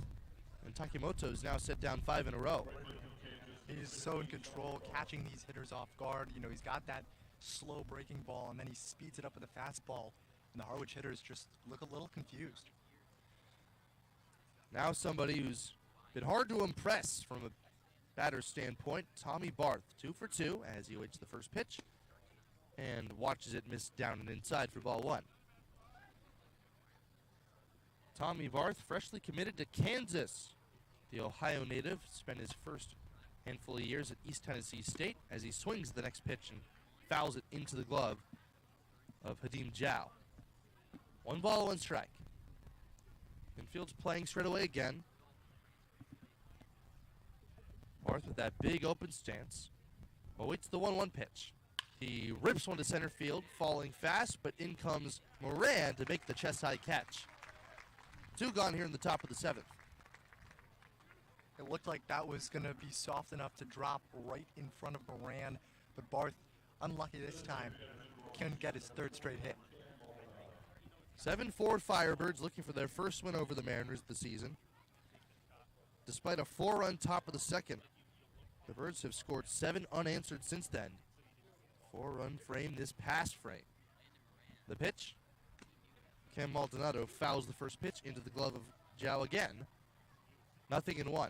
And Takimoto's now set down 5 in a row. He's so in control, catching these hitters off guard. You know, he's got that slow breaking ball, and then he speeds it up with a fastball. And the Harwich hitters just look a little confused. Now somebody who's been hard to impress from a batter's standpoint, Tommy Barth, 2 for 2 as he awaits the first pitch and watches it miss down and inside for ball 1. Tommy Barth, freshly committed to Kansas. The Ohio native spent his first handful of years at East Tennessee State as he swings the next pitch and fouls it into the glove of Hadim Jow. 1 ball, 1 strike. Infield's playing straight away again. Barth with that big open stance. Awaits the 1-1 pitch. He rips one to center field, falling fast, but in comes Moran to make the chest-high catch. 2 gone here in the top of the 7th. It looked like that was going to be soft enough to drop right in front of Moran, but Barth, unlucky this time, couldn't get his 3rd straight hit. 7-4 Firebirds looking for their first win over the Mariners this season. Despite a 4-run top of the 2nd, the Birds have scored 7 unanswered since then. 4-run frame this past frame. The pitch. Cam Maldonado fouls the first pitch into the glove of Jow again. 0-1.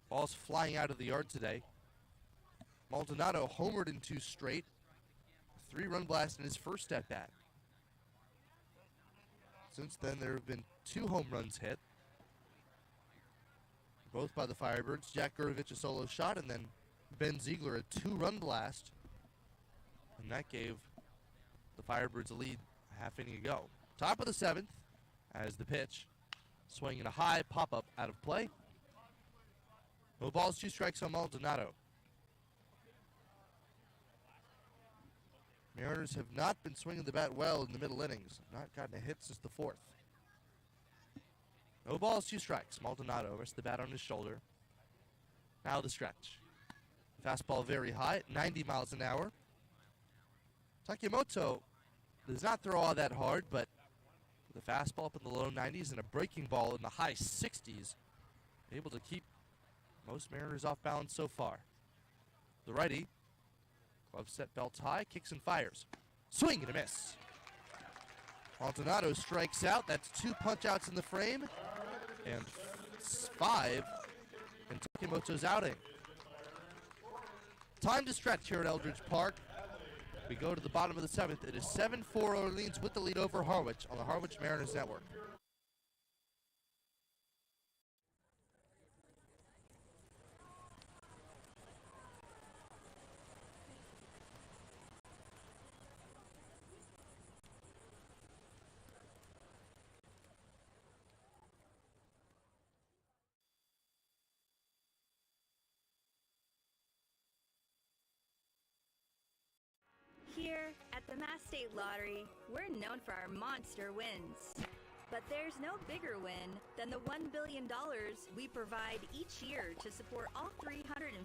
Ball's flying out of the yard today. Maldonado homered in 2 straight. 3-run blast in his first at-bat. Since then, there have been 2 home runs hit. Both by the Firebirds. Jack Gurdovich a solo shot, and then Ben Ziegler a 2-run blast. And that gave the Firebirds a lead a half inning ago. Top of the 7th as the pitch. Swinging a high pop-up out of play. No balls, 2 strikes on Maldonado. Mariners have not been swinging the bat well in the middle innings. Not gotten a hit since the 4th. No balls, 2 strikes. Maldonado rests the bat on his shoulder. Now the stretch. Fastball very high at 90 miles an hour. Takimoto does not throw all that hard, but with a fastball up in the low 90s and a breaking ball in the high 60s, able to keep most Mariners off balance so far. The righty, glove set, belt high, kicks and fires. Swing and a miss. Maldonado strikes out. That's 2 punch-outs in the frame, and 5 in Takimoto's outing. Time to stretch here at Eldridge Park. We go to the bottom of the 7th. It is 7-4 Orleans with the lead over Harwich on the Harwich Mariners Network. Here at the Mass State Lottery, we're known for our monster wins. But there's no bigger win than the $1 billion we provide each year to support all 351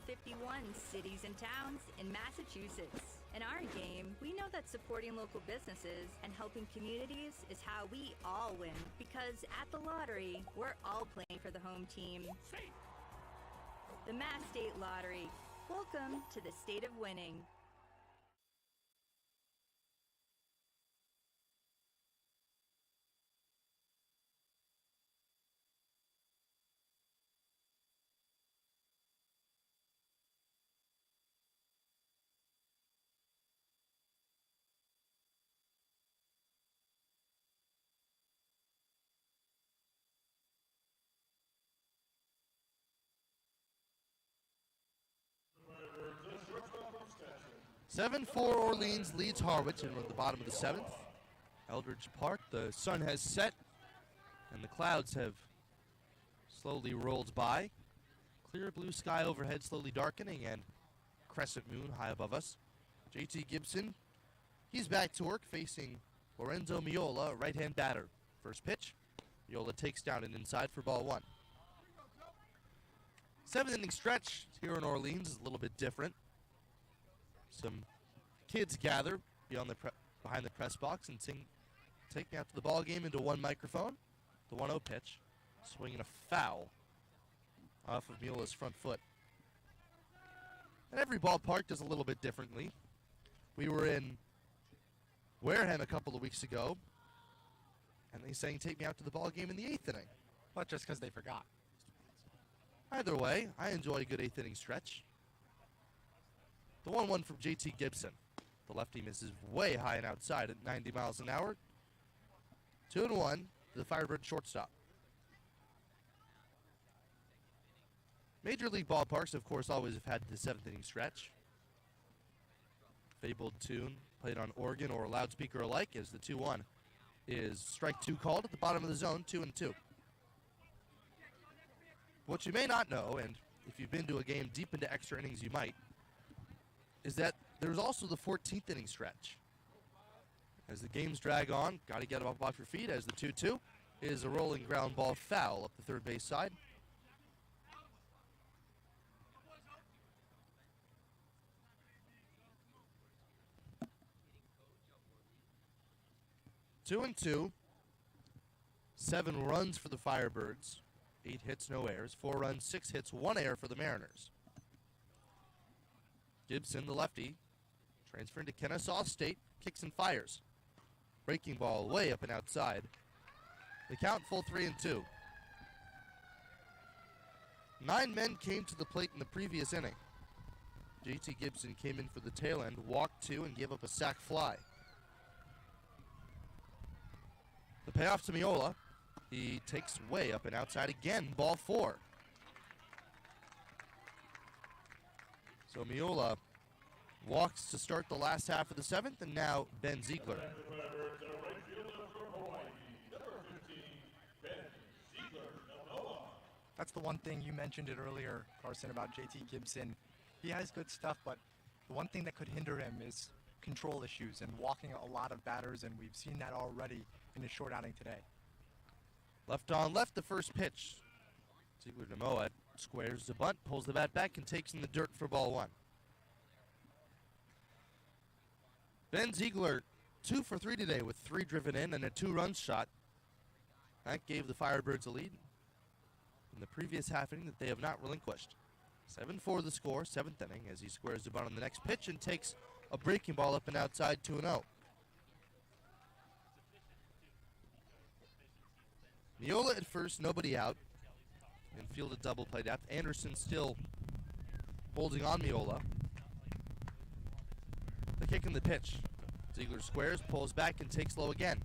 cities and towns in Massachusetts. In our game, we know that supporting local businesses and helping communities is how we all win. Because at the lottery, we're all playing for the home team. The Mass State Lottery. Welcome to the state of winning. Seven 4 Orleans leads Harwich in the bottom of the 7th. Eldridge Park, the sun has set and the clouds have slowly rolled by. Clear blue sky overhead slowly darkening and crescent moon high above us. JT Gibson, he's back to work facing Lorenzo Miola, right-hand batter. First pitch, Miola takes down and inside for ball 1. 7th inning stretch here in Orleans is a little bit different. Some kids gather behind the press box and taking out the ball game into one microphone. The 1-0 pitch, swinging a foul off of Miola's front foot. And every ballpark does a little bit differently. We were in Wareham a couple of weeks ago, and they sang "Take Me Out to the Ball Game" in the 8th inning. But just because they forgot. Either way, I enjoy a good 8th inning stretch. The 1-1 from JT Gibson. The lefty misses way high and outside at 90 miles an hour. 2-1 to the Firebird shortstop. Major league ballparks, of course, always have had the 7th inning stretch. Fabled tune played on organ or loudspeaker alike as the 2-1 is strike 2 called at the bottom of the zone, 2-2. What you may not know, and if you've been to a game deep into extra innings you might, is that there's also the 14th inning stretch. As the games drag on, got to get up off your feet as the 2-2 is a rolling ground ball foul up the third base side. Two and 2, 7 runs for the Firebirds, 8 hits, no errors, 4 runs, 6 hits, 1 error for the Mariners. Gibson, the lefty, transferring to Kennesaw State, kicks and fires. Breaking ball way up and outside. The count full 3-2. 9 men came to the plate in the previous inning. JT Gibson came in for the tail end, walked 2, and gave up a sac fly. The payoff to Miola. He takes way up and outside again, ball 4. So Miola walks to start the last half of the 7th, and now Ben Ziegler. That's the one thing you mentioned it earlier, Carson, about JT Gibson. He has good stuff, but the one thing that could hinder him is control issues and walking a lot of batters, and we've seen that already in his short outing today. Left on left, the first pitch. Ziegler to Moa squares the bunt, pulls the bat back, and takes in the dirt for ball 1. Ben Ziegler, 2 for 3 today with 3 driven in and a 2-run shot. That gave the Firebirds a lead in the previous half inning that they have not relinquished. 7-4 the score, 7th inning, as he squares the bunt on the next pitch and takes a breaking ball up and outside, 2-0. Miola at first, nobody out. Infield at double play depth. Anderson still holding on Miola. The kick and the pitch. Ziegler squares, pulls back, and takes low again.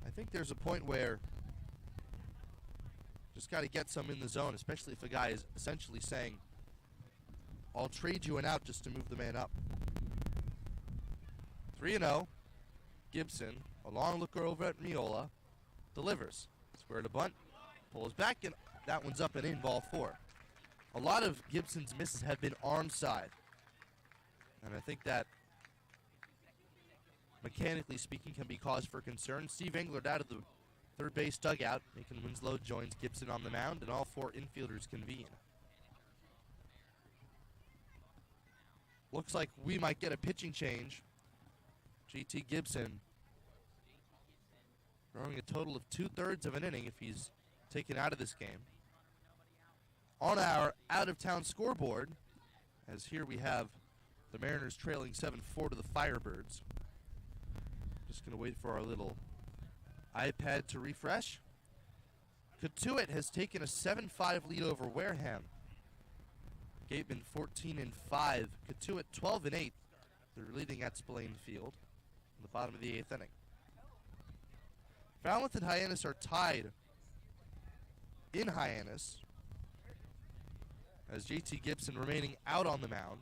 I think there's a point where just got to get some in the zone, especially if a guy is essentially saying, I'll trade you an out just to move the man up. 3-0. Gibson, a long looker over at Miola, delivers. Square to bunt, pulls back, and that one's up and in, ball 4. A lot of Gibson's misses have been arm side. And I think that, mechanically speaking, can be cause for concern. Steve Englert out of the third base dugout. Macon Winslow joins Gibson on the mound, and all 4 infielders convene. Looks like we might get a pitching change. JT Gibson throwing a total of 2/3 of an inning if he's taken out of this game. on our out-of-town scoreboard, as here we have the Mariners trailing 7-4 to the Firebirds. Just going to wait for our little iPad to refresh. Katuitt has taken a 7-5 lead over Wareham. Gateman 14-5. Katuitt 12-8. They're leading at Spillane Field in the bottom of the 8th inning. Falmouth and Hyannis are tied in Hyannis, as JT Gibson remaining out on the mound.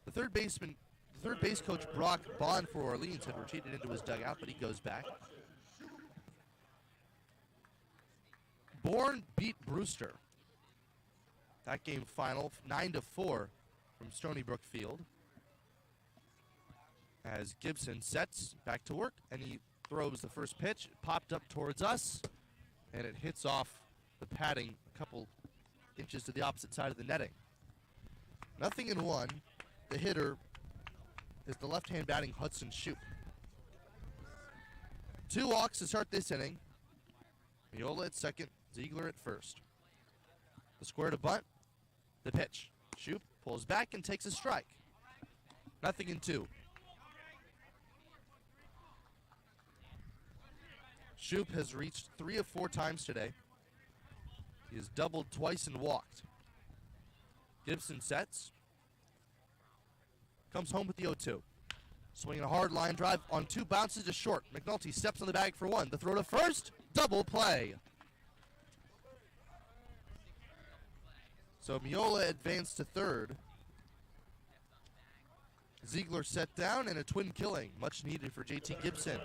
The third base coach Brock Bond for Orleans had retreated into his dugout, but he goes back. Bourne beat Brewster. That game final 9-4 from Stony Brook Field. As Gibson sets back to work and he throws the first pitch. It popped up towards us and it hits off the padding a couple inches to the opposite side of the netting. 0-1. The hitter is the left-hand batting Hudson Shoup. 2 walks to start this inning. Miola at second, Ziegler at first. The square to bunt, the pitch. Shoup pulls back and takes a strike. 0-2. Shoup has reached 3 of 4 times today. He has doubled twice and walked. Gibson sets. Comes home with the 0-2. Swinging a hard line drive on 2 bounces to short. McNulty steps on the bag for 1. The throw to first. Double play. So Miola advanced to third. Ziegler set down and a twin killing. Much needed for JT Gibson.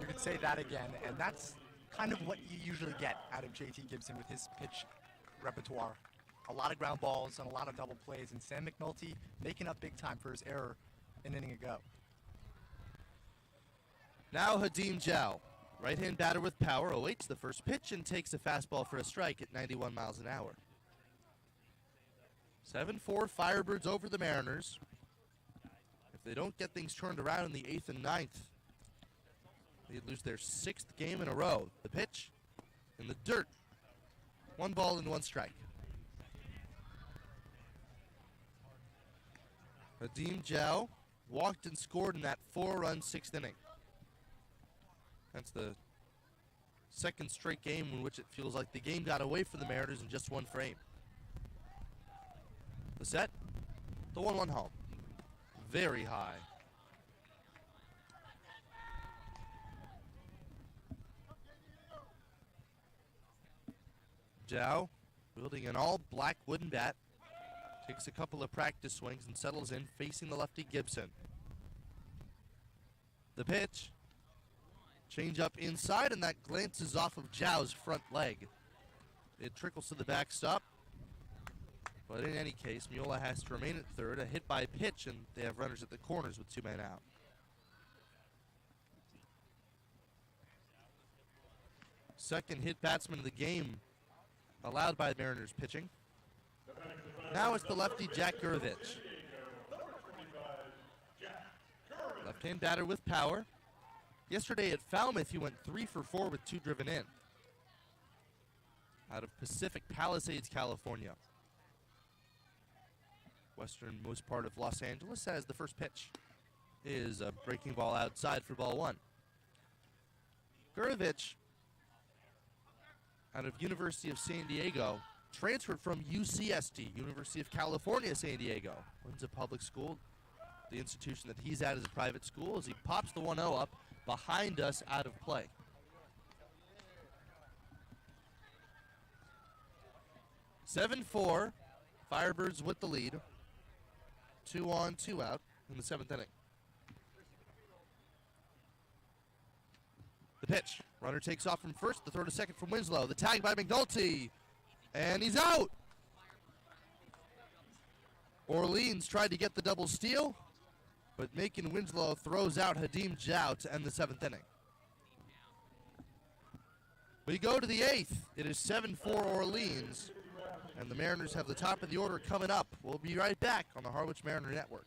You could say that again, and that's kind of what you usually get out of JT Gibson with his pitch repertoire. A lot of ground balls and a lot of double plays, and Sam McNulty making up big time for his error an inning ago. Now Hadim Jow, right-hand batter with power, awaits the first pitch and takes a fastball for a strike at 91 miles an hour. 7-4 Firebirds over the Mariners. If they don't get things turned around in the 8th and 9th, they'd lose their 6th game in a row. The pitch in the dirt. 1 ball and 1 strike. Hadim Jow walked and scored in that 4-run 6th inning. That's the 2nd straight game in which it feels like the game got away from the Mariners in just 1 frame. The set, the 1-1 home. Very high. Jow, wielding an all-black wooden bat, takes a couple of practice swings and settles in, facing the lefty Gibson. The pitch, change up inside, and that glances off of Jow's front leg. It trickles to the backstop, but in any case, Miola has to remain at third, a hit by pitch, and they have runners at the corners with 2 men out. Second hit batsman of the game allowed by the Mariners pitching. Now it's the lefty Jack Gurevich. Left-hand batter with power. Yesterday at Falmouth, he went 3 for 4 with 2 driven in. Out of Pacific Palisades, California. Westernmost part of Los Angeles, as the first pitch is a breaking ball outside for ball 1. Gurevich, out of University of San Diego, transferred from UCSD, University of California, San Diego. Runs a public school. The institution that he's at is a private school, as he pops the 1-0 up behind us out of play. Seven 4, Firebirds with the lead. 2 on, 2 out in the 7th inning. The pitch. Runner takes off from first. The throw to second from Winslow. The tag by McNulty. And he's out. Orleans tried to get the double steal, but Macon Winslow throws out Hadim Jow to end the 7th inning. We go to the 8th. It is 7-4 Orleans, and the Mariners have the top of the order coming up. We'll be right back on the Harwich Mariner Network.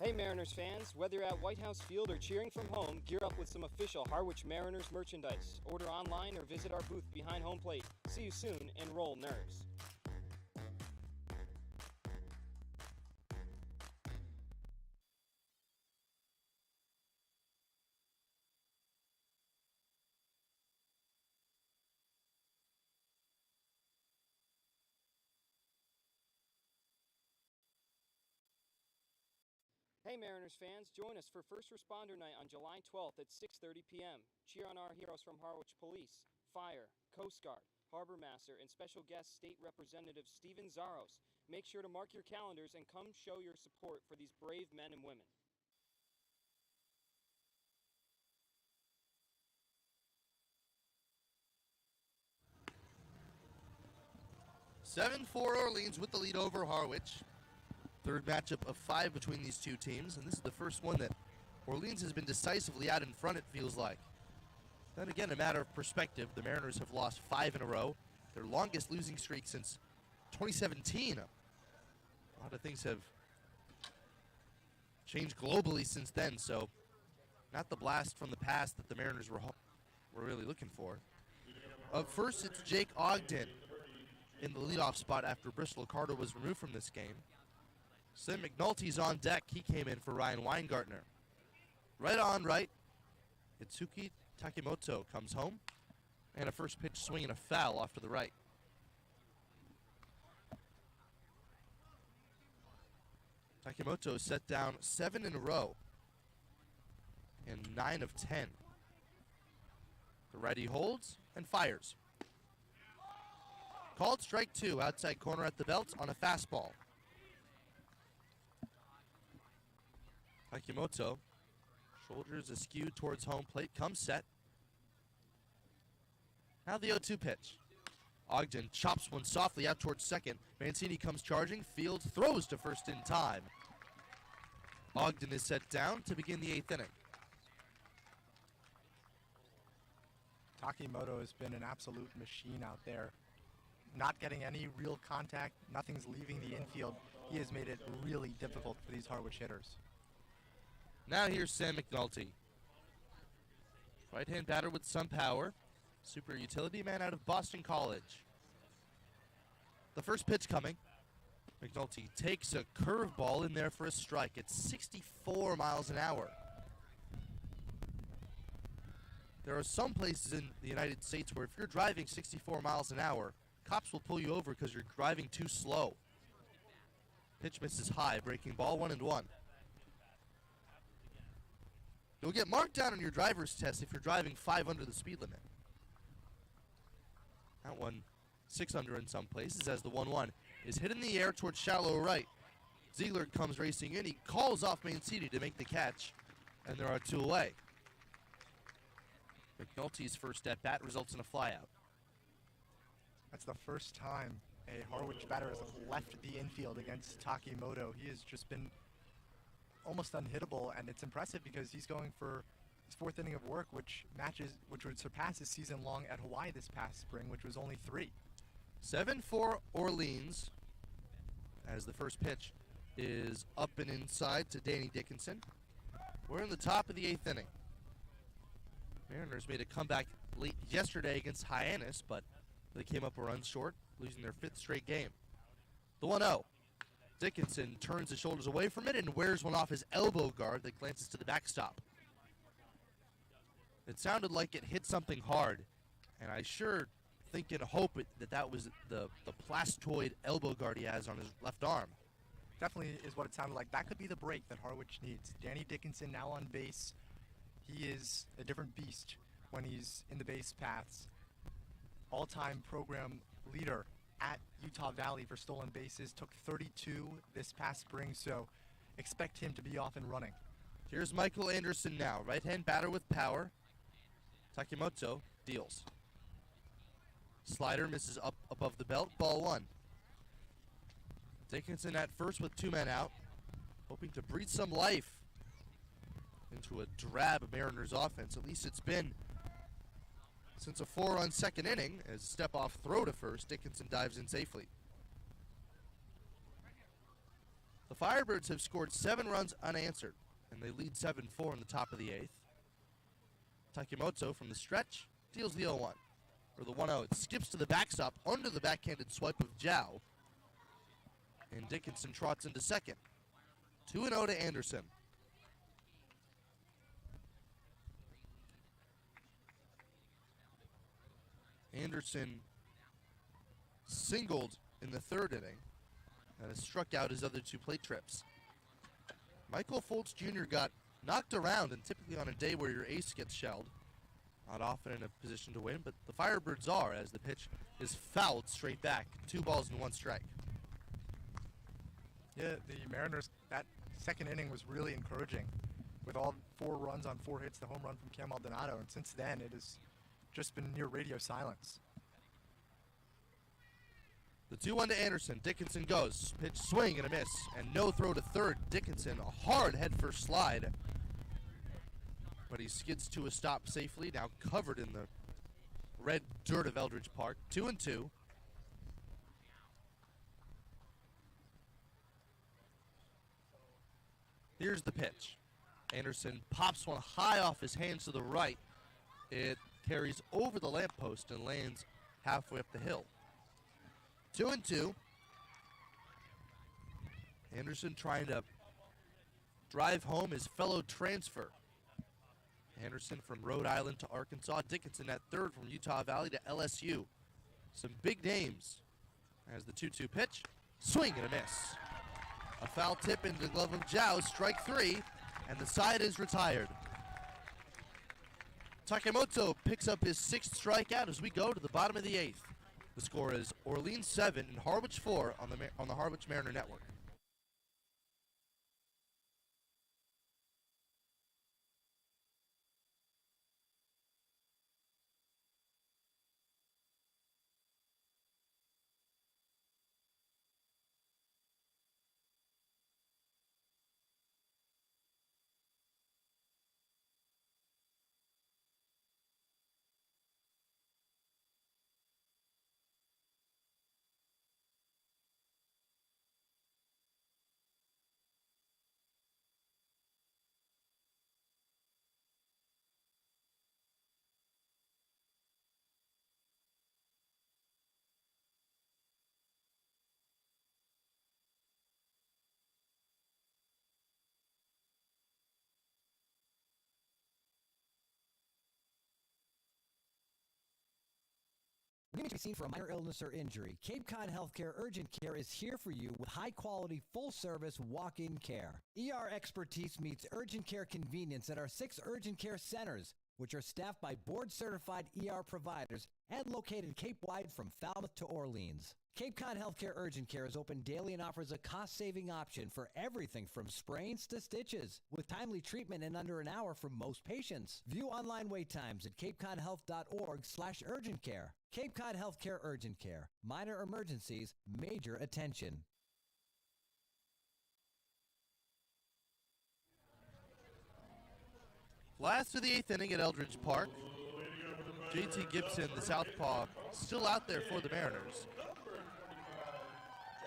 Hey Mariners fans, whether you're at White House Field or cheering from home, gear up with some official Harwich Mariners merchandise. Order online or visit our booth behind home plate. See you soon, and roll NERS. Hey Mariners fans, join us for First Responder Night on July 12th at 6:30 p.m. Cheer on our heroes from Harwich Police, Fire, Coast Guard, Harbor Master, and special guest State Representative Steven Zaros. Make sure to mark your calendars and come show your support for these brave men and women. (7-4) Orleans with the lead over Harwich. Third matchup of 5 between these two teams, and this is the first one that Orleans has been decisively out in front, it feels like. Then again, a matter of perspective, the Mariners have lost 5 in a row, their longest losing streak since 2017. A lot of things have changed globally since then, so not the blast from the past that the Mariners were really looking for. Up first, it's Jake Ogden in the leadoff spot after Bristol Carter was removed from this game. Slim McNulty's on deck. He came in for Ryan Weingartner. Right on right, Itsuki Takimoto comes home, and a first pitch swing and a foul off to the right. Takimoto set down 7 in a row and 9 of 10. The righty holds and fires. Called strike 2, outside corner at the belt on a fastball. Takimoto, shoulders askew towards home plate, comes set. Now the 0-2 pitch. Ogden chops one softly out towards second. Mancini comes charging. Fields throws to first in time. Ogden is set down to begin the 8th inning. Takimoto has been an absolute machine out there. Not getting any real contact, nothing's leaving the infield. He has made it really difficult for these Harwich hitters. Now here's Sam McNulty. Right-hand batter with some power. Super utility man out of Boston College. The first pitch coming. McNulty takes a curveball in there for a strike. It's 64 miles an hour. There are some places in the United States where if you're driving 64 miles an hour, cops will pull you over because you're driving too slow. Pitch misses high, breaking ball 1-1. You'll get marked down on your driver's test if you're driving 5 under the speed limit. That one, 6 under in some places, as the 1-1 is hit in the air towards shallow right. Ziegler comes racing in. He calls off Mancini to make the catch, and there are 2 away. McNulty's first at-bat results in a flyout. That's the first time a Harwich batter has left the infield against Takimoto. He has just been almost unhittable, and it's impressive because he's going for his 4th inning of work, which would surpass his season long at Hawaii this past spring, which was only 3. 7-4 Orleans, as the first pitch is up and inside to Danny Dickinson. We're in the top of the 8th inning. Mariners made a comeback late yesterday against Hyannis, but they came up a run short, losing their 5th straight game. The 1-0. Dickinson turns his shoulders away from it and wears one off his elbow guard that glances to the backstop. It sounded like it hit something hard, and I sure think and hope that was the plastoid elbow guard he has on his left arm. Definitely is what it sounded like. That could be the break that Harwich needs. Danny Dickinson now on base. He is a different beast when he's in the base paths. All-time program leader at Utah Valley for stolen bases, took 32 this past spring, so expect him to be off and running. Here's Michael Anderson now, right-hand batter with power. Takimoto deals. Slider misses up above the belt, ball 1. Dickinson at first with 2 men out, hoping to breathe some life into a drab Mariners offense. At least it's been since a 4-run second inning, as step-off throw to first, Dickinson dives in safely. The Firebirds have scored 7 runs unanswered, and they lead 7-4 in the top of the 8th. Takimoto from the stretch deals the 0-1, or the 1-0. It skips to the backstop under the backhanded swipe of Zhao, and Dickinson trots into second. 2-0 to Anderson. Anderson singled in the 3rd inning and has struck out his other 2 plate trips. Michael Foltz Jr. got knocked around, and typically on a day where your ace gets shelled, not often in a position to win, but the Firebirds are, as the pitch is fouled straight back. 2 balls and 1 strike. Yeah, the Mariners, that 2nd inning was really encouraging with all 4 runs on 4 hits, the home run from Cam Maldonado, and since then it has just been near radio silence. The 2-1 to Anderson. Dickinson goes. Pitch swing and a miss. And no throw to 3rd. Dickinson, a hard head-first slide. But he skids to a stop safely, now covered in the red dirt of Eldridge Park. 2-2. Here's the pitch. Anderson pops one high off his hands to the right. It carries over the lamppost and lands halfway up the hill. 2-2. Anderson trying to drive home his fellow transfer. Anderson from Rhode Island to Arkansas. Dickinson at 3rd from Utah Valley to LSU. Some big names. As the 2-2 pitch, swing and a miss. A foul tip into the glove of Zhao, strike 3, and the side is retired. Takimoto picks up his 6th strikeout as we go to the bottom of the 8th. The score is Orleans 7 and Harwich 4 on the Harwich Mariner Network. When you need to be seen for a minor illness or injury, Cape Cod Healthcare Urgent Care is here for you with high-quality, full-service walk-in care. ER expertise meets urgent care convenience at our 6 urgent care centers, which are staffed by board-certified ER providers and located Cape-wide from Falmouth to Orleans. Cape Cod Healthcare Urgent Care is open daily and offers a cost-saving option for everything from sprains to stitches, with timely treatment in under an hour for most patients. View online wait times at capecodhealth.org/urgent care. Cape Cod Healthcare Urgent Care. Minor emergencies, major attention. Last of the 8th inning at Eldridge Park. JT Gibson, the southpaw, still out there for the Mariners.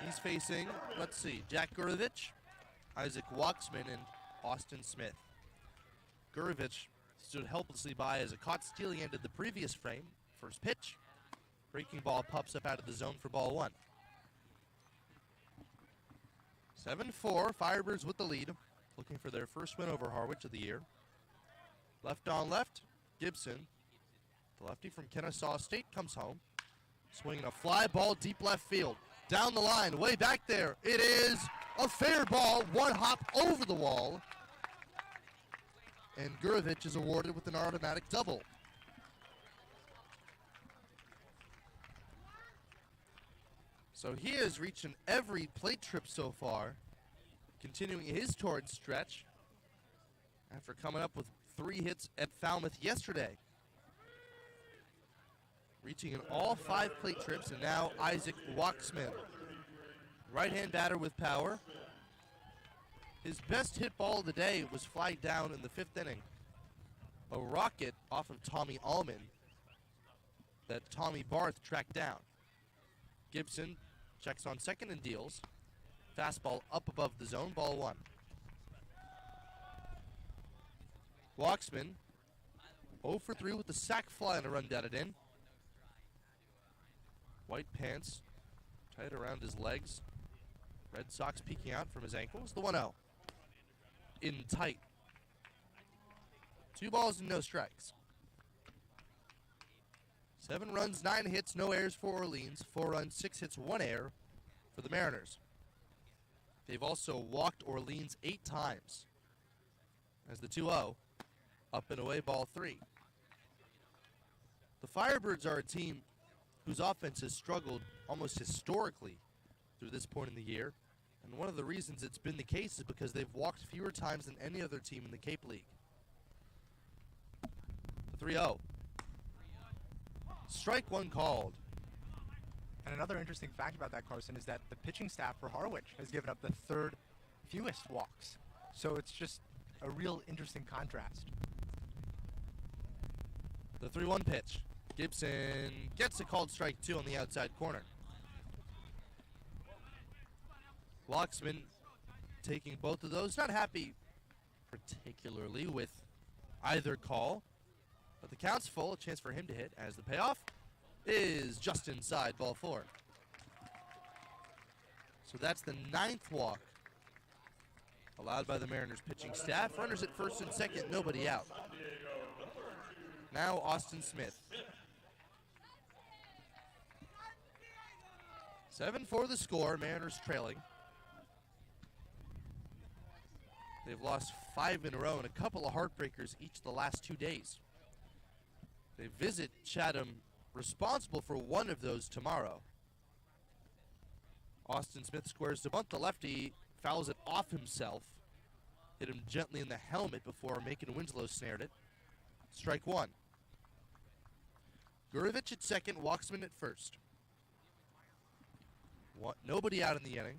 He's facing, let's see, Jack Gurovich, Isaac Waxman, and Austin Smith. Gurovich stood helplessly by as a caught stealing ended the previous frame. First pitch. Breaking ball pops up out of the zone for ball 1. 7-4, Firebirds with the lead, looking for their first win over Harwich of the year. Left on left, Gibson, the lefty from Kennesaw State, comes home. Swinging a fly ball deep left field. Down the line, way back there. It is a fair ball, 1 hop over the wall. And Gurovich is awarded with an automatic double. So he has reached in every plate trip so far, continuing his torrid stretch after coming up with 3 hits at Falmouth yesterday. Reaching in all 5 plate trips, and now Isaac Waxman. Right-hand batter with power. His best hit ball of the day was flagged down in the 5th inning. A rocket off of Tommy Allman that Tommy Barth tracked down. Gibson checks on second and deals. Fastball up above the zone, ball one. Walksman 0 for 3 with the sac fly and a run down it in. White pants tight around his legs. Red Sox peeking out from his ankles. The 1-0. In tight. 2 balls and no strikes. 7 runs, 9 hits, no errors for Orleans. 4 runs, 6 hits, 1 error for the Mariners. They've also walked Orleans 8 times. As the 2-0, up and away, ball 3. The Firebirds are a team whose offense has struggled almost historically through this point in the year. And one of the reasons it's been the case is because they've walked fewer times than any other team in the Cape League. The 3-0. Strike one called. And another interesting fact about that, Carson, is that the pitching staff for Harwich has given up the 3rd fewest walks. So it's just a real interesting contrast. The 3-1 pitch. Gibson gets a called strike 2 on the outside corner. Walksman taking both of those. Not happy particularly with either call, but the count's full. A chance for him to hit as the payoff is just inside, ball 4. So that's the 9th walk allowed by the Mariners pitching staff. Runners at first and second, nobody out. Now Austin Smith. 7-4 the score, Mariners trailing. They've lost 5 in a row and a couple of heartbreakers each the last 2 days. They visit Chatham, responsible for one of those tomorrow. Austin Smith squares to bunt. The lefty fouls it off himself. Hit him gently in the helmet before Macon Winslow snared it. Strike 1. Gurevich at second, Walksman at first. Nobody out in the inning.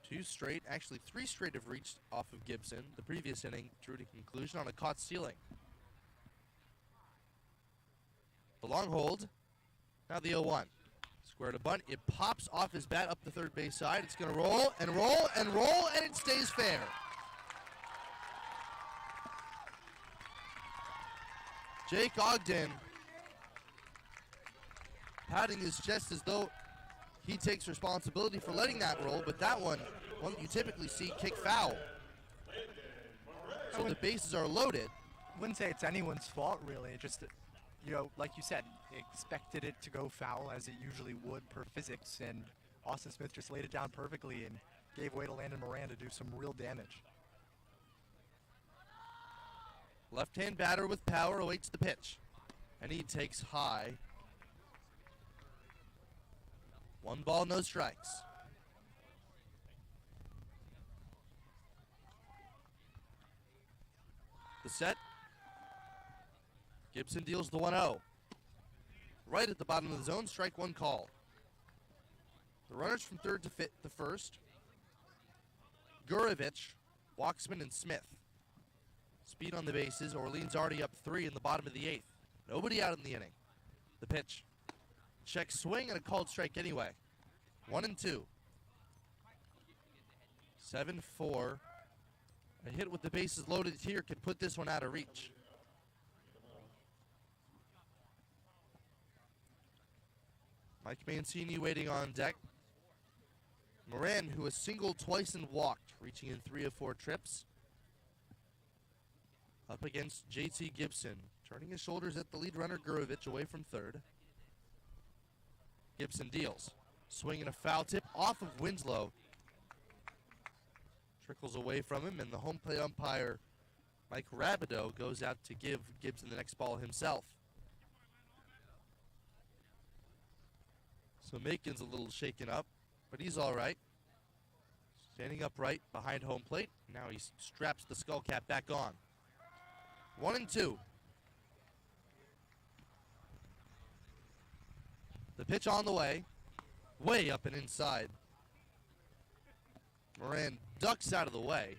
2 straight, actually 3 straight have reached off of Gibson. The previous inning drew to conclusion on a caught stealing. The long hold. Now the 0-1. Square to bunt. It pops off his bat up the third base side. It's going to roll and roll and roll, and it stays fair. Jake Ogden patting his chest as though he takes responsibility for letting that roll, but that one that you typically see kick foul. So the bases are loaded. I wouldn't say it's anyone's fault, really. It just, like you said, expected it to go foul as it usually would per physics, and Austin Smith just laid it down perfectly and gave way to Landon Moran to do some real damage. Left-hand batter with power awaits the pitch, and he takes high. 1 ball, no strikes. The set. Gibson deals the 1-0. Right at the bottom of the zone, strike 1 call. The runners from third to first. Gurevich, Walksman, and Smith. Speed on the bases. Orleans already up 3 in the bottom of the 8th. Nobody out in the inning. The pitch. Check swing and a called strike anyway. 1-2. 7-4. A hit with the bases loaded here could put this one out of reach. Mike Mancini waiting on deck. Moran, who has singled twice and walked, reaching in 3 of 4 trips. Up against JT Gibson, turning his shoulders at the lead runner Gurevich away from third. Gibson deals. Swinging a foul tip off of Winslow. Trickles away from him, and the home plate umpire, Mike Rabideau, goes out to give Gibson the next ball himself. So Macon's a little shaken up, but he's all right. Standing upright behind home plate. Now he straps the skull cap back on. 1-2. The pitch on the way. Way up and inside. Moran ducks out of the way.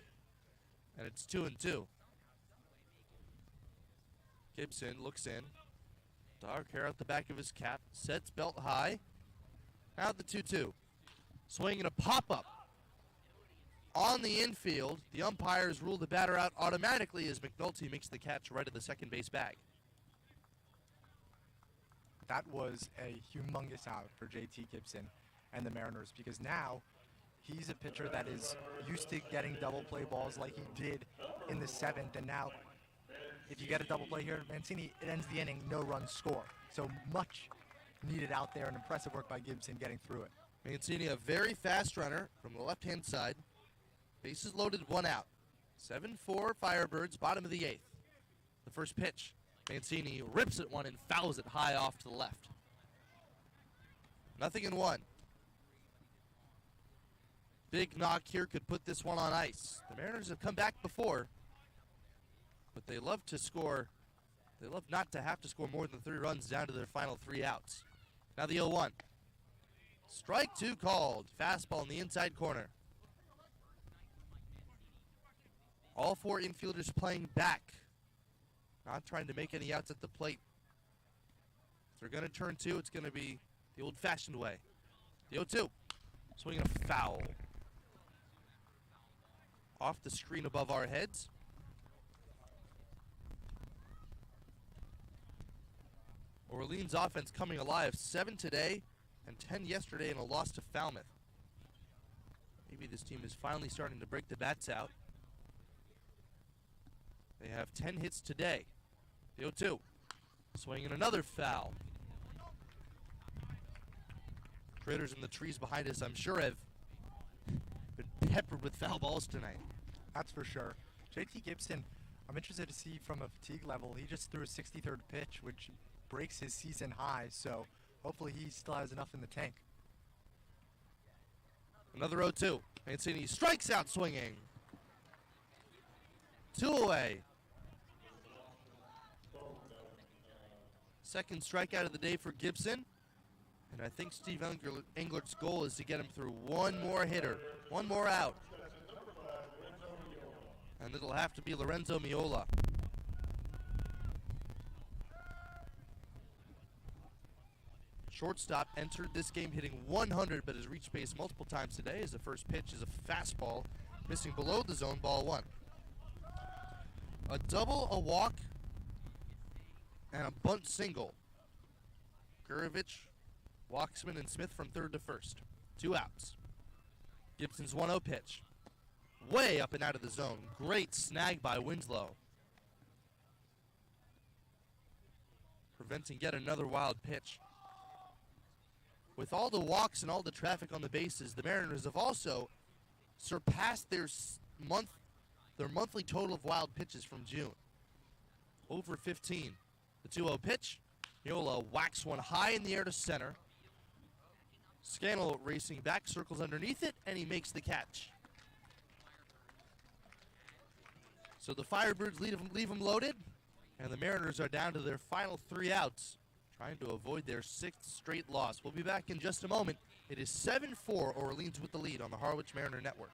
And it's 2-2. Gibson looks in. Dark hair at the back of his cap. Sets belt high. Now the 2-2. Swinging a pop-up on the infield. The umpires rule the batter out automatically as McNulty makes the catch right at the second base bag. That was a humongous out for JT Gibson and the Mariners, because now he's a pitcher that is used to getting double play balls like he did in the 7th, and now if you get a double play here at Mancini, it ends the inning, no run score. So much needed out there, and impressive work by Gibson getting through it. Mancini, a very fast runner from the left-hand side. Bases loaded, 1 out. 7-4 Firebirds, bottom of the 8th. The first pitch. Mancini rips at one and fouls it high off to the left. 0-1. Big knock here could put this one on ice. The Mariners have come back before, but they love to score. They love not to have to score more than 3 runs down to their final 3 outs. Now the 0-1. Strike 2 called. Fastball in the inside corner. All 4 infielders playing back. Not trying to make any outs at the plate. If they're going to turn 2, it's going to be the old-fashioned way. The 0-2. Swinging a foul. Off the screen above our heads. Orleans offense coming alive. 7 today and 10 yesterday in a loss to Falmouth. Maybe this team is finally starting to break the bats out. They have 10 hits today. The 0-2. Swinging another foul. Critters in the trees behind us, I'm sure, have been peppered with foul balls tonight. That's for sure. JT Gibson, I'm interested to see from a fatigue level. He just threw a 63rd pitch, which breaks his season high, so hopefully he still has enough in the tank. Another 0-2. Mancini strikes out swinging. 2 away. Second strikeout of the day for Gibson. And I think Steve Englert's goal is to get him through one more hitter, one more out. And it'll have to be Lorenzo Miola. Shortstop entered this game hitting 100, but has reached base multiple times today as the first pitch is a fastball, missing below the zone, ball 1. A double, a walk, and a bunt single. Gurevich, Walksman, and Smith from third to first. 2 outs. Gibson's 1-0 pitch. Way up and out of the zone. Great snag by Winslow. Preventing yet another wild pitch. With all the walks and all the traffic on the bases, the Mariners have also surpassed their monthly total of wild pitches from June. Over 15. The 2-0 pitch. Miola whacks one high in the air to center. Scannell racing back, circles underneath it, and he makes the catch. So the Firebirds leave them loaded, and the Mariners are down to their final 3 outs, trying to avoid their 6th straight loss. We'll be back in just a moment. It is 7-4 Orleans with the lead on the Harwich Mariner Network.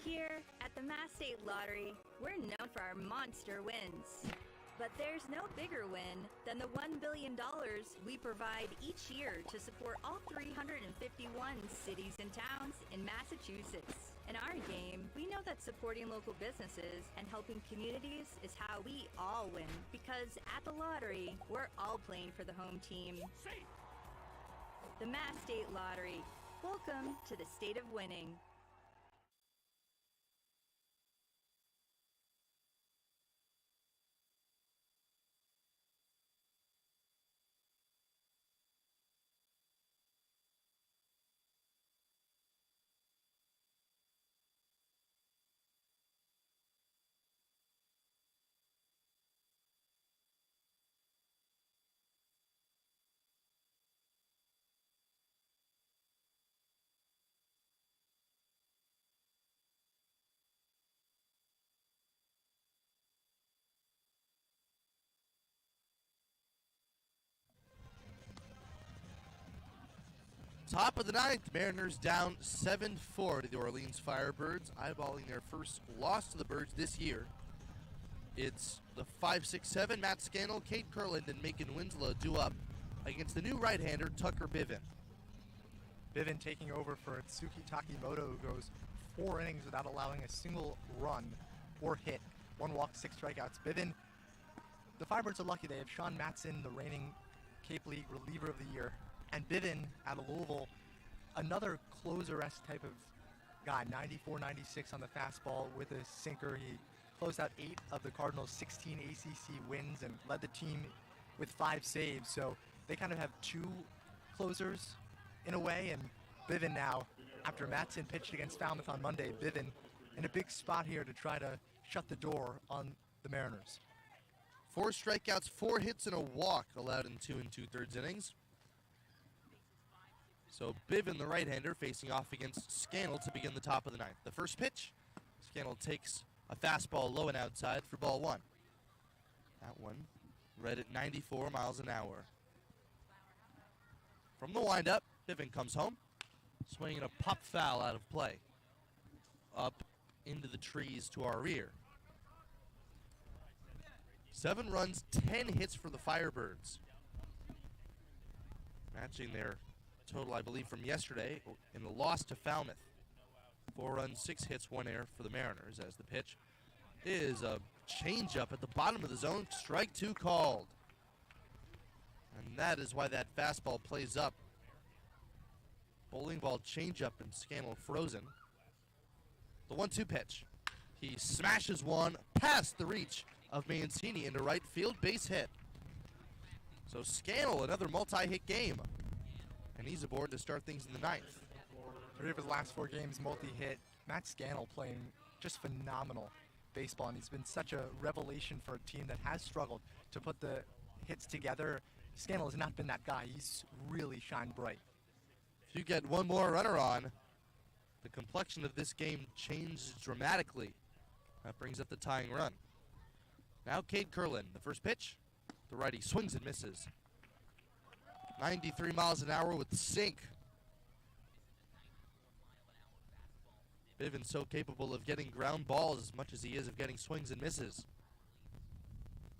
Here at the Mass State Lottery, we're known for our monster wins. But there's no bigger win than the $1 billion we provide each year to support all 351 cities and towns in Massachusetts. In our game, we know that supporting local businesses and helping communities is how we all win. Because at the lottery, we're all playing for the home team. The Mass State Lottery. Welcome to the state of winning. Top of the ninth, Mariners down 7-4 to the Orleans Firebirds, eyeballing their first loss to the Birds this year. It's the 5-6-7, Matt Scannell, Kate Kurland, and Macon Winslow due up against the new right-hander, Tucker Bivin. Bivin taking over for Atsuki Takimoto, who goes 4 innings without allowing a single run or hit. 1 walk, 6 strikeouts. Bivin, the Firebirds are lucky. They have Sean Matson, the reigning Cape League reliever of the year. And Bivin out of Louisville, another closer-esque type of guy, 94-96 on the fastball with a sinker. He closed out 8 of the Cardinals' 16 ACC wins and led the team with 5 saves. So they kind of have 2 closers in a way. And Bivin now, after Matson pitched against Falmouth on Monday, Bivin in a big spot here to try to shut the door on the Mariners. 4 strikeouts, 4 hits, and a walk allowed in 2 2/3 innings. So Bivin, the right-hander, facing off against Scannell to begin the top of the ninth. The first pitch, Scannell takes a fastball low and outside for ball 1. That one read at 94 miles an hour. From the windup, Bivin comes home, swinging a pop foul out of play. Up into the trees to our rear. 7 runs, 10 hits for the Firebirds. Matching their total, I believe, from yesterday in the loss to Falmouth. 4 runs, 6 hits, 1 error for the Mariners, as the pitch is a changeup at the bottom of the zone. Strike 2 called. And that is why that fastball plays up. Bowling ball changeup and Scannell frozen. The 1-2 pitch. He smashes one past the reach of Mancini into right field, base hit. So Scannell, another multi-hit game. And he's aboard to start things in the ninth. 3 of his last 4 games multi-hit. Matt Scannell playing just phenomenal baseball, and he's been such a revelation for a team that has struggled to put the hits together. Scannell has not been that guy. He's really shined bright. If you get one more runner on, the complexion of this game changes dramatically. That brings up the tying run. Now Kate Kurland, the first pitch. The righty swings and misses. 93 miles an hour with the sink. Bivin so capable of getting ground balls as much as he is of getting swings and misses.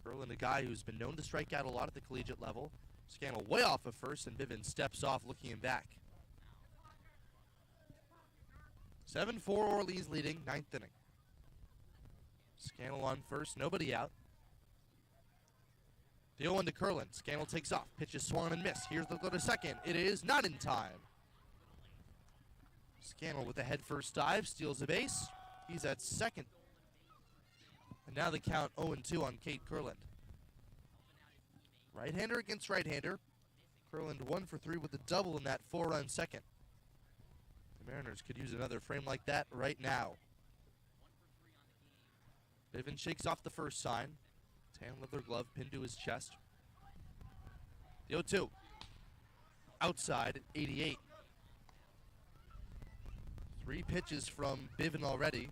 Kurland, a guy who's been known to strike out a lot at the collegiate level. Scannell way off of first, and Bivin steps off, looking him back. 7-4 Orleans leading, 9th inning. Scannell on first, nobody out. The 0-1 to Kurland. Scannell takes off. Pitch is swung and missed. Here's the go to second. It is not in time. Scannell with a head first dive, steals a base. He's at second. And now the count 0-2 on Kate Kurland. Right-hander against right-hander. Kurland 1 for 3 with a double in that 4-run second. The Mariners could use another frame like that right now. Bivin shakes off the first sign. Tan leather glove pinned to his chest. The 0-2. Outside at 88. 3 pitches from Bivin already.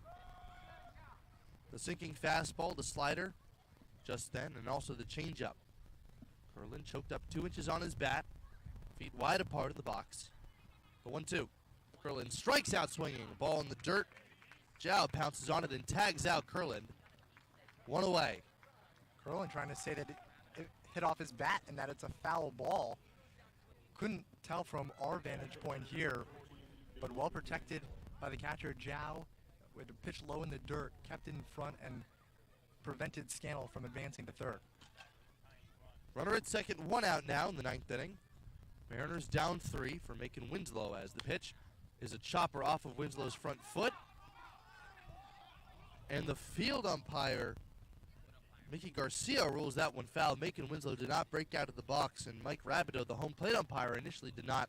The sinking fastball, the slider, just then, and also the changeup. Kurland choked up 2 inches on his bat, feet wide apart of the box. The 1-2. Kurland strikes out swinging. Ball in the dirt. Zhao pounces on it and tags out Kurland. 1 away. Kurland trying to say that it hit off his bat and that it's a foul ball. Couldn't tell from our vantage point here, but well protected by the catcher Zhao, with a pitch low in the dirt, kept in front and prevented Scannell from advancing to third. Runner at second, 1 out now in the 9th inning. Mariners down 3 for Macon Winslow, as the pitch is a chopper off of Winslow's front foot. And the field umpire, Mickey Garcia, rules that one foul. Macon Winslow did not break out of the box, and Mike Rabideau, the home plate umpire, initially did not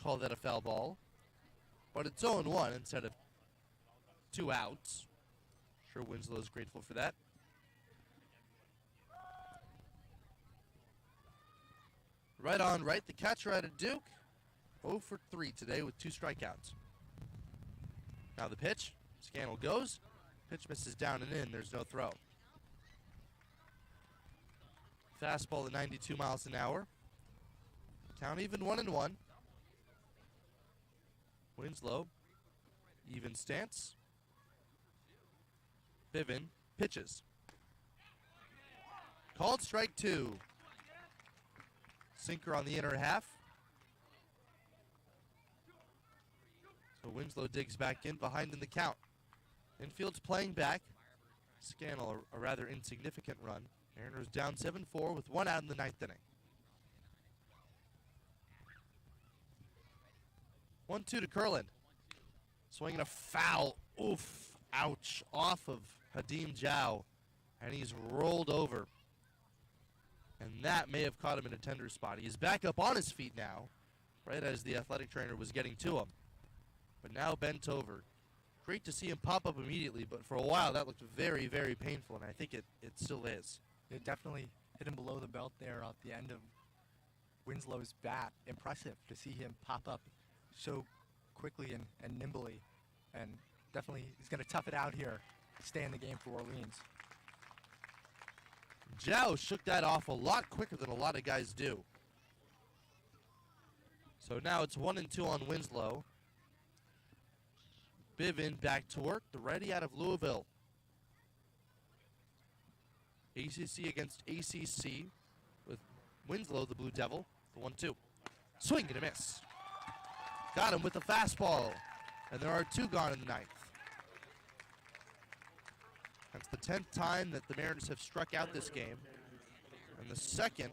call that a foul ball. But it's 0-1 instead of 2 outs. Sure, Winslow's grateful for that. Right on right, the catcher out of Duke, 0 for 3 today with 2 strikeouts. Now the pitch, Scannell goes, pitch misses down and in, there's no throw. Fastball at 92 miles an hour. Count even 1-1. Winslow, even stance. Bivin pitches. Called strike 2. Sinker on the inner half. So Winslow digs back in, behind in the count. Infield's playing back. Scannell, a rather insignificant run. Mariners down 7-4 with 1 out in the 9th inning. 1-2 to Curlin. Swinging a foul. Oof. Ouch. Off of Hadim Jow. And he's rolled over. And that may have caught him in a tender spot. He's back up on his feet now, right as the athletic trainer was getting to him. But now bent over. Great to see him pop up immediately, but for a while that looked very, very painful, and I think it still is. It definitely hit him below the belt there at the end of Winslow's bat. Impressive to see him pop up so quickly and nimbly. And definitely he's going to tough it out here, stay in the game for Orleans. Jow shook that off a lot quicker than a lot of guys do. So now it's 1-2 on Winslow. Bivin back to work, the righty out of Louisville. ACC against ACC with Winslow, the Blue Devil, the 1-2. Swing and a miss. Got him with the fastball. And there are 2 gone in the 9th. That's the 10th time that the Mariners have struck out this game. And the second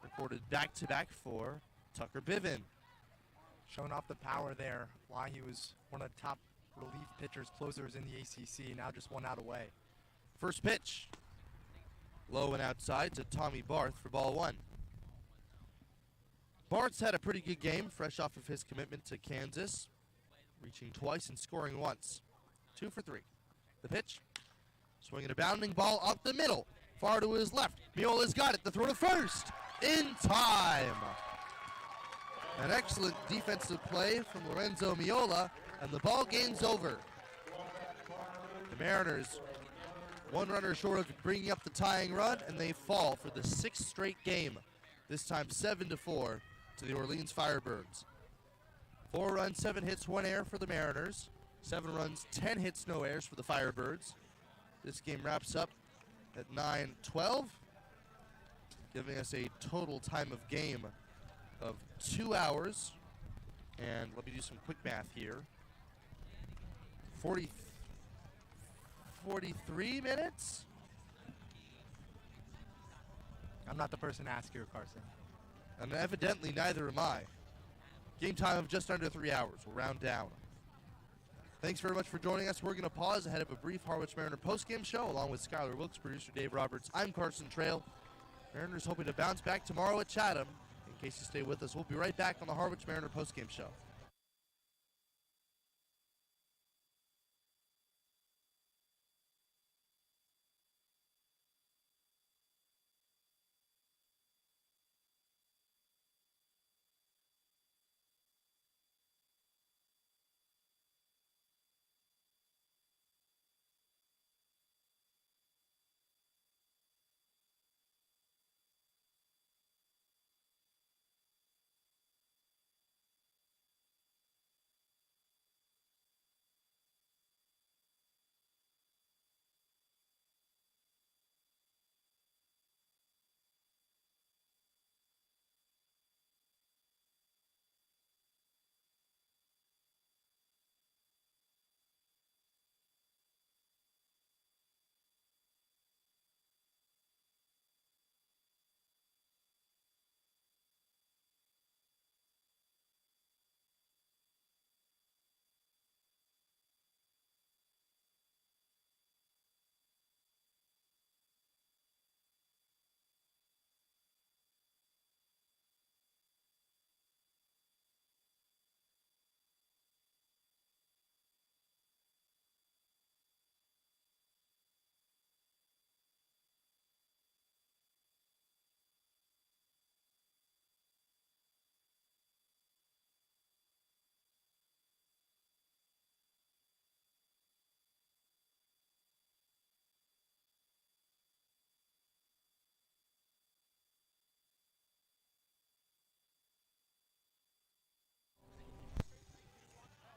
recorded back-to-back for Tucker Bivin. Showing off the power there, why he was one of the top relief pitchers, closers in the ACC, now just 1 out away. First pitch. Low and outside to Tommy Barth for ball 1. Barth's had a pretty good game, fresh off of his commitment to Kansas, reaching twice and scoring once. 2 for 3. The pitch. Swinging a bounding ball up the middle. Far to his left. Miola's got it. The throw to first. In time. An excellent defensive play from Lorenzo Miola, and the ball game's over. The Mariners, 1 runner short of bringing up the tying run, and they fall for the 6th straight game. This time 7-4 to the Orleans Firebirds. 4 runs, 7 hits, 1 error for the Mariners. 7 runs, 10 hits, no errors for the Firebirds. This game wraps up at 9:12, giving us a total time of game of 2 hours. And let me do some quick math here. 43 minutes? I'm not the person to ask here, Carson. And evidently neither am I. Game time of just under 3 hours. We'll round down. Thanks very much for joining us. We're going to pause ahead of a brief Harwich Mariner postgame show along with Skylar Wilkes, producer Dave Roberts. I'm Carson Trail. Mariners hoping to bounce back tomorrow at Chatham. In case you stay with us, we'll be right back on the Harwich Mariner postgame show.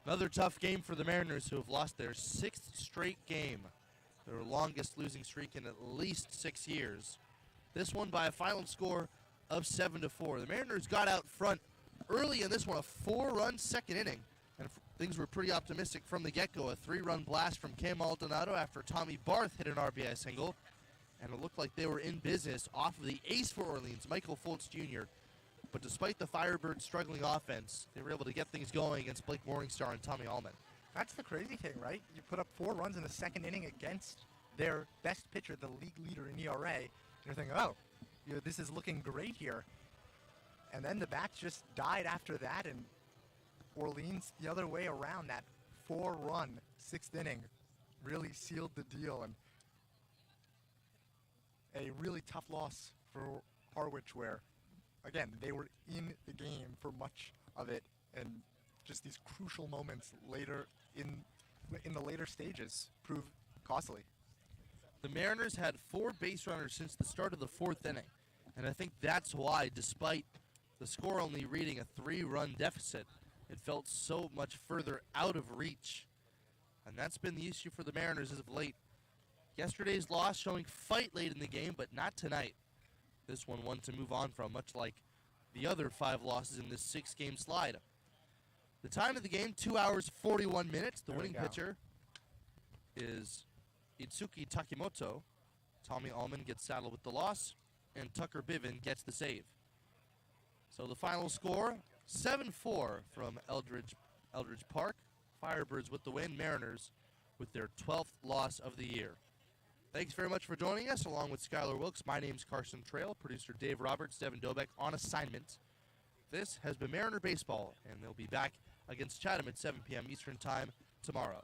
Another tough game for the Mariners, who have lost their 6th straight game, their longest losing streak in at least 6 years. This one by a final score of 7-4. The Mariners got out front early in this one, a 4-run second inning, and things were pretty optimistic from the get-go. A 3-run blast from Cam Maldonado after Tommy Barth hit an RBI single, and it looked like they were in business off of the ace for Orleans, Michael Fultz Jr. But despite the Firebirds' struggling offense, they were able to get things going against Blake Morningstar and Tommy Allman. That's the crazy thing, right? You put up 4 runs in the second inning against their best pitcher, the league leader in ERA, and you're thinking, oh, this is looking great here. And then the bats just died after that, and Orleans, the other way around, that 4-run 6th inning really sealed the deal, and a really tough loss for Harwich, where, again, they were in the game for much of it, and just these crucial moments later in the later stages proved costly. The Mariners had 4 base runners since the start of the 4th inning, and I think that's why, despite the score only reading a 3-run deficit, it felt so much further out of reach. And that's been the issue for the Mariners as of late. Yesterday's loss showing fight late in the game, but not tonight. This one to move on from, much like the other 5 losses in this 6-game slide. The time of the game, 2 hours, 41 minutes. The winning pitcher is Itsuki Takimoto. Tommy Allman gets saddled with the loss, and Tucker Biven gets the save. So the final score, 7-4 from Eldridge Park. Firebirds with the win, Mariners with their 12th loss of the year. Thanks very much for joining us, along with Skylar Wilkes. My name's Carson Trail, producer Dave Roberts, Devin Dobek on assignment. This has been Mariner Baseball, and they'll be back against Chatham at 7 p.m. Eastern Time tomorrow.